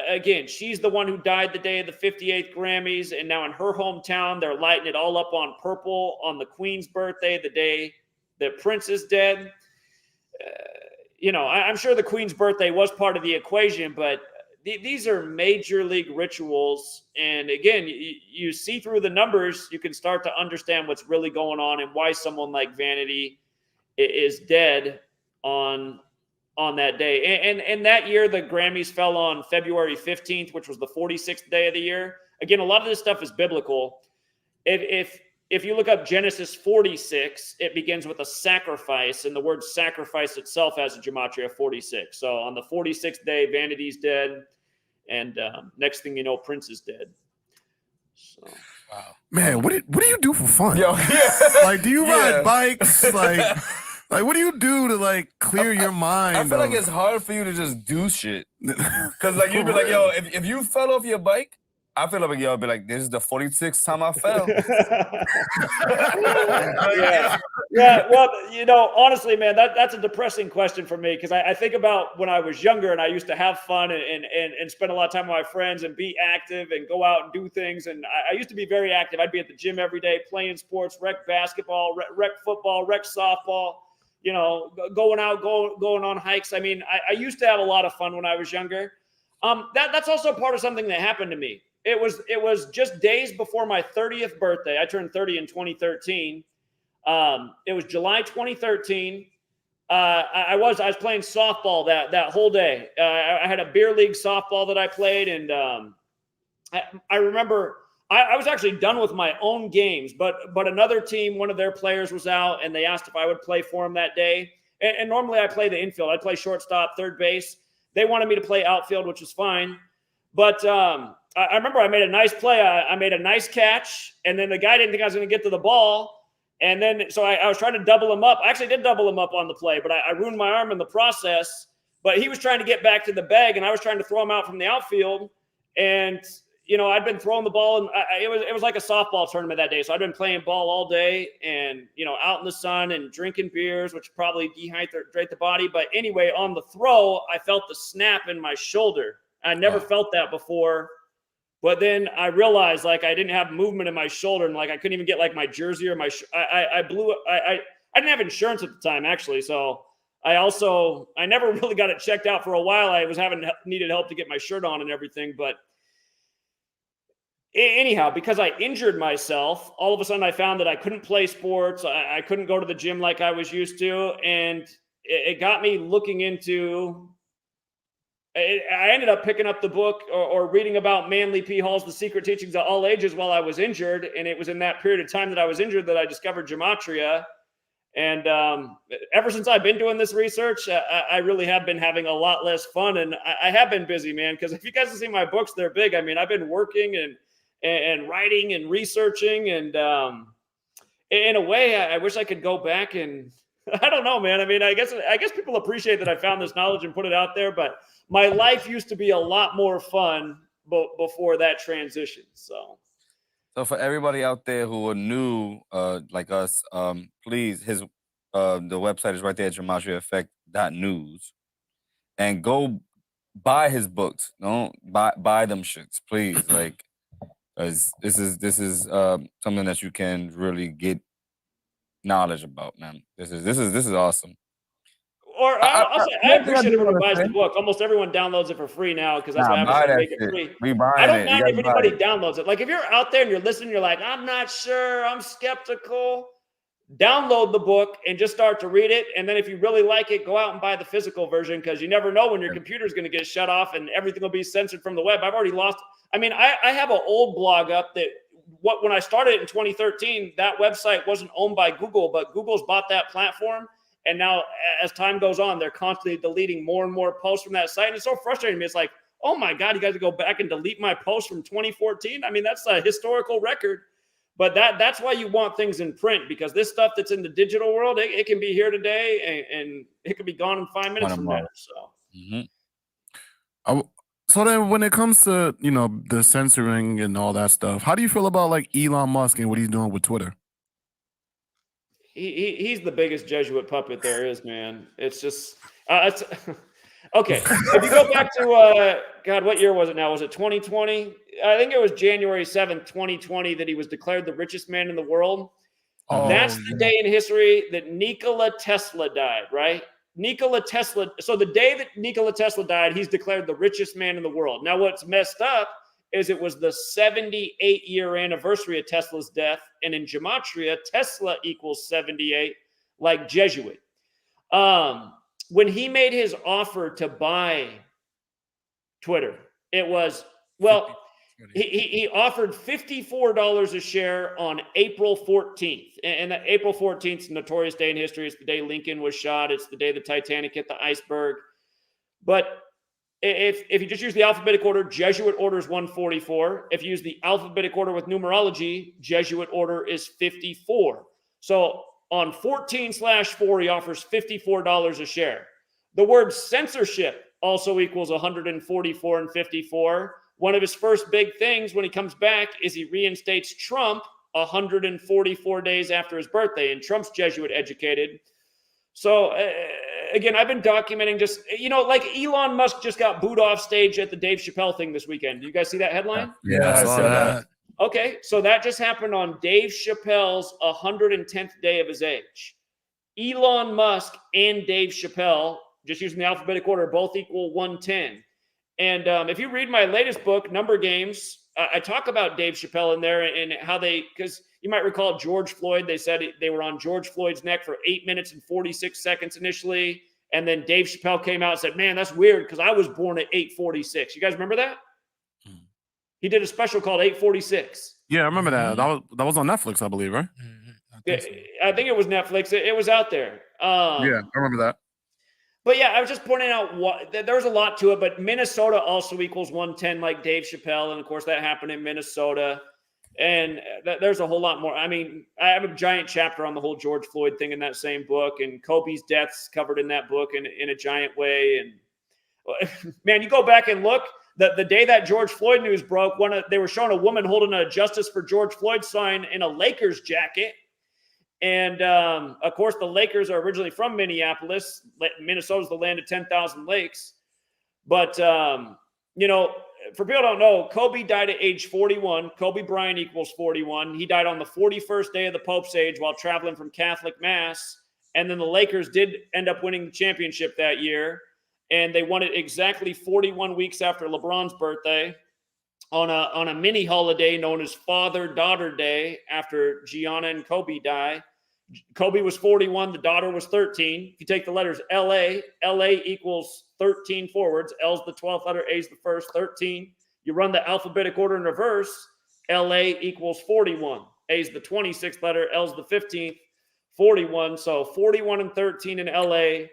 again, she's the one who died the day of the 58th Grammys. And now in her hometown, they're lighting it all up on purple on the Queen's birthday, the day that Prince is dead. I'm sure the Queen's birthday was part of the equation, but these are major league rituals. And again, you see through the numbers, you can start to understand what's really going on and why someone like Vanity is dead on that day. And that year, the Grammys fell on February 15th, which was the 46th day of the year. again, a lot of this stuff is biblical. If you look up Genesis 46, it begins with a sacrifice, and the word sacrifice itself has a gematria 46. So on the 46th day, Vanity's dead, and next thing you know, Prince is dead. So, wow, man, what do you do for fun? Yo, like, do you ride bikes? Like, what do you do to like clear your mind? I feel like it's hard for you to just do shit, because like you'd be like, yo, if you fell off your bike, I feel like, yo, I'd be like, this is the 46th time I fell. Yeah. Well, you know, honestly, man, that's a depressing question for me, because I think about when I was younger and I used to have fun and spend a lot of time with my friends and be active and go out and do things. And I used to be very active. I'd be at the gym every day, playing sports, rec basketball, rec football, rec softball, you know, going out, going on hikes. I mean, I used to have a lot of fun when I was younger. That's also part of something that happened to me. It was just days before my 30th birthday. I turned 30 in 2013. It was July 2013. I was playing softball that whole day. I had a beer league softball that I played, and I remember I was actually done with my own games, but another team, one of their players was out, and they asked if I would play for them that day. And normally I play the infield. I play shortstop, third base. They wanted me to play outfield, which was fine. But I remember I made a nice play. I made a nice catch, and then the guy didn't think I was going to get to the ball. And then so I was trying to double him up. I actually did double him up on the play, but I ruined my arm in the process. But he was trying to get back to the bag, and I was trying to throw him out from the outfield. And, you know, I'd been throwing the ball, and it was like a softball tournament that day. So I'd been playing ball all day and, you know, out in the sun and drinking beers, which probably dehydrate the body. But anyway, on the throw, I felt the snap in my shoulder. I never felt that before. But then I realized, like, I didn't have movement in my shoulder, and like I couldn't even get like my jersey or my I didn't have insurance at the time, actually. So I never really got it checked out for a while. I was needed help to get my shirt on and everything. But anyhow, because I injured myself, all of a sudden I found that I couldn't play sports. I couldn't go to the gym like I was used to. And it got me looking into, I ended up picking up the book or reading about Manly P. Hall's The Secret Teachings of All Ages while I was injured. And it was in that period of time that I was injured that I discovered Gematria. And ever since I've been doing this research, I really have been having a lot less fun. And I have been busy, man, because if you guys have seen my books, they're big. I mean, I've been working and writing and researching. And in a way, I wish I could go back and I don't know, man. I mean, I guess people appreciate that I found this knowledge and put it out there. But my life used to be a lot more fun before that transition. So for everybody out there who are new, like us, please, the website is right there at gematriaeffect.news, and go buy his books. Don't buy them shits, please. Like, this is something that you can really get knowledge about, man. This is awesome. Or I appreciate everyone who buys the book. Almost everyone downloads it for free now because that's why Amazon make it free. I don't mind if anybody downloads it. Like if you're out there and you're listening, you're like, I'm not sure, I'm skeptical. Download the book and just start to read it. And then if you really like it, go out and buy the physical version, because you never know when your computer is going to get shut off and everything will be censored from the web. I've already lost. I mean, I have an old blog up that when I started in 2013, that website wasn't owned by Google, but Google's bought that platform. And now, as time goes on, they're constantly deleting more and more posts from that site. And it's so frustrating to me. It's like, oh my God, you guys go back and delete my post from 2014? I mean, that's a historical record. But that's why you want things in print, because this stuff that's in the digital world, it can be here today and it can be gone in 5 minutes from now. So. So then when it comes to, you know, the censoring and all that stuff, how do you feel about like Elon Musk and what he's doing with Twitter? He's the biggest Jesuit puppet there is, man. It's just okay. If you go back to God, what year was it now? Was it 2020? I think it was January 7th, 2020 that he was declared the richest man in the world. That's the day in history that Nikola Tesla died, right? Nikola Tesla. So the day that Nikola Tesla died, he's declared the richest man in the world. Now what's messed up is it was the 78-year anniversary of Tesla's death. And in Gematria, Tesla equals 78, like Jesuit. When he made his offer to buy Twitter, it was, well, He offered $54 a share on April 14th. And that April 14th is a notorious day in history. It's the day Lincoln was shot. It's the day the Titanic hit the iceberg. But if you just use the alphabetic order, Jesuit order is 144. If you use the alphabetic order with numerology, Jesuit order is 54. So on 14/4, he offers $54 a share. The word censorship also equals 144 and 54. One of his first big things when he comes back is he reinstates Trump 144 days after his birthday, and Trump's Jesuit educated. So again, I've been documenting just, like Elon Musk just got booed off stage at the Dave Chappelle thing this weekend. Do you guys see that headline? Yeah, I saw that. Okay, so that just happened on Dave Chappelle's 110th day of his age. Elon Musk and Dave Chappelle, just using the alphabetic order, both equal 110. And if you read my latest book, Number Games, I talk about Dave Chappelle in there and how because you might recall George Floyd, they said they were on George Floyd's neck for 8 minutes and 46 seconds initially. And then Dave Chappelle came out and said, man, that's weird because I was born at 8:46. You guys remember that? He did a special called 8:46. Yeah, I remember that. That was on Netflix, I believe, right? I think it was Netflix. It was out there. Yeah, I remember that. But yeah, I was just pointing out there's a lot to it, but Minnesota also equals 110 like Dave Chappelle. And of course that happened in Minnesota. And there's a whole lot more. I mean, I have a giant chapter on the whole George Floyd thing in that same book, and Kobe's death's covered in that book in a giant way. And man, you go back and look, the day that George Floyd news broke, they were showing a woman holding a Justice for George Floyd sign in a Lakers jacket. And, of course, the Lakers are originally from Minneapolis. Minnesota's the land of 10,000 lakes. But, for people who don't know, Kobe died at age 41. Kobe Bryant equals 41. He died on the 41st day of the Pope's age while traveling from Catholic Mass. And then the Lakers did end up winning the championship that year. And they won it exactly 41 weeks after LeBron's birthday on a mini holiday known as Father-Daughter Day after Gianna and Kobe die. Kobe was 41. The daughter was 13. If you take the letters LA equals 13 forwards. L's the 12th letter, A's the first, 13. You run the alphabetic order in reverse. LA equals 41. A's the 26th letter, L's the 15th, 41. So 41 and 13 in LA.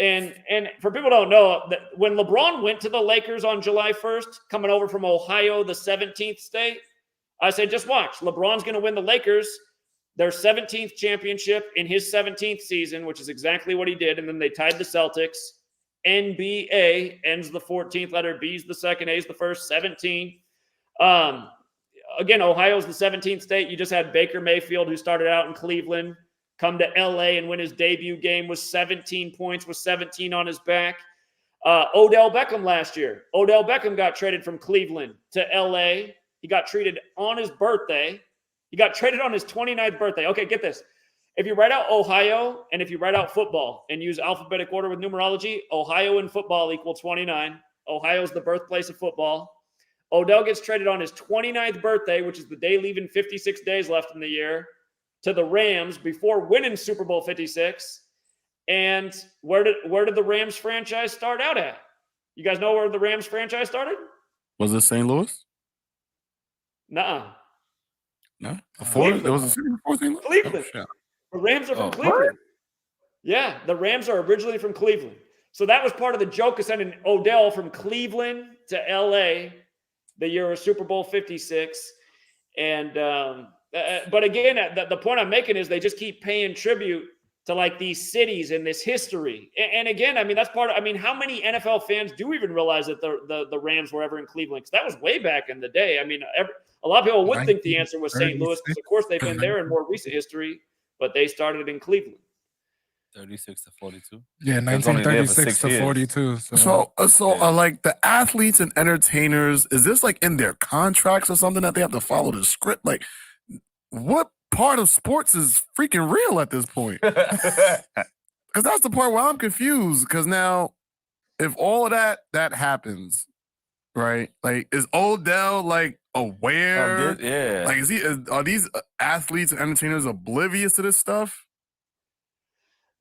And for people who don't know, that when LeBron went to the Lakers on July 1st, coming over from Ohio, the 17th state, I said, just watch. LeBron's going to win the Lakers their 17th championship in his 17th season, which is exactly what he did. And then they tied the Celtics. NBA ends the 14th letter. B's the second, A's the first, 17. Again, Ohio's the 17th state. You just had Baker Mayfield, who started out in Cleveland, come to LA and win his debut game with 17 points, with 17 on his back. Odell Beckham last year. Odell Beckham got traded from Cleveland to LA. He got traded on his birthday. He got traded on his 29th birthday. Okay, get this. If you write out Ohio and if you write out football and use alphabetic order with numerology, Ohio and football equal 29. Ohio's the birthplace of football. Odell gets traded on his 29th birthday, which is the day leaving 56 days left in the year, to the Rams before winning Super Bowl 56. And where did the Rams franchise start out at? You guys know where the Rams franchise started? Was it St. Louis? Nuh-uh. No, before it was a city before St. Louis. Cleveland. Oh, the Rams are from Cleveland. What? Yeah, the Rams are originally from Cleveland. So that was part of the joke of sending Odell from Cleveland to LA the year of Super Bowl 56. And but again, the point I'm making is they just keep paying tribute to like these cities and this history. And again, I mean, that's part of, I mean, how many NFL fans do even realize that the Rams were ever in Cleveland? Because that was way back in the day. I mean, a lot of people would think the answer was St. Louis, because of course they've been there in more recent history, but they started in Cleveland. 36 to 42. Yeah, 1936 to 42. So like the athletes and entertainers, is this like in their contracts or something that they have to follow the script? Like, what part of sports is freaking real at this point? Because that's the part where I'm confused. Because now, if all of that happens, right? Like, is Odell like aware? Yeah. Like, are these athletes and entertainers oblivious to this stuff?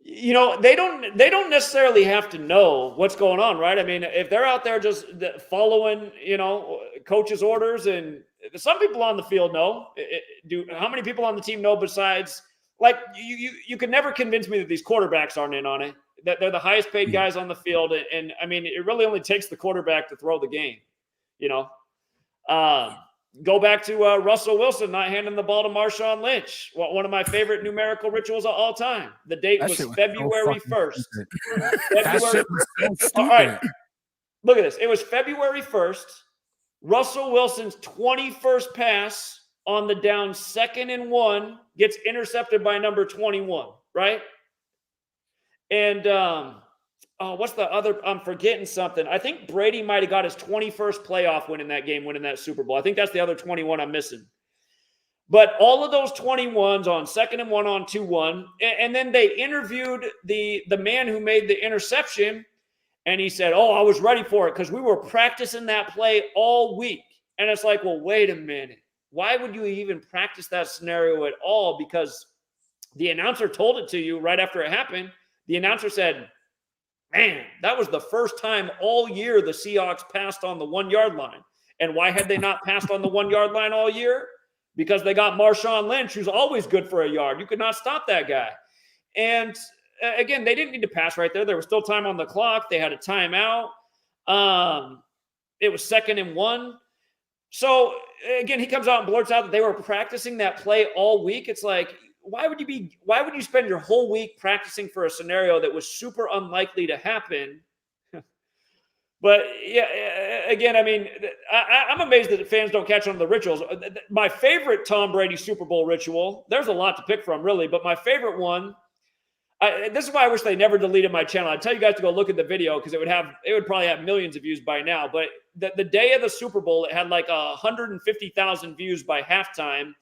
you know, they don't necessarily have to know what's going on, right? I mean, if they're out there just following, you know, coach's orders, and some people on the field know. How many people on the team know besides, like, you could never convince me that these quarterbacks aren't in on it, that they're the highest paid guys on the field. And I mean, it really only takes the quarterback to throw the game, you know? Go back to Russell Wilson not handing the ball to Marshawn Lynch. One of my favorite numerical rituals of all time. The date was February 1st. That shit was so stupid. All right, look at this. It was February 1st. Russell Wilson's 21st pass on the down 2nd and 1 gets intercepted by number 21, right? And what's the other? I'm forgetting something. I think Brady might have got his 21st playoff win in that game, winning that Super Bowl. I think that's the other 21 I'm missing. But all of those 21s on 2nd and 1 on 2-1. And then they interviewed the man who made the interception. And he said, I was ready for it because we were practicing that play all week. And it's like, well, wait a minute. Why would you even practice that scenario at all? Because the announcer told it to you right after it happened. The announcer said, man, that was the first time all year the Seahawks passed on the 1-yard line. And why had they not passed on the 1-yard line all year? Because they got Marshawn Lynch, who's always good for a yard. You could not stop that guy. And again, they didn't need to pass right there. There was still time on the clock. They had a timeout. It was 2nd and 1. So again, he comes out and blurts out that they were practicing that play all week. It's like, why would you spend your whole week practicing for a scenario that was super unlikely to happen? But yeah, again, I mean, I'm amazed that fans don't catch on to the rituals. My favorite Tom Brady Super Bowl ritual, there's a lot to pick from, really, but my favorite one, this is why I wish they never deleted my channel. I'd tell you guys to go look at the video because it would probably have millions of views by now. But the day of the Super Bowl, it had like 150,000 views by halftime,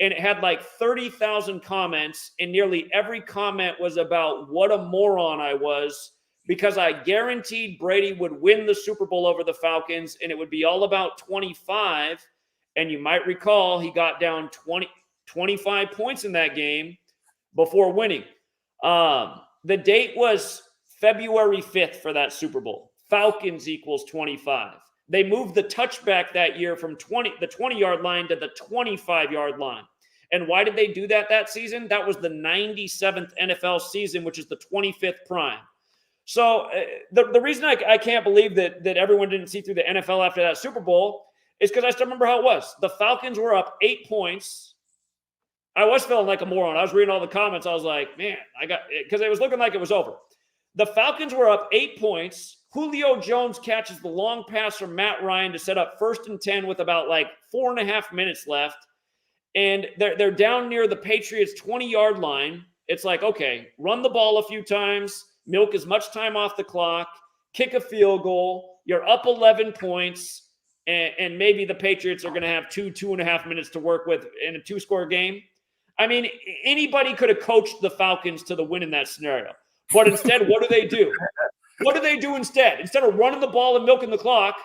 and it had like 30,000 comments, and nearly every comment was about what a moron I was, because I guaranteed Brady would win the Super Bowl over the Falcons, and it would be all about 25. And you might recall he got down 25 points in that game before winning. The date was February 5th for that Super Bowl. Falcons equals 25. They moved the touchback that year from the 20-yard line to the 25-yard line. And why did they do that season? That was the 97th NFL season, which is the 25th prime. So the reason I can't believe that everyone didn't see through the NFL after that Super Bowl is because I still remember how it was. The Falcons were up 8 points. I was feeling like a moron. I was reading all the comments. I was like, man, because it was looking like it was over. The Falcons were up 8 points. Julio Jones catches the long pass from Matt Ryan to set up 1st and 10 with about like 4.5 minutes left. And they're down near the Patriots' 20-yard line. It's like, okay, run the ball a few times, milk as much time off the clock, kick a field goal. You're up 11 points, and maybe the Patriots are going to have 2.5 minutes to work with in a 2-score game. I mean, anybody could have coached the Falcons to the win in that scenario. But instead, what do? What do they do instead? Instead of running the ball and milking the clock,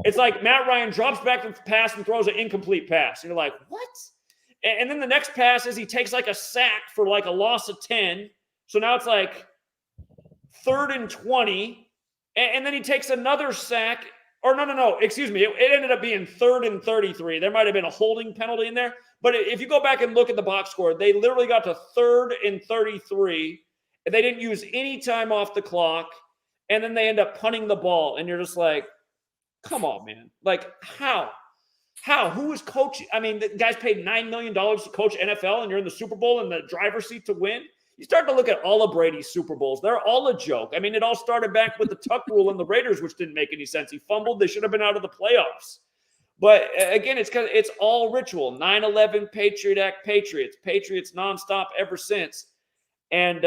it's like Matt Ryan drops back the pass and throws an incomplete pass. And you're like, what? And then the next pass is he takes like a sack for like a loss of 10. So now it's like 3rd and 20. And then he takes another sack. Or no. Excuse me. It ended up being 3rd and 33. There might have been a holding penalty in there. But if you go back and look at the box score, they literally got to 3rd and 33. And they didn't use any time off the clock. And then they end up punting the ball. And you're just like, come on, man. Like, how? Who is coaching? I mean, the guy's paid $9 million to coach NFL, and you're in the Super Bowl in the driver's seat to win. You start to look at all of Brady's Super Bowls. They're all a joke. I mean, it all started back with the Tuck rule and the Raiders, which didn't make any sense. He fumbled. They should have been out of the playoffs. But again, it's because it's all ritual. 9/11, Patriot Act, Patriots nonstop ever since. And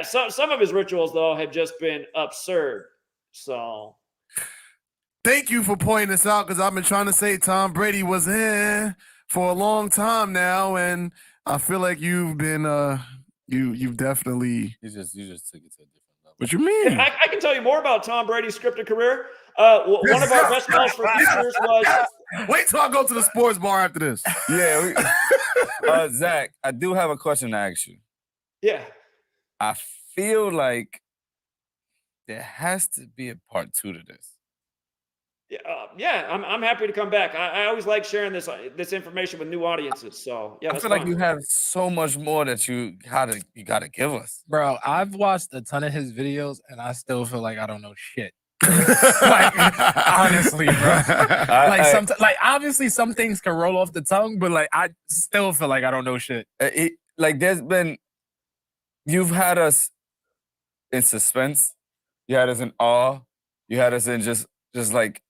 some of his rituals, though, have just been absurd. So thank you for pointing this out, because I've been trying to say Tom Brady was in for a long time now, and I feel like you've been you've definitely You just took it to a different level. What you mean? I can tell you more about Tom Brady's scripted career. One of our best calls for futures was. Wait till I go to the sports bar after this. Yeah, Zach, I do have a question to ask you. Yeah. I feel like there has to be a part 2 to this. Yeah, I'm happy to come back. I always like sharing this information with new audiences. So yeah, I that's feel fine. like you have so much more that you gotta give us. Bro, I've watched a ton of his videos and I still feel like I don't know shit. Like, honestly, bro. Like obviously some things can roll off the tongue, but like I still feel like I don't know shit. Like you've had us in suspense, you had us in awe, you had us in just like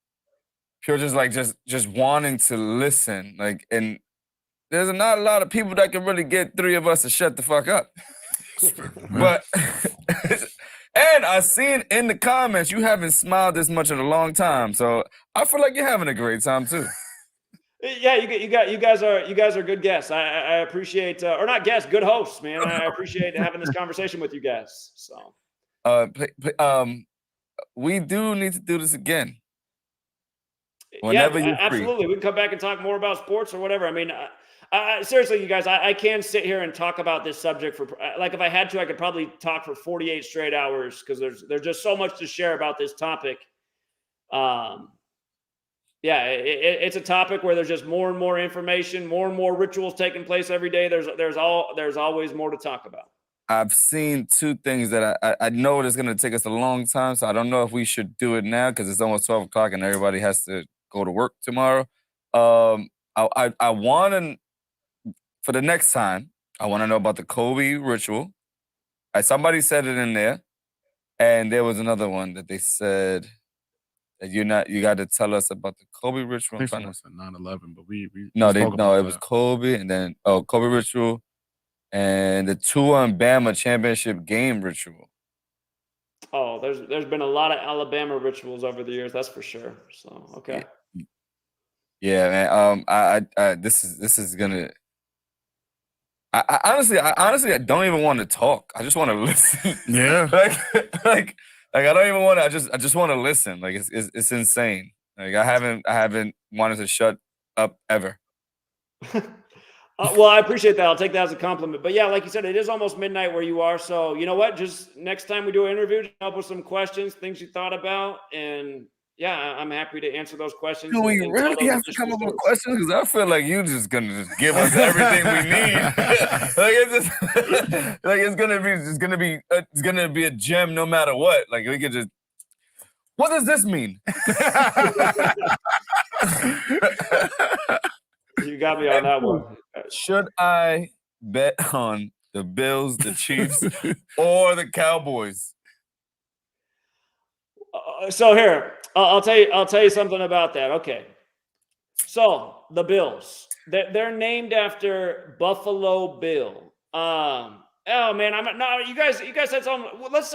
pure, just wanting to listen. Like, and there's not a lot of people that can really get 3 of us to shut the fuck up. But and I seen in the comments you haven't smiled this much in a long time, so I feel like you're having a great time too. Yeah, you guys are good guests. I appreciate, or not guests, good hosts, man. I appreciate having this conversation with you guys. So, we do need to do this again. Whenever you're absolutely. free. We can come back and talk more about sports or whatever. I mean, seriously, you guys, I can sit here and talk about this subject for, like, if I had to, I could probably talk for 48 straight hours because there's just so much to share about this topic. Yeah, it's a topic where there's just more and more information, more and more rituals taking place every day. There's always more to talk about. I've seen 2 things that I know it's going to take us a long time, so I don't know if we should do it now because it's almost 12 o'clock and everybody has to go to work tomorrow. I want to, for the next time, I want to know about the Kobe ritual. Somebody said it in there, and there was another one that they said that you got to tell us about the Kobe ritual. I think someone said 9/11, but we no, spoke about it that. was Kobe, and then Kobe ritual, and the 2-1 Bama championship game ritual. Oh, there's been a lot of Alabama rituals over the years, that's for sure. So okay. Yeah, man. I this is gonna. I honestly I don't even want to talk. I just want to listen. Yeah. like I don't even want to. I just want to listen. Like it's insane. Like I haven't wanted to shut up ever. Well, I appreciate that. I'll take that as a compliment. But yeah, like you said, it is almost midnight where you are. So you know what? Just next time we do an interview, just help with some questions, things you thought about, and yeah, I'm happy to answer those questions. Do we really have to come up with questions? Because I feel like you're just gonna give us everything we need. It's gonna be a gem no matter what. Like we could just. What does this mean? You got me on that one. Should I bet on the Bills, the Chiefs, or the Cowboys? So here, I'll tell you something about that. Okay. So the Bills, they're named after Buffalo Bill. Oh man, you guys said something. Well, let's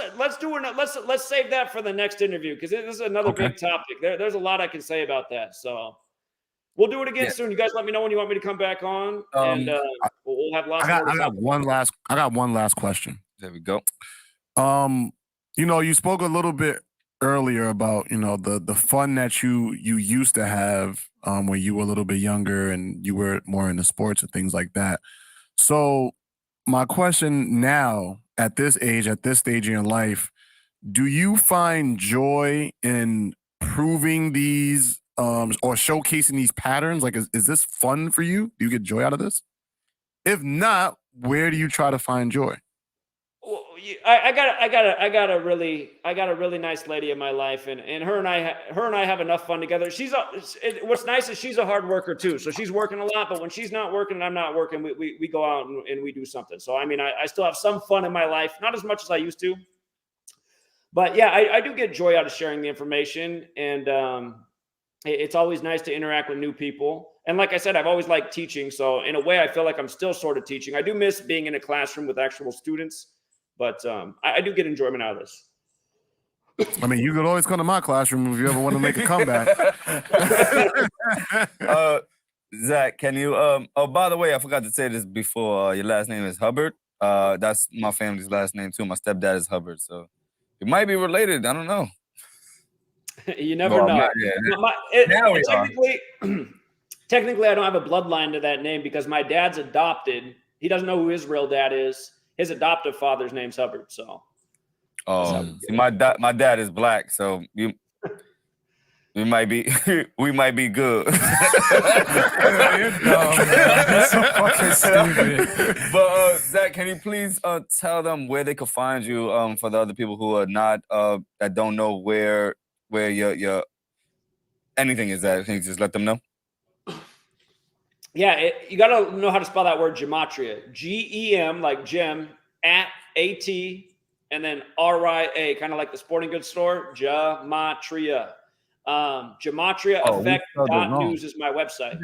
save that for the next interview because this is another big topic. There's a lot I can say about that. So we'll do it again soon. You guys let me know when you want me to come back on, and we'll have lots more to talk about. I got one last question. There we go. You spoke a little bit earlier about the fun that you used to have when you were a little bit younger and you were more into sports and things like that. So my question now, at this age, at this stage in your life, do you find joy in proving these or showcasing these patterns? Like, is this fun for you? Do you get joy out of this? If not, where do you try to find joy? Well, I got a really nice lady in my life, and her and I have enough fun together. What's nice is she's a hard worker too. So she's working a lot, but when she's not working and I'm not working, we go out and we do something. So I mean, I still have some fun in my life, not as much as I used to, but yeah, I do get joy out of sharing the information, and it's always nice to interact with new people. And like I said, I've always liked teaching. So in a way, I feel like I'm still sort of teaching. I do miss being in a classroom with actual students. But I do get enjoyment out of this. I mean, you could always come to my classroom if you ever want to make a comeback. Zach, can you? Oh, by the way, I forgot to say this before. Your last name is Hubbard. That's my family's last name too. My stepdad is Hubbard, so it might be related. I don't know. You never know. Technically, I don't have a bloodline to that name because my dad's adopted. He doesn't know who his real dad is. His adoptive father's name's Hubbard. So See, my dad is black, so we might be we might be good. You're dumb, man. You're so fucking stupid. But Zach, can you please tell them where they could find you for the other people who are not that don't know where your anything is at? Can you just let them know? Yeah, you got to know how to spell that word Gematria. Gem, like Gem, at AT, and then RIA, kind of like the sporting goods store. Gematria. GematriaEffect.news is my website.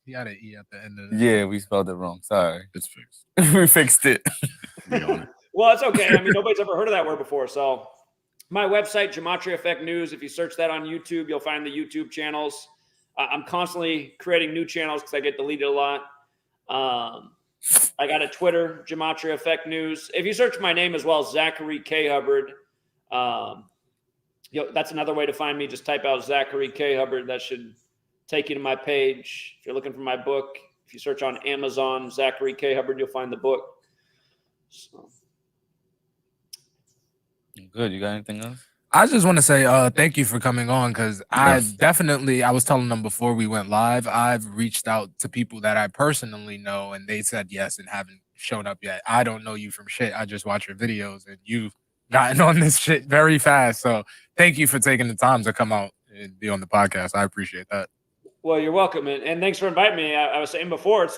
You had an E at the end of it. Yeah, we spelled it wrong. Sorry. It's fixed. We fixed it. Well, it's okay. I mean, nobody's ever heard of that word before. So my website, Gematria Effect News, if you search that on YouTube, you'll find the YouTube channels. I'm constantly creating new channels because I get deleted a lot. I got a Twitter, Gematria Effect News. If you search my name as well, Zachary K. Hubbard, that's another way to find me. Just type out Zachary K. Hubbard. That should take you to my page. If you're looking for my book, if you search on Amazon, Zachary K. Hubbard, you'll find the book. So. Good. You got anything else? I just want to say thank you for coming on, because I was telling them before we went live, I've reached out to people that I personally know and they said yes and haven't shown up yet. I don't know you from shit. I just watch your videos and you've gotten on this shit very fast. So thank you for taking the time to come out and be on the podcast. I appreciate that. Well, you're welcome. And thanks for inviting me. I was saying before, it's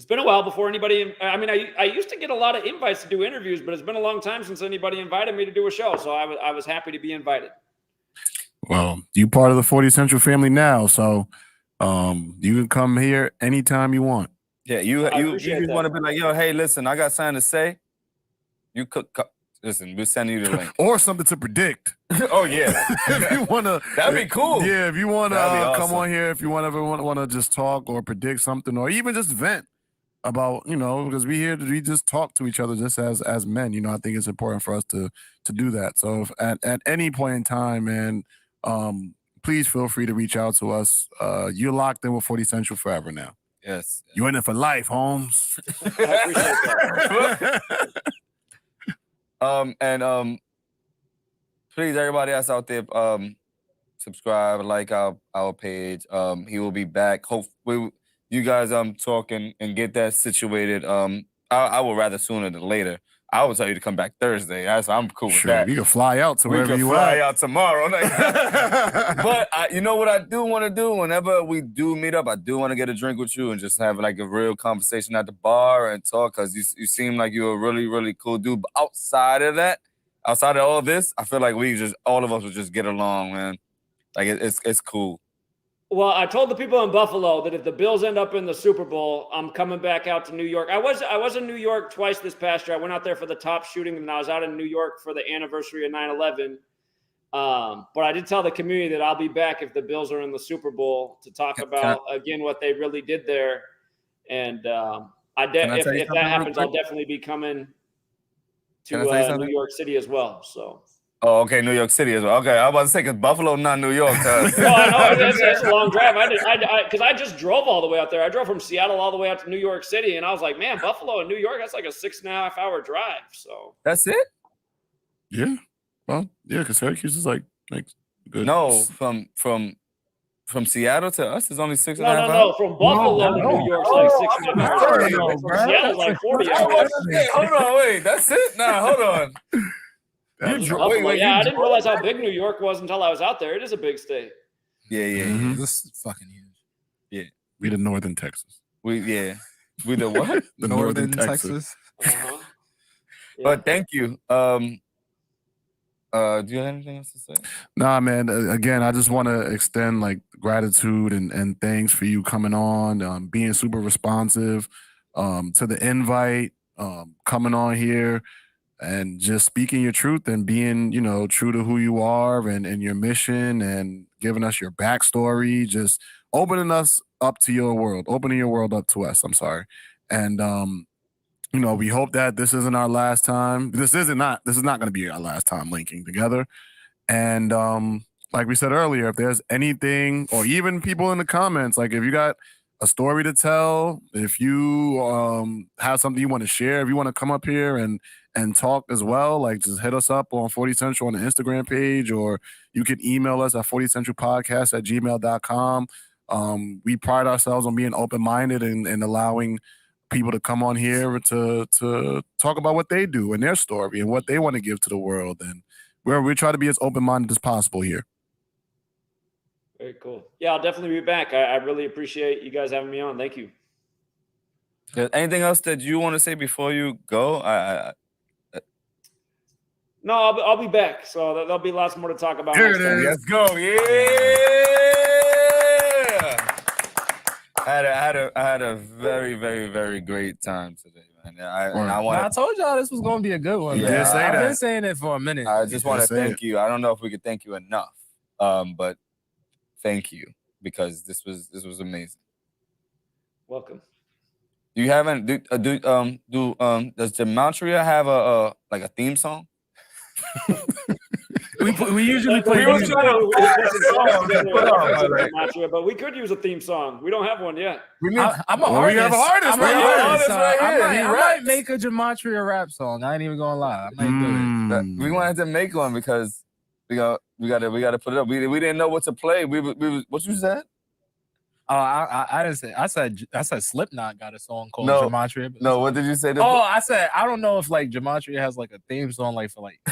been a while before anybody. I mean, I used to get a lot of invites to do interviews, but it's been a long time since anybody invited me to do a show. So I was happy to be invited. Well, you part of the 40 Central family now, so you can come here anytime you want. Yeah, you just want to be like, yo, hey, listen, I got something to say. You could listen. We're sending you the link or something to predict. Oh yeah, if you wanna, that'd be cool. Yeah, if you wanna awesome. Come on here, if you wanna just talk or predict something, or even just vent about, because we just talk to each other just as men. I think it's important for us to do that. So if at any point in time, man, please feel free to reach out to us. You're locked in with 40 Central forever now. Yes, you're in it for life, Holmes. I appreciate that. Please, everybody that's out there, subscribe, like our page. He will be back. Hopefully, you guys talk and get that situated. I would rather sooner than later. I would tell you to come back Thursday. I'm cool with that. We can fly out to wherever you fly out tomorrow. But you know what I do want to do? Whenever we do meet up, I do want to get a drink with you and just have like a real conversation at the bar and talk, because you seem like you're a really, really cool dude. But outside of all this, I feel like all of us would just get along, man. Like it's cool. Well, I told the people in Buffalo that if the Bills end up in the Super Bowl, I'm coming back out to New York. I was in New York twice this past year. I went out there for the top shooting, and I was out in New York for the anniversary of 9/11. But I did tell the community that I'll be back if the Bills are in the Super Bowl to talk about again what they really did there. And if that happens, I'll definitely be coming to New York City as well. So. Oh, okay, New York City as well. Okay, I was about to say, because Buffalo, not New York. No, I know it's a long drive. Because I just drove all the way out there. I drove from Seattle all the way out to New York City, and I was like, man, Buffalo and New York, that's like a 6.5 hour drive. So that's it. Yeah, well, yeah, because Syracuse is like good. No, from Seattle to us is only 6.5 hours. No, from Buffalo to New York's like 6.5 hours. From Seattle's like 40 hours. Hold on, wait, that's it? Nah, hold on. I didn't realize how big New York was until I was out there. It is a big state. Yeah. Mm-hmm. This is fucking huge. Yeah. We the Northern Texas. We the what? The Northern Texas. Uh-huh. Yeah. But thank you. Do you have anything else to say? Nah, man. Again, I just want to extend like gratitude and thanks for you coming on, being super responsive to the invite, coming on here. And just speaking your truth and being, true to who you are and your mission, and giving us your backstory, just opening us up to your world, opening your world up to us. I'm sorry. And, we hope that this isn't our last time. This is not going to be our last time linking together. And like we said earlier, if there's anything, or even people in the comments, like if you got a story to tell, if you have something you want to share, if you want to come up here and talk as well, like just hit us up on 40 Central on the Instagram page, or you can email us at 40centralpodcast@gmail.com. We pride ourselves on being open-minded and allowing people to come on here to talk about what they do and their story and what they want to give to the world. And we try to be as open-minded as possible here. Very cool. Yeah, I'll definitely be back. I really appreciate you guys having me on. Thank you. Anything else that you want to say before you go? No, I'll be back. So there'll be lots more to talk about. Here next it time. is. Let's go. Yeah. I had a very, very, very great time today, man. I told y'all this was going to be a good one. Yeah, man. did say I've that. been saying it for a minute. I just want to say thank you. I don't know if we could thank you enough, but thank you, because this was amazing. Welcome. You haven't does Gematria have a theme song? we usually play We were music. trying to but we could use a theme song. We don't have one yet. I'm an Well, artist. we have an artist. I'm We an have an artist. artist right here. He I might raps. make a Gematria rap song. I ain't even gonna lie. I might do it. We wanted to make one because we gotta put it up. We didn't know what to play. We what you said? I didn't say. I said Slipknot got a song called No. Gematria. But No, what did you say? I said I don't know if like Gematria has like a theme song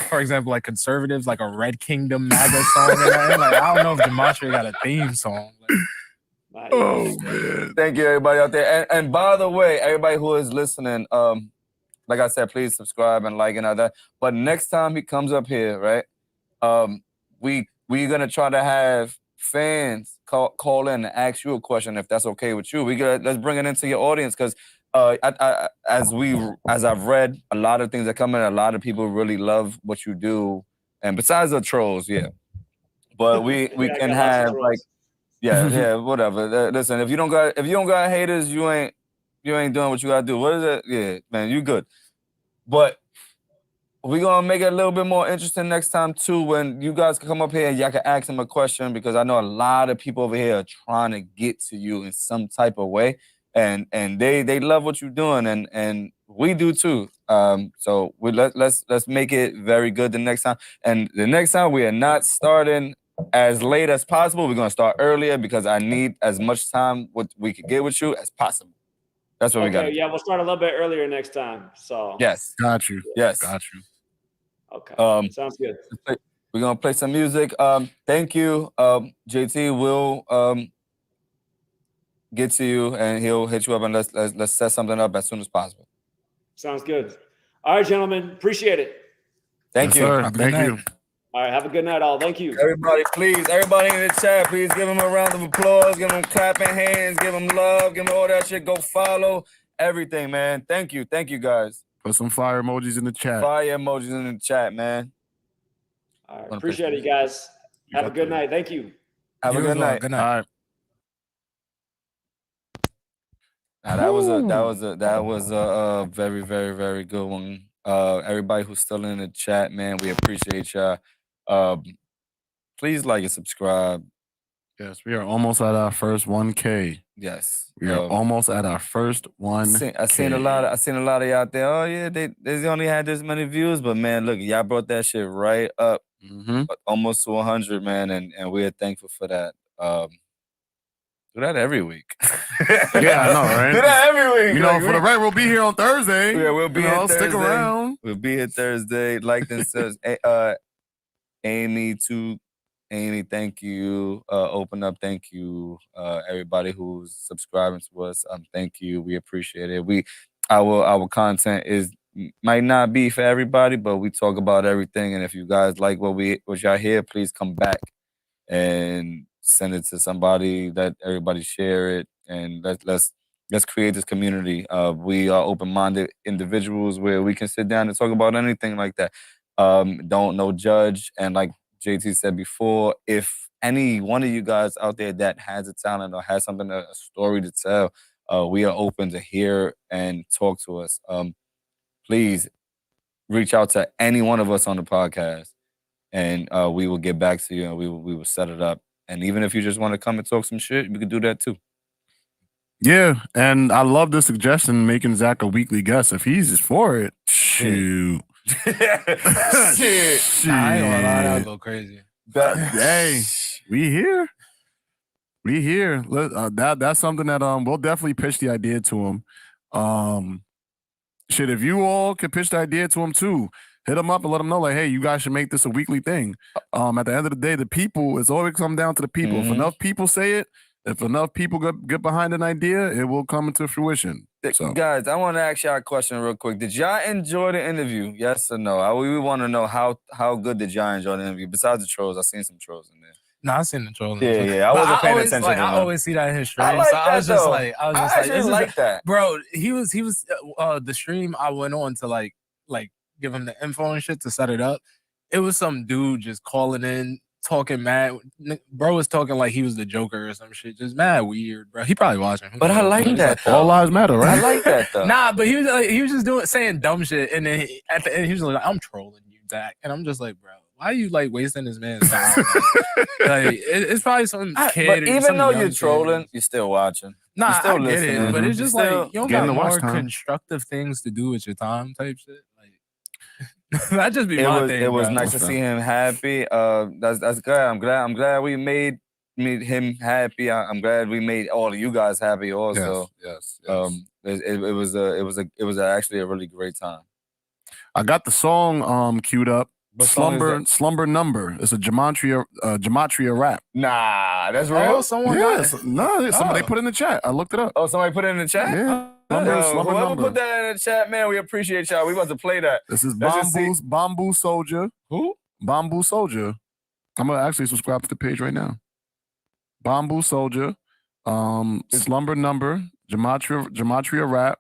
for example, like conservatives, like a Red Kingdom MAGA song. And like I don't know if Gematria got a theme song. Like, Oh man! Thank you, everybody out there. And by the way, everybody who is listening, like I said, please subscribe and like and all that. But next time he comes up here, right? We're gonna try to have fans call in and ask you a question if that's okay with you. Let's bring it into your audience, because as I've read, a lot of things that come in, a lot of people really love what you do. And besides the trolls, yeah. But we can have like. Yeah, whatever. Listen, if you don't got haters, you ain't doing what you gotta do. What is it? Yeah, man, you good. But we're gonna make it a little bit more interesting next time too, when you guys can come up here and y'all can ask them a question, because I know a lot of people over here are trying to get to you in some type of way, and they love what you're doing, and we do too. So let's make it very good the next time. And the next time we are not starting as late as possible. We're gonna start earlier because I need as much time what we could get with you as possible. That's what we got. Yeah, we'll start a little bit earlier next time. So yes, got you. Yes, got you. Okay, sounds good. We're gonna play some music. Thank you, JT. Will get to you and he'll hit you up, and let's set something up as soon as possible. Sounds good. All right, gentlemen, appreciate it. Thank you. Sir. Thank you. All right, have a good night, all. Thank you. Everybody in the chat, please give them a round of applause. Give them clapping hands. Give them love. Give them all that shit. Go follow everything, man. Thank you, guys. Put some fire emojis in the chat. Fire emojis in the chat, man. All right, appreciate it, guys. Have a good night. Thank you. Have a good night. Good night. All right. Now, that was a very, very, very good one. Everybody who's still in the chat, man, we appreciate y'all. Please like and subscribe. Yes, we are almost at our first 1K. Yes, we are almost at our first 1K. I seen a lot of y'all out there. Oh yeah, they only had this many views, but man, look, y'all brought that shit right up, almost to 100, man, and we're thankful for that. Do that every week. Yeah, I know, right? Do that every week. You know, for the right, we'll be here on Thursday. Yeah, we'll be here Thursday. Stick around. We'll be here Thursday. Like this says, Amy, thank you. Open up, thank you. Everybody who's subscribing to us, thank you. We appreciate it. Our content might not be for everybody, but we talk about everything. And if you guys like what y'all hear, please come back and send it to somebody, that everybody share it, and let's create this community. We are open-minded individuals where we can sit down and talk about anything like that. No judge. And like JT said before, if any one of you guys out there that has a talent or has something, a story to tell, we are open to hear and talk to us. Please reach out to any one of us on the podcast, and we will get back to you, and we will set it up. And even if you just want to come and talk some shit, we can do that too. Yeah, and I love the suggestion making Zach a weekly guest. If he's just for it, shoot. Shit. Nah, I ain't gonna lie, that'll go crazy. Hey, we here. We here. That's something that we'll definitely pitch the idea to him. Shit, if you all could pitch the idea to him too, hit him up and let him know, like, hey, you guys should make this a weekly thing. At the end of the day, the people, it's always come down to the people. If enough people say it, if enough people get behind an idea, it will come into fruition. So. Guys, I want to ask y'all a question real quick. Did y'all enjoy the interview? Yes or no? We want to know how good did y'all enjoy the interview? Besides the trolls, I seen some trolls in there. No, I seen the trolling. Yeah. I wasn't paying attention. Like, I always see that in his stream. I like so I was that, just though. like, I like that, bro. He was the stream I went on to like give him the info and shit to set it up. It was some dude just calling in, talking mad. Bro was talking like he was the Joker or some shit. Just mad weird, bro. He probably watching. But I like that. All lives matter, right? I like that though. Nah, but he was just saying dumb shit, and then at the end he was like, "I'm trolling you, Dak," and I'm just like, bro. Why are you like wasting this man's time? Like, it's probably some kid. But even though you're kid. trolling, you're still watching. Nah, you're still I get listening. it, but it's just You're like you don't getting got to watch more time. constructive things to do with your time, type shit. Like that just be my thing. It was bro. nice to see him happy. That's good. I'm glad we made him happy. I'm glad we made all of you guys happy also. Yes. It was actually a really great time. I got the song queued up. What song is Slumber Number. It's a Gematria rap. Nah, that's Oh, real. someone Yes. got Somebody put it in the chat. I looked it up. Oh, somebody put it in the chat. Yeah. Whoever Slumber Number. put that in the chat, man, we appreciate y'all. We about to play that. This is Let's just Bamboo Soldier. Who? Bamboo Soldier. I'm gonna actually subscribe to the page right now. Bamboo Soldier. Slumber Number. Gematria rap.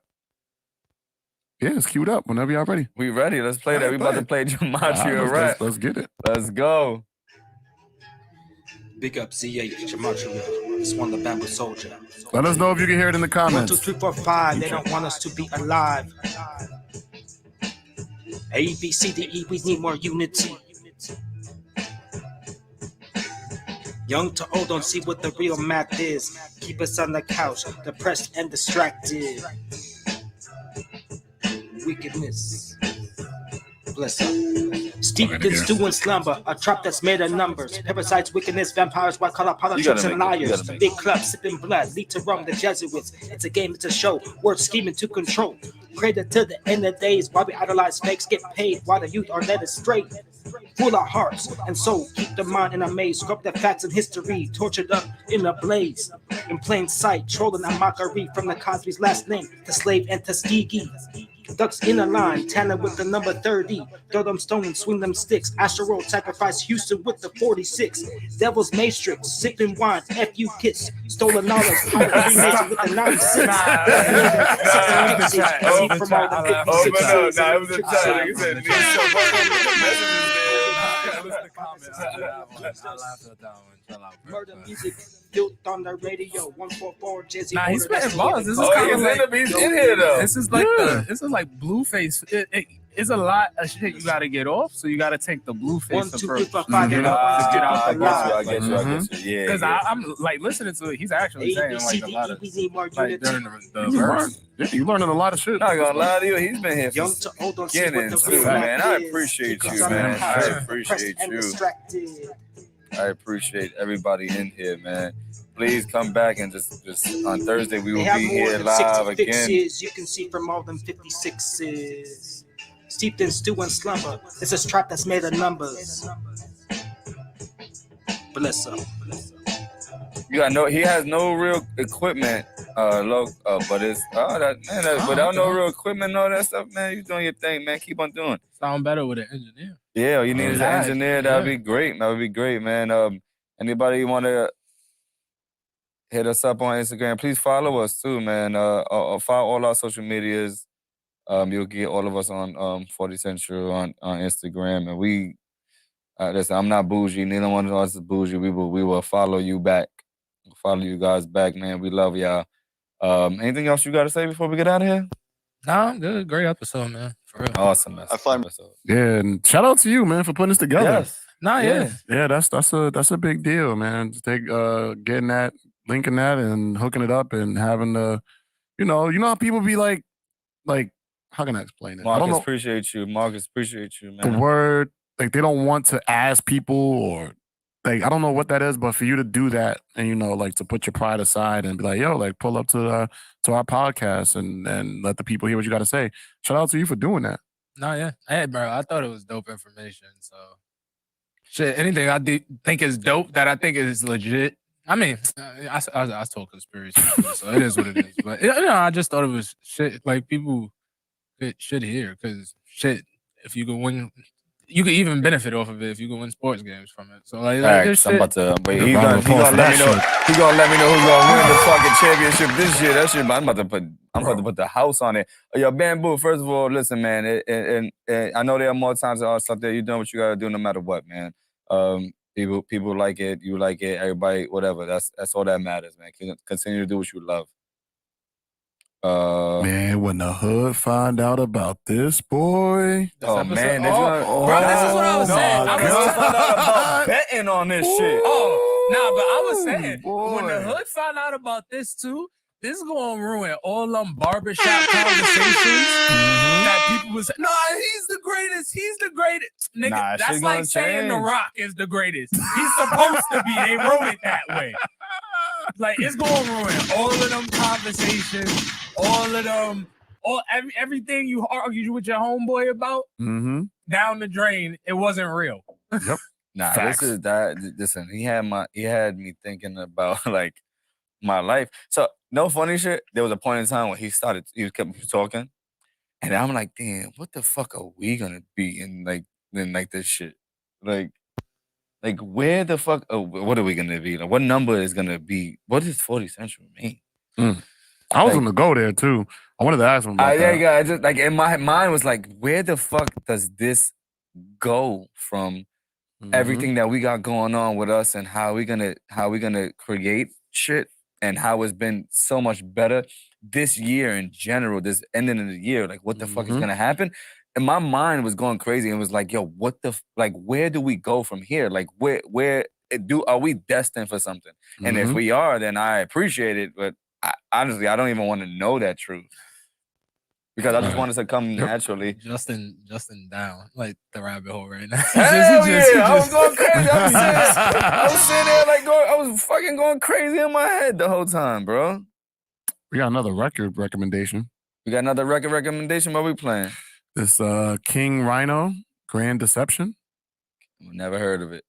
Yeah, it's queued up whenever y'all ready. We ready. Let's play that. We about to play Gematria rap. Let's get it. Let's go. Big up CH Gematria. It's one the Bamboo Soldier. Let us know if you can hear it in the 1, comments. 2, 3, 4, 5. They don't want us to be alive. A, B, C, D, E. We need more unity. Young to old don't see what the real math is. Keep us on the couch, depressed and distracted. Wickedness. Bless up. Steeped in stew and slumber, a trap that's made of numbers. Parasites, wickedness, vampires, white collar politics, and liars. Big club, sipping blood, lead to Rome, the Jesuits. It's a game, it's a show. Words scheming to control. Created to the end of days. Why we idolize fakes, get paid while the youth are led astray. Fool our hearts and soul, keep the mind in a maze. Scrub the facts and history, tortured up in a blaze. In plain sight, trolling and mockery from the Cosby's last name to Slave and Tuskegee. Ducks in a line, Tanner with the number 30. Throw them stones, swing them sticks. Astro sacrifice Houston with the 46. Devil's Matrix, sipping wine, FU kiss. Stolen knowledge, pirate Freemason with the 96. It was a chat. He said, Murder music built on the radio. 144 Jizzy. Nah, he's spitting bars. This is Oh, kind of like he's in here though. this is like Blueface. It's a lot of shit you got to get off, so you got to take the Blueface 1, 2, 3, approach. 4, 5. They don't want us to get out I the get you. line. Yeah. Because I'm like listening to it. He's actually saying like a lot of we need more like unity. during the verse. You learning a lot of shit. Not gonna lie to you, he's been here Young for to old don't see what beginning the too, real man. math I is. appreciate Keep you, us on the man. couch, I appreciate depressed and you. distracted. I appreciate everybody in here, man. Please come back and just on Thursday we They will have be more here than live 60 again. fixes. You can see from all them 56s. Steeped in stew and slumber. It's a trap that's made of numbers. Bless up. He has no real equipment, but it's without no real equipment and all that stuff, man. You doing your thing, man. Keep on doing. Sound better with an engineer. Yeah, you need an Exactly. engineer. That would be great. That would be great, man. Anybody want to hit us up on Instagram? Please follow us too, man. Follow all our social medias. You'll get all of us on 40Central on Instagram, and we. Listen, I'm not bougie. Neither one of us is bougie. We will follow you back. Follow you guys back, man. We love y'all. Anything else you got to say before we get out of here? Nah, I'm good. Great episode, man. For real. Awesome. Yeah, and shout out to you, man, for putting this together. Yes. Nah, yeah. Yeah, that's a big deal, man. Getting that linking that and hooking it up and having the, you know how people be like, how can I explain it? I don't Marcus, know appreciate you. Marcus, appreciate you, the man. word. Like they don't want to ask people or like I don't know what that is, but for you to do that and like to put your pride aside and be like, yo, like pull up to our podcast and let the people hear what you got to say. Shout out to you for doing that. No, yeah. Hey, bro, I thought it was dope information. So, shit, anything I think is dope that I think is legit. I mean, I told conspiracy, so it is what it is. But I just thought it was shit like people should hear because shit. If you could win, you could even benefit off of it if you could win sports games from it. So like there's I'm shit. about to wait. He Round of gonna applause for let me that know. shit. He gonna let me know who's gonna win the fucking championship this year. That shit. I'm about to put the house on it. Yo, Bamboo. First of all, listen, man. And I know there are more times than us out there. You doing what you gotta do, no matter what, man. People like it. You like it. Everybody, whatever. That's all that matters, man. Continue to do what you love. Man, when the hood find out about this, boy. Oh man, bro, this is what I was saying. I was found out about betting on this shit. Oh, nah, but I was saying boy. when the hood found out about this too, this is gonna ruin all them barbershop conversations that people was saying, no, he's the greatest. He's the greatest. Nigga, Nah, that's shit like gonna saying The change. Rock is the greatest. He's supposed to be. They wrote it that way. Like it's gonna ruin all of them conversations, all of them, everything you argued with your homeboy about down the drain. It wasn't real. Yep. Nah, Facts. this is that. Listen, he had me thinking about like my life. So no funny shit. There was a point in time when he kept talking, and I'm like, damn, what the fuck are we gonna be in this shit? Like where the fuck? What are we gonna be? Like what number is gonna be? What does 40 Central mean? I was gonna go there too. I wanted to ask him about that. Yeah, just like in my mind was like, where the fuck does this go from? Everything that we got going on with us and how we gonna create shit and how it's been so much better this year in general, this ending of the year, like what the fuck is gonna happen? And my mind was going crazy and was like, yo, what the where do we go from here? Like where are we destined for something? And if we are, then I appreciate it, but honestly, I don't even want to know that truth. Because I just want it to come naturally. Justin down like the rabbit hole right now. Hell yeah! I was going crazy. I was sitting there like I was fucking going crazy in my head the whole time, bro. We got another record recommendation. We got another record recommendation. What we playing? This King Rhino, Grand Deception. Never heard of it.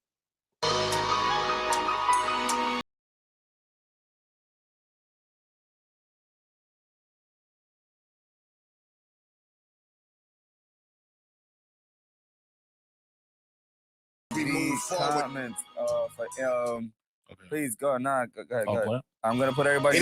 Comments please go. Nah, go ahead. I'm gonna put everybody.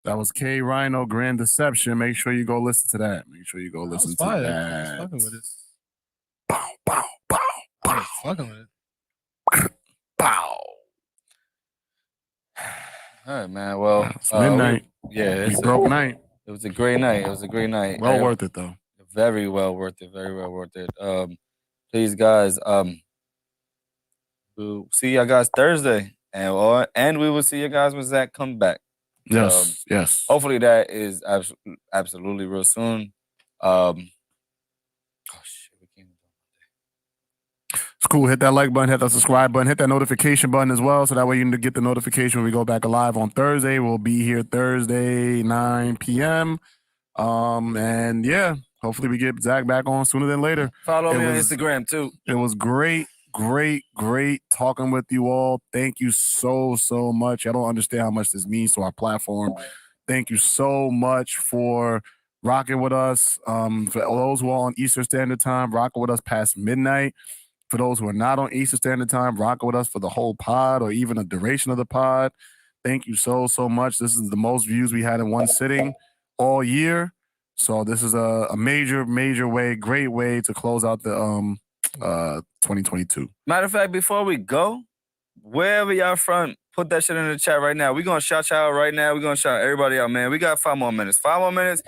That was K Rhino Grand Deception. Make sure you go listen to that. Make sure you go listen to I that. was fucking with it. Bow, bow, bow, I bow, was fucking with it. bow. All right, man. Well, It's midnight. It's broke night. It was a great night. It was a great night. Well worth it though. Very well worth it. Very well worth it. Please, guys. We'll see you guys Thursday, and we will see you guys when Zach come back. Yes, yes. Hopefully that is absolutely real soon. It's cool. Hit that like button, hit that subscribe button, hit that notification button as well. So that way you can get the notification when we go back live on Thursday. We'll be here Thursday, 9 p.m. And yeah, hopefully we get Zach back on sooner than later. Follow me on Instagram too. It was great talking with you all. Thank you so much. I don't understand how much this means to our platform. Thank you so much for rocking with us. For those who are on Eastern Standard Time, rocking with us past midnight. For those who are not on Eastern Standard Time, rocking with us for the whole pod or even the duration of the pod. Thank you so much. This is the most views we had in one sitting all year. So this is a major way, great way to close out the 2022. Matter of fact, before we go, wherever y'all from, put that shit in the chat right now. We're gonna shout y'all out right now. We're gonna shout everybody out, man. We got 5 more minutes. 5 more minutes.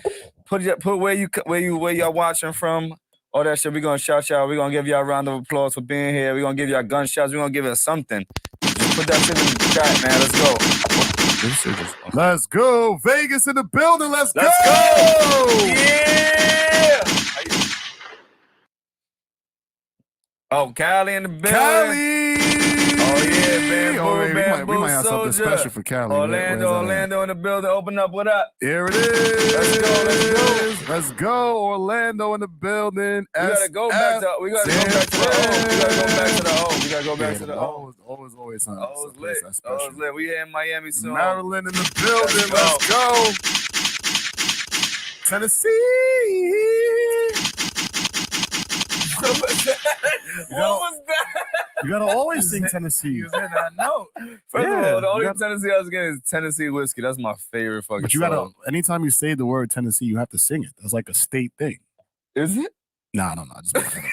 Put where y'all watching from. All that shit. We're gonna shout y'all. We're gonna give y'all a round of applause for being here. We're gonna give y'all gunshots. We're gonna give it something. Just put that shit in the chat, man. Let's go. Let's go. Vegas in the building. Let's go. Yeah. Oh, Cali in the building. Cali. Oh, yeah, Bamboo, we might have something special for Cali. Orlando in the building. Open up. What up? Here it is. Let's go. Let's go. Orlando in the building. We gotta go back to the O. We gotta go back to the O. Always something. Always lit. We here in Miami soon. Maryland in the building. Let's go. Tennessee. What was that? You gotta always sing Tennessee. You said that note. First of all, the only Tennessee I was getting is Tennessee whiskey. That's my favorite fucking But you song. gotta, anytime you say the word Tennessee, you have to sing it. That's like a state thing. Is it? No. Just making it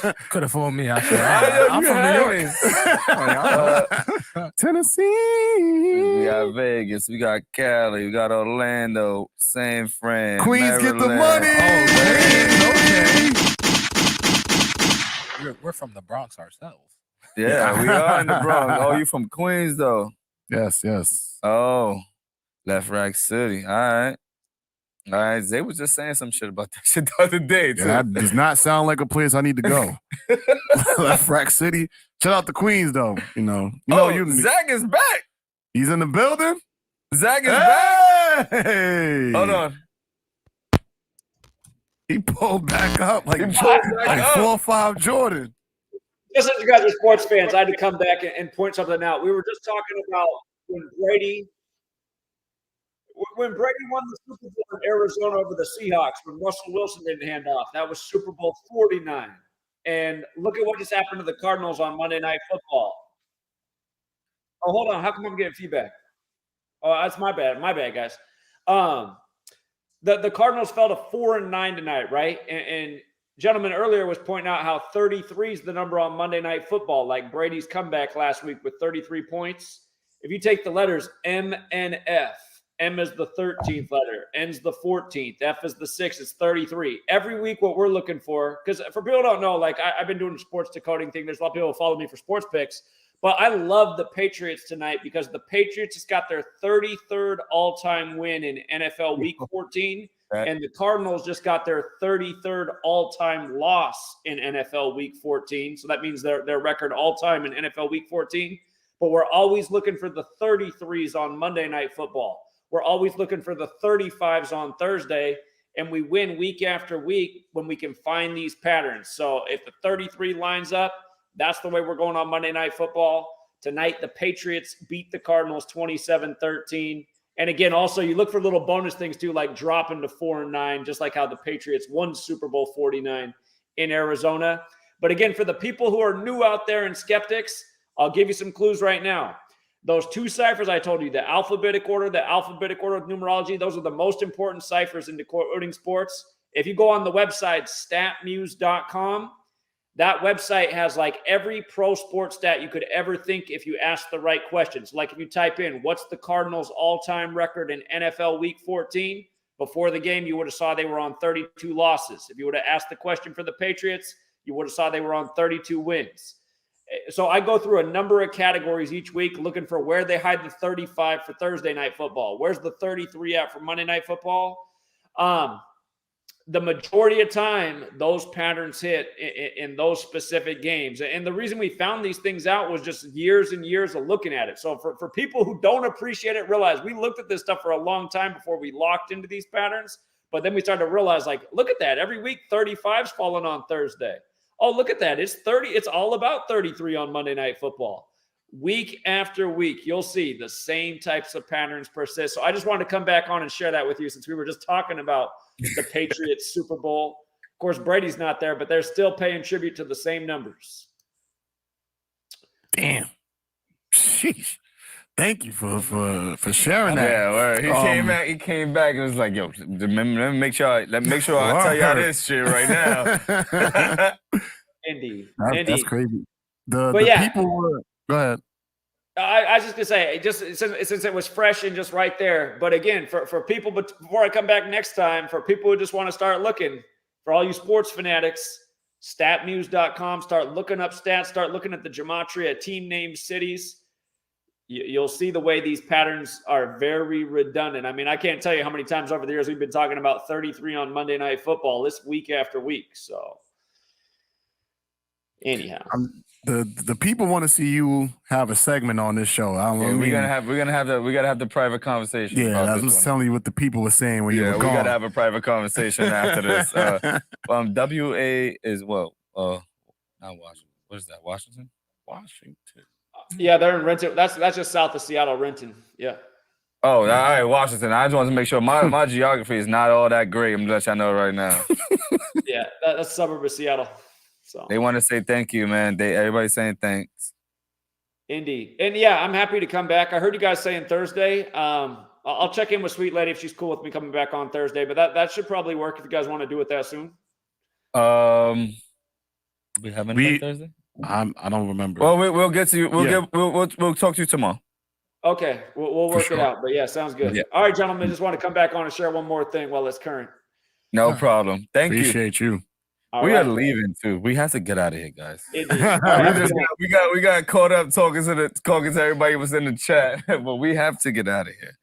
up. Could have fooled me. Actually, I'm from New York. Tennessee. We got Vegas. We got Cali. We got Orlando. San Fran. Queens, Maryland. get the money. Okay. We're from the Bronx ourselves. Yeah, we are in the Bronx. Oh, you from Queens though? Yes. Oh, Left Rack City. All right. Zay was just saying some shit about that shit the other day too. Yeah, that does not sound like a place I need to go. Left Rack City. Shout out to Queens though. Zach is back. He's in the building. Zach is back. Hey. Hold on. He pulled back up like 4-5 Jordan. Just as you guys are sports fans, I had to come back and point something out. We were just talking about when Brady won the Super Bowl in Arizona over the Seahawks, when Russell Wilson didn't hand off. That was Super Bowl 49. And look at what just happened to the Cardinals on Monday Night Football. Oh, hold on. How come I'm getting feedback? Oh, that's my bad. My bad, guys. The Cardinals fell to 4-9 tonight, right? And gentleman earlier was pointing out how 33 is the number on Monday Night Football, like Brady's comeback last week with 33 points. If you take the letters M and F, M is the 13th letter, N's the 14th, F is the 6th, it's 33. Every week what we're looking for, because for people who don't know, like I've been doing the sports decoding thing. There's a lot of people who follow me for sports picks. But I love the Patriots tonight because the Patriots just got their 33rd all-time win in NFL Week 14, and the Cardinals just got their 33rd all-time loss in NFL Week 14. So that means their record all-time in NFL Week 14. But we're always looking for the 33s on Monday Night Football. We're always looking for the 35s on Thursday, and we win week after week when we can find these patterns. So if the 33 lines up, that's the way we're going on Monday Night Football. Tonight, the Patriots beat the Cardinals 27-13. And again, also, you look for little bonus things too, like dropping to 4-9, just like how the Patriots won Super Bowl 49 in Arizona. But again, for the people who are new out there and skeptics, I'll give you some clues right now. Those 2 ciphers I told you, the alphabetic order with numerology, those are the most important ciphers in decoding sports. If you go on the website, statmuse.com, that website has like every pro sports stat you could ever think if you ask the right questions. Like if you type in, what's the Cardinals' all-time record in NFL Week 14? Before the game, you would have saw they were on 32 losses. If you would have asked the question for the Patriots, you would have saw they were on 32 wins. So I go through a number of categories each week looking for where they hide the 35 for Thursday Night Football. Where's the 33 at for Monday Night Football? The majority of time, those patterns hit in those specific games. And the reason we found these things out was just years and years of looking at it. So for people who don't appreciate it, realize we looked at this stuff for a long time before we locked into these patterns. But then we started to realize, like, look at that. Every week, 35's falling on Thursday. Oh, look at that. It's 30. It's all about 33 on Monday Night Football. Week after week, you'll see the same types of patterns persist. So I just wanted to come back on and share that with you since we were just talking about the Patriots Super Bowl. Of course, Brady's not there, but they're still paying tribute to the same numbers. Damn. Sheesh. Thank you for sharing that. Yeah, well, he came back and was like, yo, let me make sure I tell y'all this shit right now. Indeed. That's crazy. The people were, go ahead. I was just going to say, just since it was fresh and just right there. But again, for people, but before I come back next time, for people who just want to start looking, for all you sports fanatics, statmuse.com, start looking up stats, start looking at the Gematria, team names, cities. You'll see the way these patterns are very redundant. I mean, I can't tell you how many times over the years we've been talking about 33 on Monday Night Football this week after week. So anyhow. The people want to see you have a segment on this show. We gotta have the private conversation. Yeah, I was telling you what the people were saying when you were gone. We gotta have a private conversation after this. WA is not Washington. What is that? Washington. Yeah, they're in Renton. That's just south of Seattle, Renton. Yeah. Oh, all right, Washington. I just wanted to make sure my geography is not all that great. I'm gonna let y'all know right now. Yeah, that's a suburb of Seattle. So they want to say thank you, man. Everybody's saying thanks. Indeed. And yeah, I'm happy to come back. I heard you guys saying Thursday. I'll check in with Sweet Lady if she's cool with me coming back on Thursday, but that should probably work if you guys want to do it that soon. We have anything Thursday? I don't remember. Well, we'll get to you. We'll talk to you tomorrow. Okay, we'll work it out. But yeah, sounds good. Yeah. All right, gentlemen, just want to come back on and share one more thing while it's current. No problem. Appreciate you. We are leaving too. We have to get out of here, guys. We got caught up talking to everybody who was in the chat, but we have to get out of here.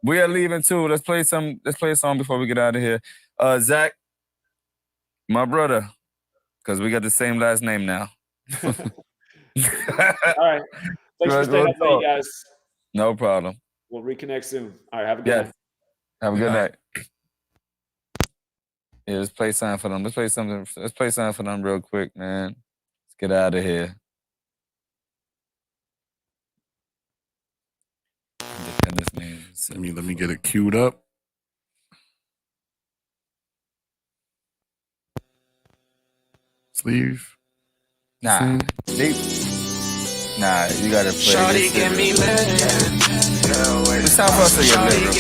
We are leaving too. Let's play a song before we get out of here. Zach, my brother, because we got the same last name now. All right. Thanks for staying up late, guys. No problem. We'll reconnect soon. All right. Have a good night. Have a good night. Yeah, let's play something for them. Let's play something for them real quick, man. Let's get out of here. Independence names. Let me get it queued up. Sleeve. Nah, you gotta play. Shawty get me lit. It's time for us to get lit real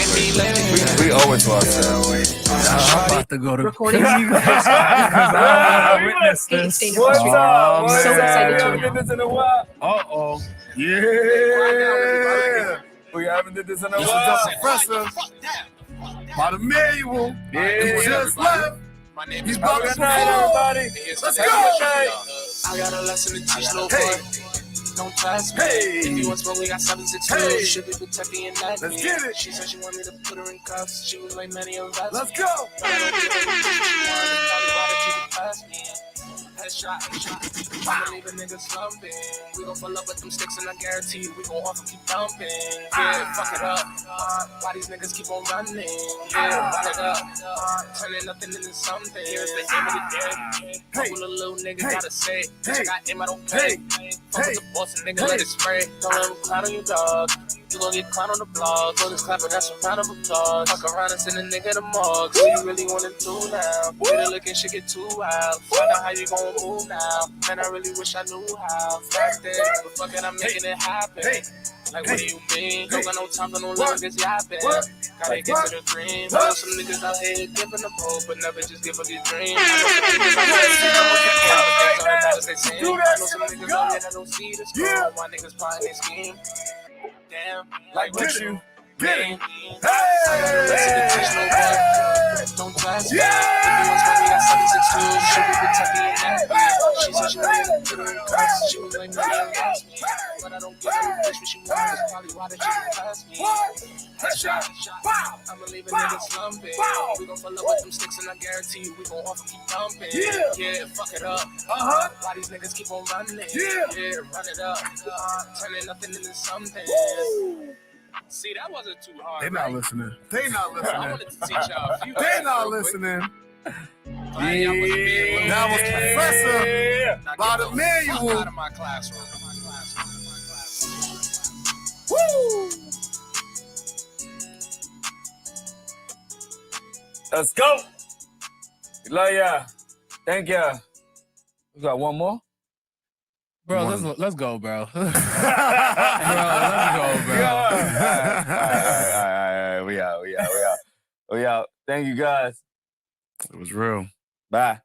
quick. We owe it to ourselves. I'm about to go to recording. I witnessed this. What's up? So excited We haven't did this in a while. Uh-oh. Yeah. We haven't did this in a This is while. the professor. By the manual. Yeah. He just left. He's about to everybody. Let's go. I got a lesson to teach, little boy. Don't test me. Hey. If you want smoke, we got 762. Hey. Should be protecting your neck. Let's get it. She said she wanted to put her in cuffs. She was like many of us. Let's go. Headshot. I'ma leave a nigga slumping. We gon' pull up with them sticks and I guarantee you we gon' offer keep thumping. Yeah, fuck it up. Why these niggas keep on running? Yeah, run it up. Turning nothing into something. Here's the aim of the day. Fuck with a little nigga gotta say. Bitch, I got aim, I don't pay. Fuck with the boss and nigga let it spray. Don't let him cloud on you, dog. You gon' get clown on the blog. All this clapping, that's a round of applause. Fuck around and send a nigga the mug. So you really wanna do now? Get a look and shit get too wild. Find out how you gon' move now. Man, I really wish I knew how. Back then, but fuck it, I'm making it happen. Like, what do you mean? Don't got no time for no niggas yapping. Gotta get to the dream. I know some niggas out here giving up hope, but never just give up your dream. I know some niggas out here I know some niggas out here that don't see the score. My niggas plotting their scheme. Damn, like what you mean? Hey! Don't trust me. If you want me, that's 762. She be protecting your neck. She said she wanted to put her in cuffs. She was like, no, you lost me. But I don't give her bitch what she wants. That's probably why that she can pass me. Headshot. I'ma leave a nigga slumping. We gon' pull up with them sticks and I guarantee you we gon' offer keep dumping. Yeah, fuck it up. Why these niggas keep on running? Yeah, run it up. Turning nothing into something. See, that wasn't too hard. They not listening. They not listening. I wanted to teach y'all a few. They not listening. That was Professor by the manual. Out of my classroom. Woo! Let's go. Love ya. Thank ya. We got one more? Bro, let's go, bro. Bro, let's go, bro. All right. We out. Thank you, guys. It was real. Bye.